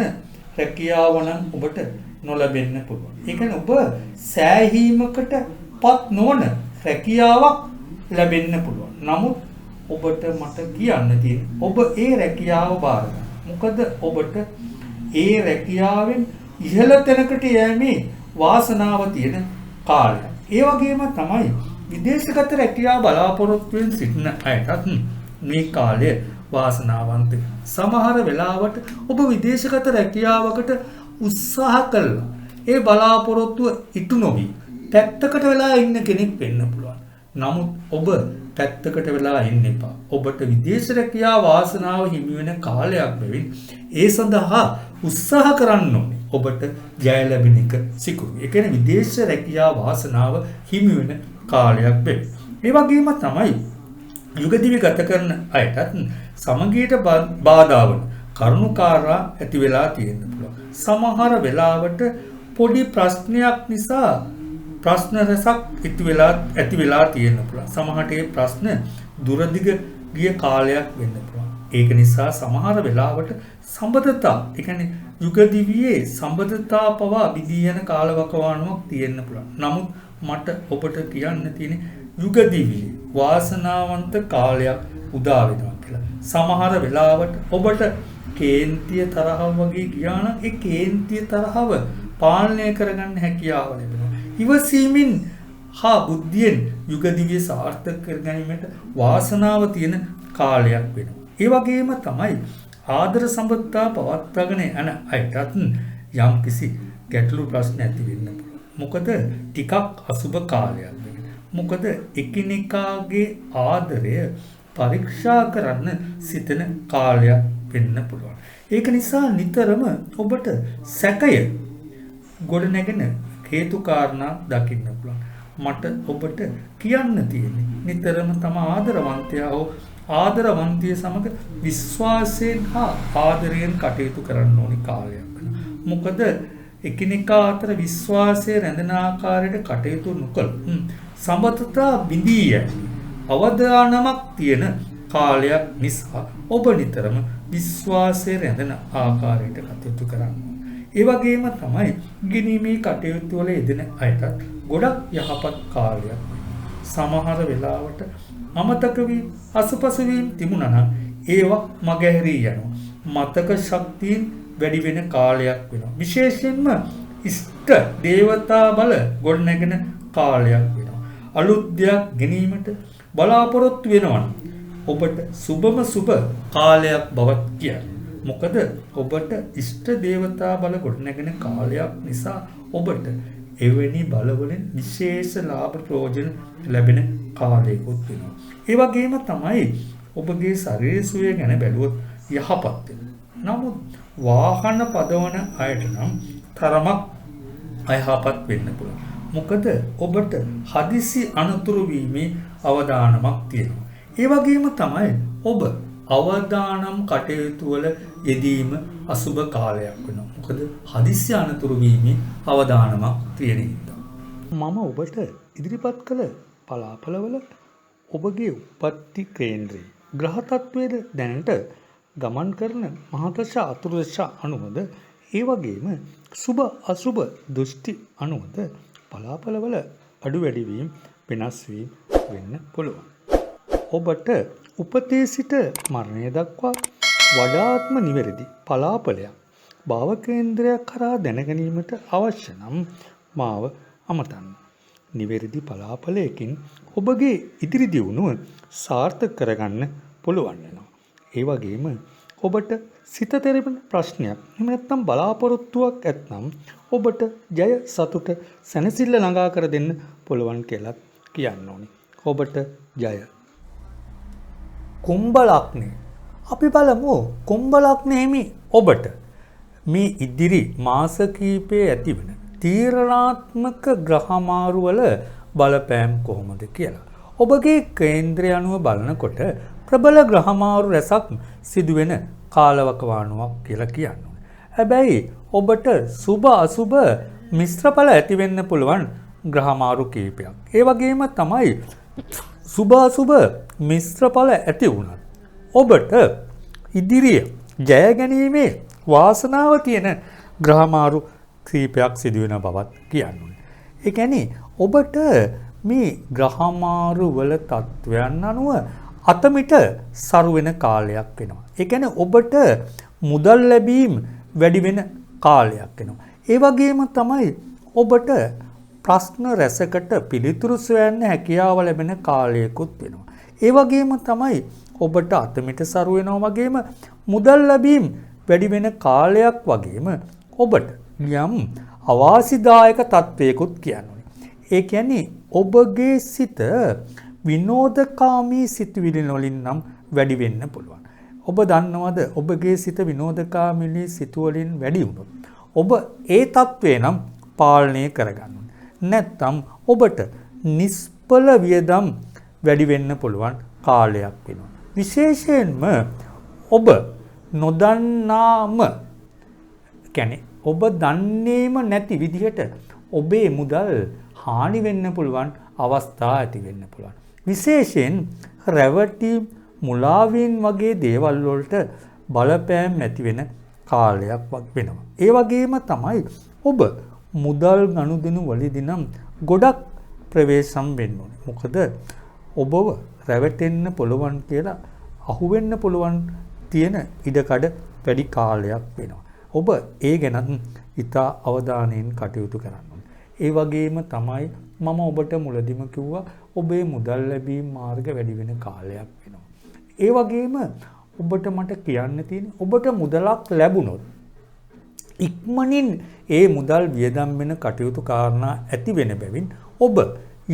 රැකියාව නම් ඔබට නොලැබෙන්න පුළුවන්. ඒ කියන්නේ ඔබ සෑහීමකට පත් නොවන රැකියාවක් ලැබෙන්න පුළුවන්. නමුත් ඔබට මට කියන්න තියෙන්නේ ඔබ ඒ රැකියාව බාර ගන්න. මොකද ඔබට ඒ රැකියාවෙන් ඉහළ තැනකට යෑමේ වාසනාව තියෙන කාලය. ඒ වගේම තමයි විදේශගත රැකියාව බලාපොරොත්තු වෙන සිටින අයටත් මේ කාලය වාසනාවන්ත. සමහර වෙලාවට ඔබ විදේශගත රැකියාවකට උත්සාහ කළා. ඒ බලාපොරොත්තුව ඉටු නොවි පැත්තකට වෙලා ඉන්න කෙනෙක් වෙන්න පුළුවන්. නමුත් ඔබ පැත්තකට වෙලා ඉන්න එපා. ඔබට විදේශ රැකියාව වාසනාව හිමි වෙන කාලයක් බැවින් ඒ සඳහා උත්සාහ කරන්න ඕනේ. ඔබට ජය ලැබෙන එක සිකුරු. ඒ කියන්නේ විදේශ රැකියාව වාසනාව හිමි වෙන කාලයක් බැවින්. ඒ වගේම තමයි යුගදිවි ගත කරන අයටත් සමගියට බාධා වන කරුණාකාරා ඇති වෙලා තියෙන්න පුළුවන්. සමහර වෙලාවට පොඩි ප්‍රශ්නයක් නිසා ප්‍රශ්න රසක් ඇති වෙලා තියෙන්න පුළුවන්. සමහරට ඒ ප්‍රශ්න දුරදිග ගිය කාලයක් වෙන්න පුළුවන්. ඒක නිසා සමහර වෙලාවට සම්බන්ධතා, ඒ කියන්නේ යුගදිවියේ සම්බන්ධතා පවා විදී යන කාලවකවානුවක් තියෙන්න පුළුවන්. නමුත් මට ඔබට කියන්න තියෙන්නේ යුගදිවියේ වාසනාවන්ත කාලයක් උදා වෙනවා කියලා. සමහර වෙලාවට ඔබට කේන්තිය තරහව වගේ ගියා නම් ඒ කේන්තිය තරහව පාලනය කරගන්න හැකියාව ලැබෙනවා. ඉවසීමෙන් හා බුද්ධියෙන් යුගදිවිය සාර්ථක කර ගැනීමට වාසනාව තියෙන කාලයක් වෙනවා. ඒ වගේම තමයි ආදර සම්බන්ධතා පවත්වාගෙන යන අයටත් යම් කිසි ගැටලු ප්‍රශ්න ඇති වෙන්න පුළුවන්. මොකද ටිකක් අසුබ කාලයක් වෙනවා. මොකද එකිනෙකාගේ ආදරය පරීක්ෂා කරන්න සිතන කාලයක් වෙන්න පුළුවන්. ඒක නිසා නිතරම ඔබට සැකය ගොඩ නැගෙන හේතු කාරණා දකින්න පුළුවන්. මට ඔබට කියන්න තියෙන්නේ නිතරම තම ආදරවන්තයා හෝ ආදරවන්තිය සමග විශ්වාසයෙන් හා ආදරයෙන් කටයුතු කරන්න ඕනි කාලයක් වෙනවා. මොකද එකිනෙකා අතර විශ්වාසය රැඳෙන ආකාරයට කටයුතු නොකළොත් සම්බන්ධතා බිඳී යයි. අවදානමක් තියෙන කාලයක් නිසා ඔබ නිතරම විශ්වාසය රැඳෙන ආකාරයට කටයුතු කරන්න. ඒ වගේම තමයි ගිනීමේ කටයුතු වල යෙදෙන අයටත් ගොඩක් යහපත් කාලයක්. සමහර වෙලාවට අමතක වීම, අසුපසු වීම තිබුණා නම් ඒවා මගහැරී යනවා. මතක ශක්තියෙන් වැඩි වෙන කාලයක් වෙනවා. විශේෂයෙන්ම ඉෂ්ට දේවතා බල ගොඩනැගෙන කාලයක් වෙනවා. අලුත් දෙයක් ගැනීමට බලාපොරොත්තු වෙනවා. ඔබට සුබම සුබ කාලයක් බවත් කියන්නේ. මොකද ඔබට ඉෂ්ට දේවතා බල ගොඩනැගෙන කාලයක් නිසා ඔබට එවැනි බලවලින් විශේෂ ලාභ ප්‍රයෝජන ලැබෙන කාලයකුත් වෙනවා. ඒ වගේම තමයි ඔබගේ ශරීර සුවය ගැන බැලුවොත් යහපත් වෙනවා. නමුත් වාහන පදවන අයට නම් තරමක් අයහපත් වෙන්න පුළුවන්. මොකද ඔබට හදිසි අනතුරු වීමේ අවදානමක් තියෙනවා. ඒ වගේම තමයි ඔබ අවදානම් කටයුතු වල යෙදීම අසුබ කාලයක් වෙනවා. මොකද හදිසි අනතුරු වීමේ අවදානමක් තියෙන නිසා. මම ඔබට ඉදිරිපත් කළ පලාපලවල ඔබගේ උප්පත්ති කේන්ද්‍රයේ ග්‍රහ තත්වයේද දැනට ගමන් කරන මහදශ අතුරුදශ අනුවද ඒ වගේම සුබ අසුබ දෘෂ්ටි අනුවද පලාපලවල අඩු වැඩි වීම වෙනස් වීම වෙන්න පුළුවන්. ඔබට උපතේ සිට මරණය දක්වා වඩාත්ම නිවැරදි පලාපලයක් භාව කේන්ද්‍රයක් කරා දැනගැනීමට අවශ්‍ය නම් මාව අමතන්න. නිවැරදි පලාපලයකින් ඔබගේ ඉදිරි දියුණුව සාර්ථක කරගන්න පුළුවන් වෙනවා. ඒ වගේම ඔබට සිත තෙරෙන ප්‍රශ්නයක් එහෙම නැත්නම් බලාපොරොත්තුවක් ඇත්නම් ඔබට ජය සතුට සැනසෙල්ල ළඟා කර දෙන්න පුළුවන් කියලා කියන්න ඕනි. ඔබට ජය. කුම්භ ලග්නය. අපි බලමු කුම්භ ලග්නයේමි ඔබට මේ ඉදිරි මාස කිහිපයේ ඇතිවන තීරණාත්මක ග්‍රහ මාරු වල බලපෑම් කොහොමද කියලා. ඔබගේ කේන්ද්‍රය අනුව බලනකොට ප්‍රබල ග්‍රහ මාරු රැසක් සිදුවෙන කාලවකවානුවක් කියලා කියනවා. හැබැයි ඔබට සුබ අසුබ මිශ්‍ර ඵල ඇති වෙන්න පුළුවන් ග්‍රහ මාරු කිහිපයක්. ඒ වගේම තමයි සුබ අසුබ මිශ්‍ර ඵල ඇති වුණත් ඔබට ඉදිරිය ජය ගැනීමේ වාසනාව තියෙන ග්‍රහමාරු කීපයක් සිදු වෙන බවත් කියන්නේ. ඒ කියන්නේ ඔබට මේ ග්‍රහමාරු වල තත්වයන් අනුව අතමිට සරු වෙන කාලයක් වෙනවා. ඒ කියන්නේ ඔබට මුදල් ලැබීම් වැඩි වෙන කාලයක් වෙනවා. ඒ වගේම තමයි ඔබට ප්‍රශ්න රැසකට පිළිතුරු සොයන්න හැකියාව ලැබෙන කාලයකුත් වෙනවා. ඒ වගේම තමයි ඔබට අතමිට සරු වෙනවා වගේම මුදල් ලැබීම් වැඩි වෙන කාලයක් වගේම ඔබට යම් අවාසිදායක තත්වයකුත් කියන්නේ. ඒ කියන්නේ ඔබගේ සිත විනෝදකාමී සිතුවිලි වලින් නම් වැඩි වෙන්න පුළුවන්. ඔබ දන්නවද ඔබගේ සිත විනෝදකාමී සිතුවලින් වැඩි වුණොත් ඔබ ඒ තත්වේ නම් පාලනය කරගන්න. නැත්නම් ඔබට නිෂ්පල වියදම් වැඩි වෙන්න පුළුවන් කාලයක් වෙනවා. විශේෂයෙන්ම ඔබ නොදන්නාම කියන්නේ ඔබ දන්නේම නැති විදිහට ඔබේ මුදල් හානි වෙන්න පුළුවන් අවස්ථා ඇති වෙන්න පුළුවන්. විශේෂයෙන් රැවටීම් මුලාවීම් වගේ දේවල් වලට බලපෑම් ඇති වෙන කාලයක් වෙනවා. ඒ වගේම තමයි ඔබ මුදල් ගනුදෙනු වලදී නම් ගොඩක් ප්‍රවේශම් වෙන්න ඕනේ. මොකද ඔබව රැවටෙන්න පුළුවන් කියලා අහුවෙන්න පුළුවන් තියෙන ඉඩකඩ වැඩි කාලයක් වෙනවා. ඔබ ඒ ගැන ඉතා අවධානයෙන් කටයුතු කරන්න ඕනේ. ඒ වගේම තමයි මම ඔබට මුලදිම කිව්වා ඔබේ මුදල් ලැබීම් මාර්ග වැඩි වෙන කාලයක් වෙනවා. ඒ වගේම ඔබට මට කියන්න තියෙන්නේ ඔබට මුදලක් ලැබුණොත් ඉක්මනින් ඒ මුදල් වියදම් වෙන කටයුතු කාරණා ඇති වෙන බැවින් ඔබ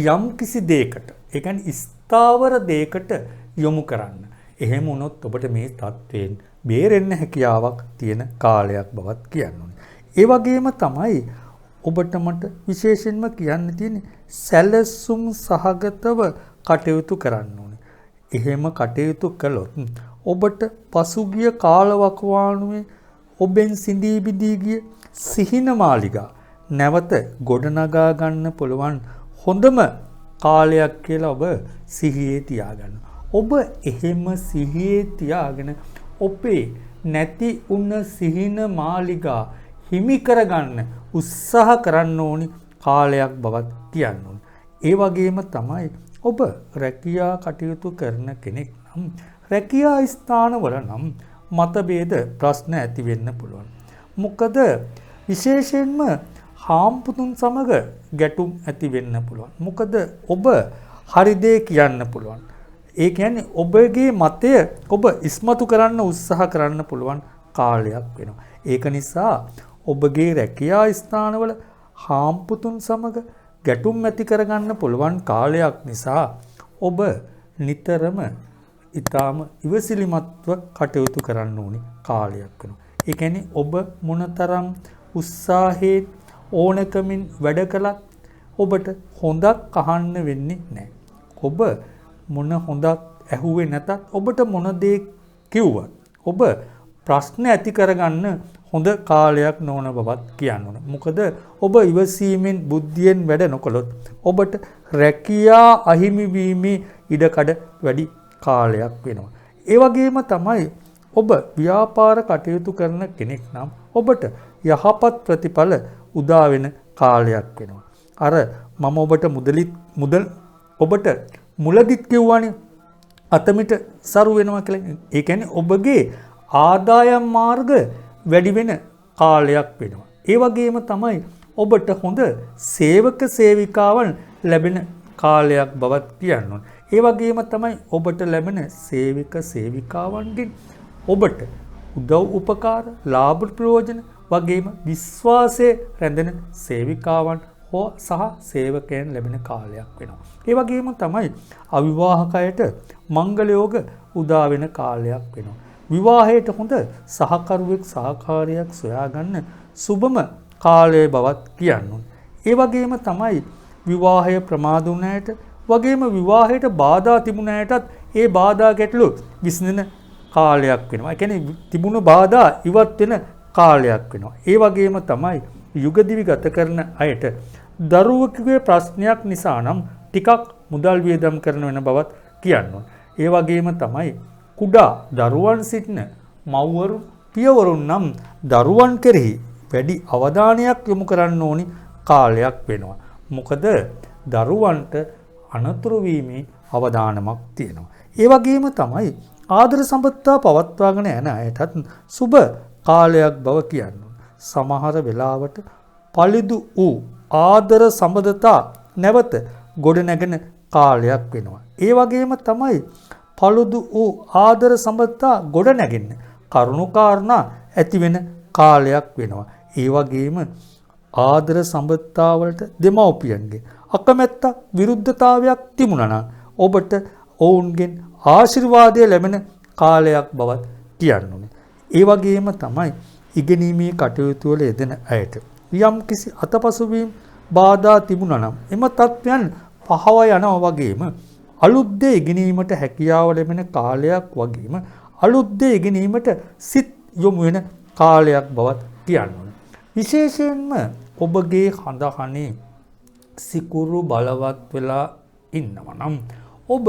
යම් කිසි දෙයකට ඒ කියන්නේ ස්ථාවර දෙයකට යොමු කරන්න. එහෙම වුණොත් ඔබට මේ තත්වයෙන් බේරෙන්න හැකියාවක් තියෙන කාලයක් බවත් කියන්න ඕනේ. ඒ වගේම තමයි ඔබට මට විශේෂයෙන්ම කියන්න තියෙන්නේ සැලසුම් සහගතව කටයුතු කරන්න ඕනේ. එහෙම කටයුතු කළොත් ඔබට පසුගිය කාලවකවානුවේ ඔබෙන් සිඳී බිඳී ගිය සිහින මාලිගා නැවත ගොඩනගා ගන්න පුළුවන් හොඳම කාලයක් කියලා ඔබ සිහියේ තියාගන්න. ඔබ එහෙම සිහියේ තියාගෙන ඔබේ නැති උන සිහින මාලිගා හිමි කරගන්න උත්සාහ කරන්න ඕනි කාලයක් බවත් කියන්න ඕනේ. ඒ වගේම තමයි ඔබ රැකියා කටයුතු කරන කෙනෙක් නම් රැකියා ස්ථානවල නම් මතභේද ප්‍රශ්න ඇති වෙන්න පුළුවන්. මොකද විශේෂයෙන්ම හාම්පුතුන් සමග ගැටුම් ඇති වෙන්න පුළුවන්. මොකද ඔබ හරි දේ කියන්න පුළුවන්. ඒ කියන්නේ ඔබගේ මතය ඔබ ඉස්මතු කරන්න උත්සාහ කරන්න පුළුවන් කාලයක් වෙනවා. ඒක නිසා ඔබගේ රැකියා ස්ථානවල හාම්පුතුන් සමග ගැටුම් ඇති කරගන්න පුළුවන් කාලයක් නිසා ඔබ නිතරම ඊටාම ඉවසිලිමත්ව කටයුතු කරන්න ඕනි කාලයක් වෙනවා. ඒ කියන්නේ ඔබ මොනතරම් උත්සාහයෙන් ඕනකමින් වැඩ කළත් ඔබට හොඳක් අහන්න වෙන්නේ නැහැ. ඔබ මොන හොඳක් ඇහුවේ නැතත් ඔබට මොන දේ කිව්වත් ඔබ ප්‍රශ්න ඇති කරගන්න හොඳ කාලයක් නොවන බවත් කියන්න ඕන. මොකද ඔබ ඉවසීමෙන් බුද්ධියෙන් වැඩ නොකළොත් ඔබට රැකියා අහිමි වීමේ ඉඩකඩ වැඩි කාලයක් වෙනවා. ඒ වගේම තමයි ඔබ ව්‍යාපාර කටයුතු කරන කෙනෙක් නම් ඔබට යහපත් ප්‍රතිඵල උදා වෙන කාලයක් වෙනවා. අර මම ඔබට මුදල් ඔබට මුලදිත් කිව්වානේ අතමිට සරු වෙනවා කියලා. ඒ කියන්නේ ඔබගේ ආදායම් මාර්ග වැඩි වෙන කාලයක් වෙනවා. ඒ වගේම තමයි ඔබට හොඳ සේවක සේවිකාවන් ලැබෙන කාලයක් බවත් කියන්න ඕනේ. ඒ වගේම තමයි ඔබට ලැබෙන සේවක සේවිකාවන්ගෙන් ඔබට උදව් උපකාර ලාභ ප්‍රයෝජන වගේම විශ්වාසයේ රැඳෙන සේවිකාවන් හෝ සහ සේවකයන් ලැබෙන කාලයක් වෙනවා. ඒ වගේම තමයි අවිවාහකයට මංගල යෝග උදා වෙන කාලයක් වෙනවා. විවාහයට හොඳ සහකරුවෙක් සහකාරියක් සොයාගන්න සුබම කාලය බවත් කියන්න ඕනේ. ඒ වගේම තමයි විවාහය ප්‍රමාද වුණ අයට වගේම විවාහයට බාධා තිබුණ අයටත් ඒ බාධා ගැටලු විසඳන කාලයක් වෙනවා. ඒ කියන්නේ තිබුණු බාධා ඉවත් වෙන කාලයක් වෙනවා. ඒ වගේම තමයි යුගදිවි ගත කරන අයට දරුවෙකුගේ ප්‍රශ්නයක් නිසා නම් ටිකක් මුදල් වියදම් කරන වෙන බවත් කියන්න ඕනේ. ඒ වගේම තමයි කුඩා දරුවන් සිටින මව්වරු පියවරුන් නම් දරුවන් කෙරෙහි වැඩි අවධානයක් යොමු කරන්න ඕනි කාලයක් වෙනවා. මොකද දරුවන්ට අනතුරු වීමේ අවදානමක් තියෙනවා. ඒ වගේම තමයි ආදර සම්පත්තා පවත්වාගෙන යන අයටත් සුබ කාලයක් බව කියන්නේ. සමහර වෙලාවට පලිදු වූ ආදර සම්බන්ධතා නැවත ගොඩනැගෙන කාලයක් වෙනවා. ඒ වගේම තමයි පළුදු වූ ආදර සම්බන්ධතා ගොඩනැගෙන්න කරුණාකාරණා ඇති වෙන කාලයක් වෙනවා. ඒ වගේම ආදර සම්බන්ධතා වලට දෙමව්පියන්ගේ අකමැත්ත විරුද්ධතාවයක් තිබුණා නම් ඔබට ඔවුන්ගෙන් ආශිර්වාදය ලැබෙන කාලයක් බවත් කියන්න ඕනේ. ඒ වගේම තමයි ඉගෙනීමේ කටයුතු වල යෙදෙන අයට යම් කිසි අතපසුවීම් බාධා තිබුණා නම් එම තත්ත්වයන් පහව යනවා වගේම අලුත් දේ ඉගෙනීමට හැකියාව ලැබෙන කාලයක් වගේම අලුත් දේ ඉගෙනීමට සිත් යොමු වෙන කාලයක් බවත් කියන්න ඕනේ. විශේෂයෙන්ම ඔබගේ හඳහනේ සිකුරු බලවත් වෙලා ඉන්නවා නම් ඔබ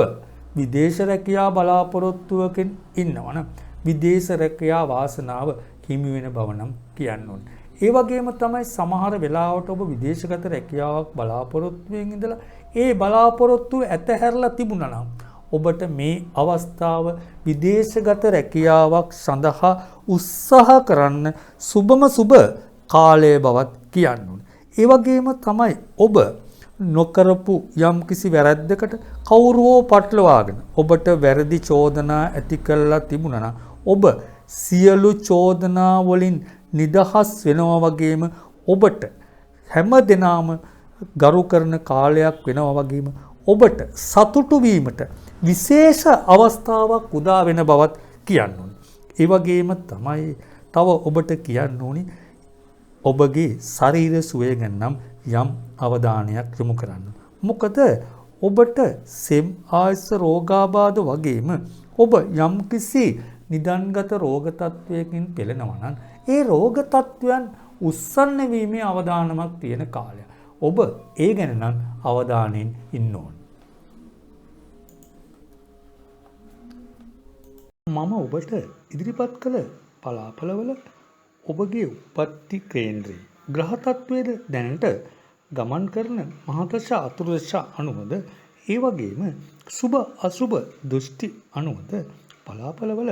විදේශ රැකියා බලාපොරොත්තුවකින් ඉන්නවා නම් විදේශ රැකියා වාසනාව හිමි වෙන බව නම් කියන්න ඕනේ. ඒ වගේම තමයි සමහර වෙලාවට ඔබ විදේශගත රැකියාවක් බලාපොරොත්තුවෙන් ඉඳලා ඒ බලාපොරොත්තුව ඇතහැරලා තිබුණා නම් ඔබට මේ අවස්ථාව විදේශගත රැකියාවක් සඳහා උත්සාහ කරන්න සුබම සුබ කාලය බවත් කියන්න ඕනේ. ඒ වගේම තමයි ඔබ නොකරපු යම් කිසි වැරැද්දකට කවුරුවෝ පටලවාගෙන ඔබට වැරදි චෝදනා ඇති කළා තිබුණා නම් ඔබ සියලු චෝදනා වලින් නිදහස් වෙනවා වගේම ඔබට හැම දිනම ගරු කරන කාලයක් වෙනවා වගේම ඔබට සතුටු වීමට විශේෂ අවස්ථාවක් උදා වෙන බවත් කියන්න ඕනේ. ඒ වගේම තමයි තව ඔබට කියන්න ඕනේ ඔබගේ ශරීර සුවය ගැන යම් අවධානයක් යොමු කරන්න. මොකද ඔබට සෙම් ආයස රෝගාබාධ වගේම ඔබ යම් කිසි නිදන්ගත රෝග තත්වයකින් පෙළෙනවා නම් ඒ රෝග තත්වයන් උස්සන්න වීමේ අවධානමක් තියෙන කාලය. ඔබ ඒ ගැන නම් අවධානයෙන් ඉන්න ඕන. මම ඔබට ඉදිරිපත් කළ පලාපලවල ඔබගේ උපත්ති කේන්ද්‍රයේ ග්‍රහ තත්වයේද දැනට ගමන් කරන මහදශ අතුරුදශ අනුවද ඒ වගේම සුබ අසුබ දෘෂ්ටි අනුවද පලාපලවල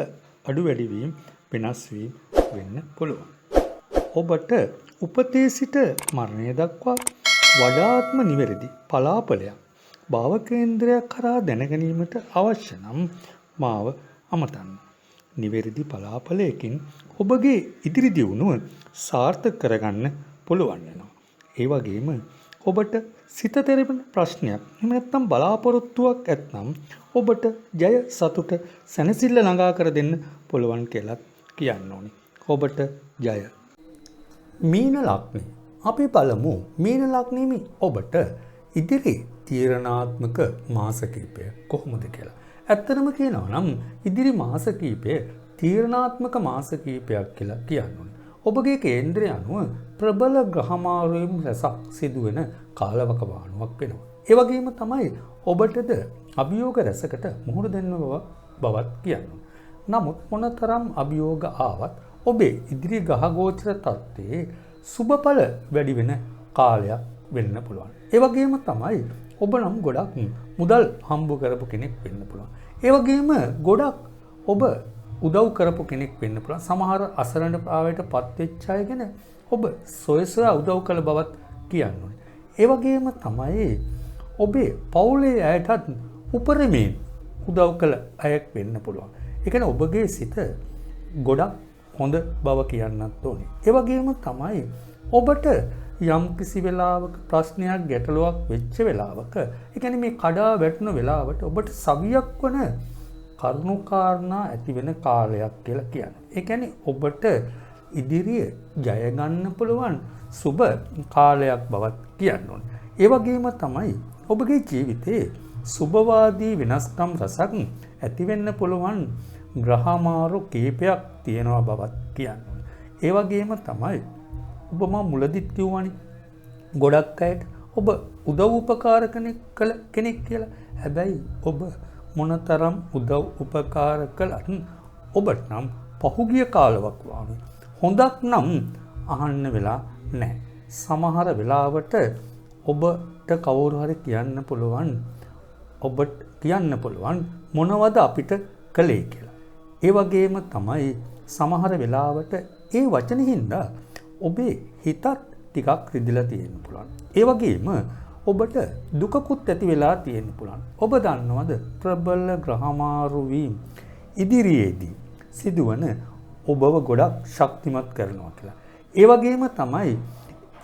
අඩු වැඩි වීම වෙනස් වීම වෙන්න පුළුවන්. ඔබට උපතේ සිට මරණය දක්වා වඩාත්ම නිවැරදි පලාපලයක් භාව කේන්ද්‍රයක් කරා දැනගැනීමට අවශ්‍ය නම් මාව අමතන්න. නිවැරදි පලාපලයකින් ඔබගේ ඉදිරි දියුණුව සාර්ථක කරගන්න පුළුවන් වෙනවා. ඒ වගේම ඔබට සිත තෙරපෙන ප්‍රශ්නයක් එහෙම නැත්නම් බලාපොරොත්තුවක් ඇත්නම් ඔබට ජය සතුට සැනසෙල්ල ළඟා කර දෙන්න පුළුවන් කියලා කියන්න ඕනේ. ඔබට ජය. මීන ලග්නය. අපි බලමු මීන ලග්නෙමි ඔබට ඉදිරි තීරණාත්මක මාස කිහිපය කොහොමද කියලා. ඇත්තටම කියනවා නම් ඉදිරි මාස කිහිපය තීරණාත්මක මාස කිහිපයක් කියලා කියන්න ඕනේ. ඔබගේ කේන්ද්‍රය අනුව ප්‍රබල ග්‍රහමාරුවීම් රැසක් සිදුවෙන කාලවකවානුවක් වෙනවා. ඒ වගේම තමයි ඔබටද අභියෝග රැසකට මුහුණ දෙන්න බවත් කියනවා. නමුත් මොනතරම් අභියෝග ආවත් ඔබේ ඉදිරි ග්‍රහ ගෝචර තත්ත්වයේ සුබඵල වැඩි වෙන කාලයක් වෙන්න පුළුවන්. ඒ වගේම තමයි ඔබ නම් ගොඩක් මුදල් හම්බ කරපු කෙනෙක් වෙන්න පුළුවන්. ඒ වගේම ගොඩක් ඔබ උදව් කරපු කෙනෙක් වෙන්න පුළුවන්. සමහර අසරණ භාවයට පත්වෙච්ච අය ගැන ඔබ සොයසොයා උදව් කළ බවත් කියන්න ඕනේ. ඒ වගේම තමයි ඔබේ පවුලේ අයටත් උපරිමයෙන් උදව් කළ අයෙක් වෙන්න පුළුවන්. ඒ කියන්නේ ඔබගේ සිත ගොඩක් හොඳ බව කියන්නත් ඕනේ. ඒ වගේම තමයි ඔබට යම් කිසි වෙලාවක ප්‍රශ්නයක් ගැටලුවක් වෙච්ච වෙලාවක ඒ කියන්නේ මේ කඩා වැටුණු වෙලාවට ඔබට සවියක් වන කරුණාකාරණා ඇති වෙන කාලයක් කියලා කියන්නේ. ඒ කියන්නේ ඔබට ඉදිරිය ජය ගන්න පුළුවන් සුබ කාලයක් බවත් කියන්න ඕනේ. ඒ වගේම තමයි ඔබගේ ජීවිතයේ සුබවාදී වෙනස්කම් රසක් ඇති වෙන්න පුළුවන් ග්‍රහමාරු කීපයක් තියෙනවා බවත් කියන්න ඕනේ. ඒ වගේම තමයි ඔබ මුලදිත් කිව්වනේ ගොඩක් අයට ඔබ උදව් උපකාර කෙනෙක් කියලා. හැබැයි ඔබ මොනතරම් උදව් උපකාර කළත් ඔබට නම් පහුගිය කාලයක් වාගේ හොඳක් නම් අහන්න වෙලා නැහැ. සමහර වෙලාවට ඔබට කවුරු හරි කියන්න පුළුවන් ඔබට කියන්න පුළුවන් මොනවද අපිට කළේ කියලා. ඒ වගේම තමයි සමහර වෙලාවට ඒ වචන හින්දා ඔබේ හිතත් ටිකක් රිදිලා තියෙන්න පුළුවන්. ඒ වගේම ඔබට දුකකුත් ඇති වෙලා තියෙන්න පුළුවන්. ඔබ දන්නවද ප්‍රබල ග්‍රහමාරු වීම ඉදිරියේදී සිදුවන ඔබව ගොඩක් ශක්තිමත් කරනවා කියලා. ඒ වගේම තමයි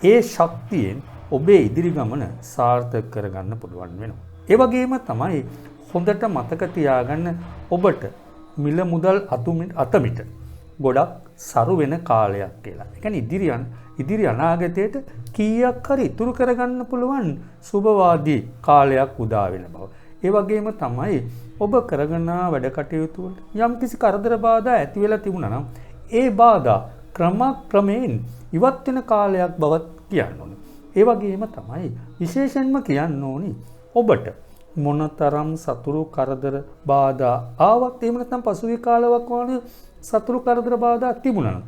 ඒ ශක්තියෙන් ඔබේ ඉදිරි ගමන සාර්ථක කරගන්න පුළුවන් වෙනවා. ඒ වගේම තමයි හොඳට මතක තියාගන්න ඔබට මිල මුදල් අතමිට ගොඩක් සරු වෙන කාලයක් කියලා. ඒ කියන්නේ ඉදිරි අනාගතයට කීයක් හරි ඉතුරු කරගන්න පුළුවන් සුබවාදී කාලයක් උදා වෙන බව. ඒ වගේම තමයි ඔබ කරගෙන වැඩ කටයුතු වල යම්කිසි කරදර බාධා ඇති වෙලා තිබුණා නම් ඒ බාධා ක්‍රමයෙන් ඉවත් වෙන කාලයක් බවත් කියන්න ඕනේ. ඒ වගේම තමයි විශේෂයෙන්ම කියන්න ඕනි ඔබට මොනතරම් සතුරු කරදර බාධා ආවත් එහෙම නැත්නම් පසුගිය කාලයක් වගේ සතුරු කරදර බාධා තිබුණා.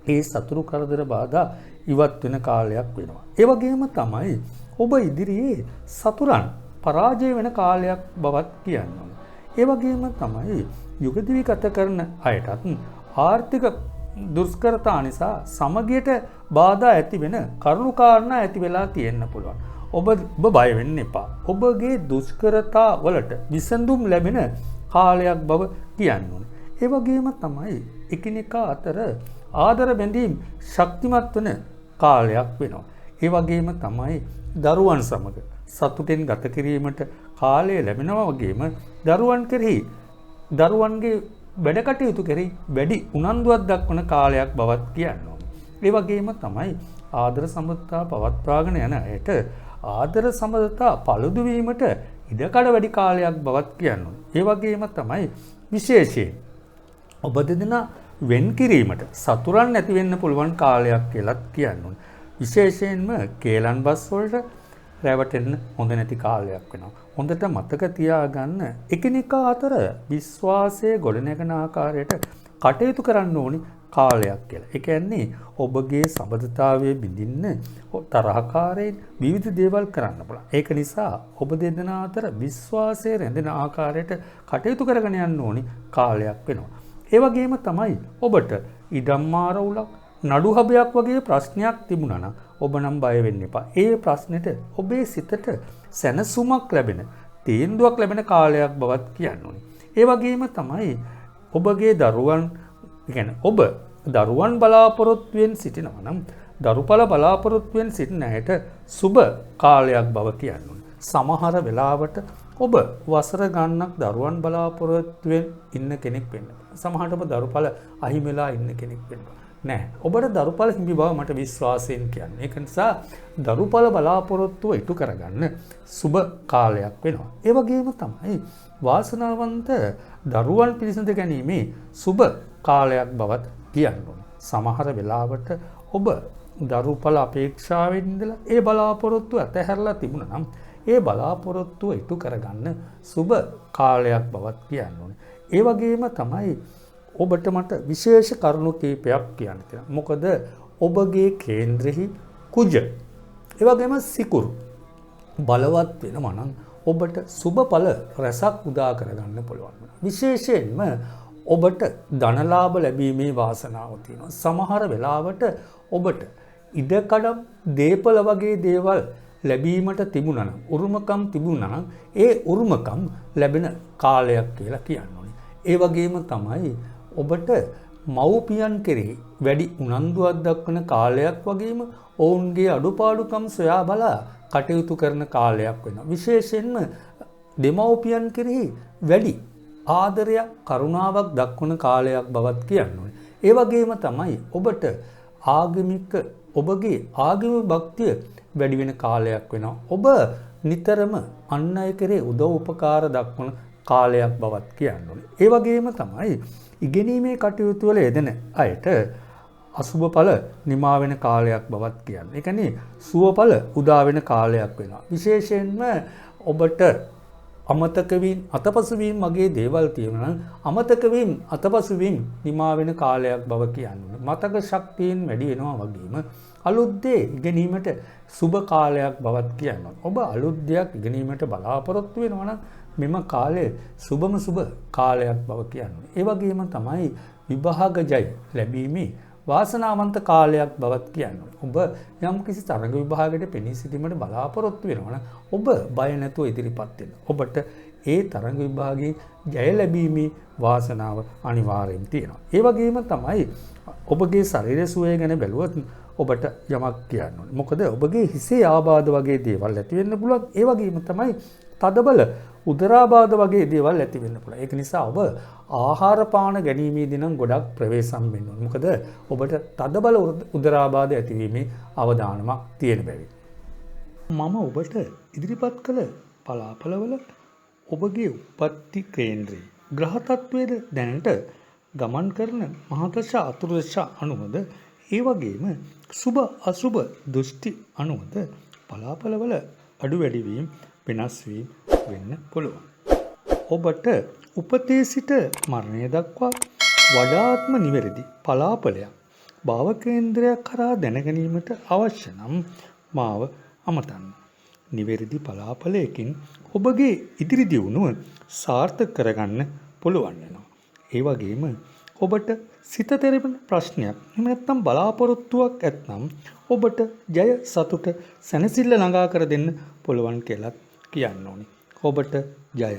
ඒ සතුරු කරදර බාධා ඉවත් වෙන කාලයක් වෙනවා. ඒ වගේම තමයි ඔබ ඉදිරියේ සතුරන් පරාජය වෙන කාලයක් බවත් කියන්න ඕනේ. ඒ වගේම තමයි යුගදිවි ගත කරන අයටත් ආර්ථික දුෂ්කරතා නිසා සමගියට බාධා ඇති වෙන කරුණු කාරණා ඇති වෙලා තියෙන්න පුළුවන්. ඔබ බය වෙන්න එපා. ඔබගේ දුෂ්කරතා වලට විසඳුම් ලැබෙන කාලයක් බව කියන්න ඕනේ. ඒ වගේම තමයි එකිනෙකා අතර ආදර බැඳීම් ශක්තිමත් වන කාලයක් වෙනවා. ඒ වගේම තමයි දරුවන් සමග සතුටෙන් ගත කිරීමට කාලය ලැබෙනවා වගේම දරුවන්ගේ වැඩ කටයුතු කෙරෙහි වැඩි උනන්දුවක් දක්වන කාලයක් බවත් කියන්න ඕනේ. ඒ වගේම තමයි ආදර සම්බන්ධතා පවත්වාගෙන යන අයට ආදර සම්බන්ධතා පළුදු වීමට ඉඩකඩ වැඩි කාලයක් බවත් කියන්න ඕනේ. ඒ වගේම තමයි විශේෂයෙන් ඔබ දෙදෙනා වෙන් කිරීමට සතුරන් නැති වෙන්න පුළුවන් කාලයක් කියලාත් කියන්න ඕනේ. විශේෂයෙන්ම කේලන් බස් වලට රැවටෙන්න හොඳ නැති කාලයක් වෙනවා. හොඳට මතක තියාගන්න එකිනෙකා අතර විශ්වාසය ගොඩනැගෙන ආකාරයට කටයුතු කරන්න ඕනි කාලයක් කියලා. ඒ කියන්නේ ඔබගේ සම්බන්ධතාවයේ බිඳින්න තරහකාරයෙන් විවිධ දේවල් කරන්න පුළුවන්. ඒක නිසා ඔබ දෙදෙනා අතර විශ්වාසය රැඳෙන ආකාරයට කටයුතු කරගෙන යන්න ඕනි කාලයක් වෙනවා. ඒ වගේම තමයි ඔබට ඉඩම් මාරවුලක් නඩුහබයක් වගේ ප්‍රශ්නයක් තිබුණා නම් ඔබ නම් බය වෙන්න එපා. ඒ ප්‍රශ්නෙට ඔබේ සිතට සැනසුමක් ලැබෙන, තීන්දුවක් ලැබෙන කාලයක් බවත් කියන්න ඕනේ. ඒ වගේම තමයි ඔබගේ දරුවන්, කියන්නේ ඔබ දරුවන් බලාපොරොත්තුෙන් සිටිනවා නම් දරුපල බලාපොරොත්තුෙන් සිටින අයට සුබ කාලයක් බව කියන්න ඕනේ. සමහර වෙලාවට ඔබ වසර ගණනක් දරුවන් බලාපොරොත්තුෙන් ඉන්න කෙනෙක් වෙන්න. සමහරට ඔබ දරුපල අහිමි වෙලා ඉන්න කෙනෙක් වෙන්න. නෑ, ඔබට දරුපල හිමි බව මට විශ්වාසයෙන් කියන්නේ. ඒක නිසා දරුපල බලාපොරොත්තුව ඉටු කරගන්න සුබ කාලයක් වෙනවා. ඒ වගේම තමයි වාසනාවන්ත දරුවන් පිළිසඳ ගැනීමේ සුබ කාලයක් බවත් කියන්න ඕනේ. සමහර වෙලාවට ඔබ දරුපල අපේක්ෂාවෙන් ඉඳලා ඒ බලාපොරොත්තුව අතහැරලා තිබුණා නම් ඒ බලාපොරොත්තුව ඉටු කරගන්න සුබ කාලයක් බවත් කියන්න ඕනේ. ඒ වගේම තමයි ඔබට මට විශේෂ කරුණු කීපයක් කියන්න තියෙනවා. මොකද ඔබගේ කේන්ද්‍රෙහි කුජ ඒ වගේම සිකුරු බලවත් වෙනවා නම් ඔබට සුබඵල රැසක් උදා කරගන්න පුළුවන්. විශේෂයෙන්ම ඔබට ධනලාභ ලැබීමේ වාසනාව තියෙනවා. සමහර වෙලාවට ඔබට ඉඩකඩම් දීපල වගේ දේවල් ලැබීමට තිබුණා නම්, උරුමකම් තිබුණා නම් ඒ උරුමකම් ලැබෙන කාලයක් කියලා කියන්න ඕනේ. ඒ වගේම තමයි ඔබට මව්පියන් කෙරෙහි වැඩි උනන්දුවක් දක්වන කාලයක් වගේම ඔවුන්ගේ අඩුපාඩුකම් සොයා බලා කටයුතු කරන කාලයක් වෙනවා. විශේෂයෙන්ම දෙමව්පියන් කෙරෙහි වැඩි ආදරයක් කරුණාවක් දක්වන කාලයක් බවත් කියන්න ඕනේ. ඒ වගේම තමයි ඔබට ඔබගේ ආගමික භක්තිය වැඩි වෙන කාලයක් වෙනවා. ඔබ නිතරම අන් අය කෙරේ උදව් උපකාර දක්වන කාලයක් බවත් කියන්න ඕනේ. ඒ වගේම තමයි ඉගෙනීමේ කටයුතු වල යෙදෙන අයට අසුබඵල නිමා වෙන කාලයක් බවත් කියන්නේ. ඒ කියන්නේ සුවඵල උදා වෙන කාලයක් වෙනවා. විශේෂයෙන්ම ඔබට අමතක වීම අතපසු වීම වගේ දේවල් තියෙනවා නම් අමතක වීම අතපසු වීම නිමා වෙන කාලයක් බව කියන්නේ. මතක ශක්තියෙන් වැඩි වෙනවා වගේම අලුත් දේ ඉගෙනීමට සුබ කාලයක් බවත් කියනවා. ඔබ අලුත් දෙයක් ඉගෙනීමට බලාපොරොත්තු වෙනවා නම් මෙම කාලය සුබම සුබ කාලයක් බව කියන්නේ. ඒ වගේම තමයි විභාග ජය ලැබීමේ වාසනාවන්ත කාලයක් බවත් කියනවා. ඔබ යම් කිසි තරඟ විභාගයකට පෙනී සිටීමට බලාපොරොත්තු වෙනවා නම් ඔබ බය නැතුව ඉදිරිපත් වෙන්න. ඔබට ඒ තරඟ විභාගයේ ජය ලැබීමේ වාසනාව අනිවාර්යෙන් තියෙනවා. ඒ වගේම තමයි ඔබගේ ශරීර සුවය ගැන බැලුවොත් ඔබට යමක් කියන්න ඕනේ. මොකද ඔබගේ හිසේ ආබාධ වගේ දේවල් ඇති වෙන්න පුළුවන්. ඒ වගේම තමයි තදබල උදරාබාධ වගේ දේවල් ඇති වෙන්න පුළුවන්. ඒක නිසා ඔබ ආහාර පාන ගැනීමේදී නම් ගොඩක් ප්‍රවේශම් වෙන්න ඕනේ. මොකද ඔබට තදබල උදරාබාධ ඇතිවීමේ අවදානමක් තියෙන බැවින්. මම ඔබට ඉදිරිපත් කළ පලාපලවල ඔබගේ උප්පත්ති කේන්ද්‍රයේ ග්‍රහ තත්වයේද දැනට ගමන් කරන මහදශ අතුරුදශ අනුවද ඒ වගේම සුබ අසුබ දෘෂ්ටි අනුවද පලාපලවල අඩු වැඩි වීම වෙනස් වීම වෙන්න පුළුවන්. ඔබට උපතේ සිට මරණය දක්වා වඩාත්ම නිවැරදි පලාපලයක් භාව කේන්ද්‍රයක් කරා දැනගැනීමට අවශ්‍ය නම් මාව අමතන්න. නිවැරදි පලාපලයකින් ඔබගේ ඉදිරි දියුණුව සාර්ථක කරගන්න පුළුවන් වෙනවා. ඒ වගේම ඔබට සිත තෙරෙන ප්‍රශ්නයක් එහෙම නැත්නම් බලාපොරොත්තුවක් ඇත්නම් ඔබට ජය සතුට සැනසෙල්ල ළඟා කර දෙන්න පුළුවන් කියලා කියන්න ඕනේ. ඔබට ජය.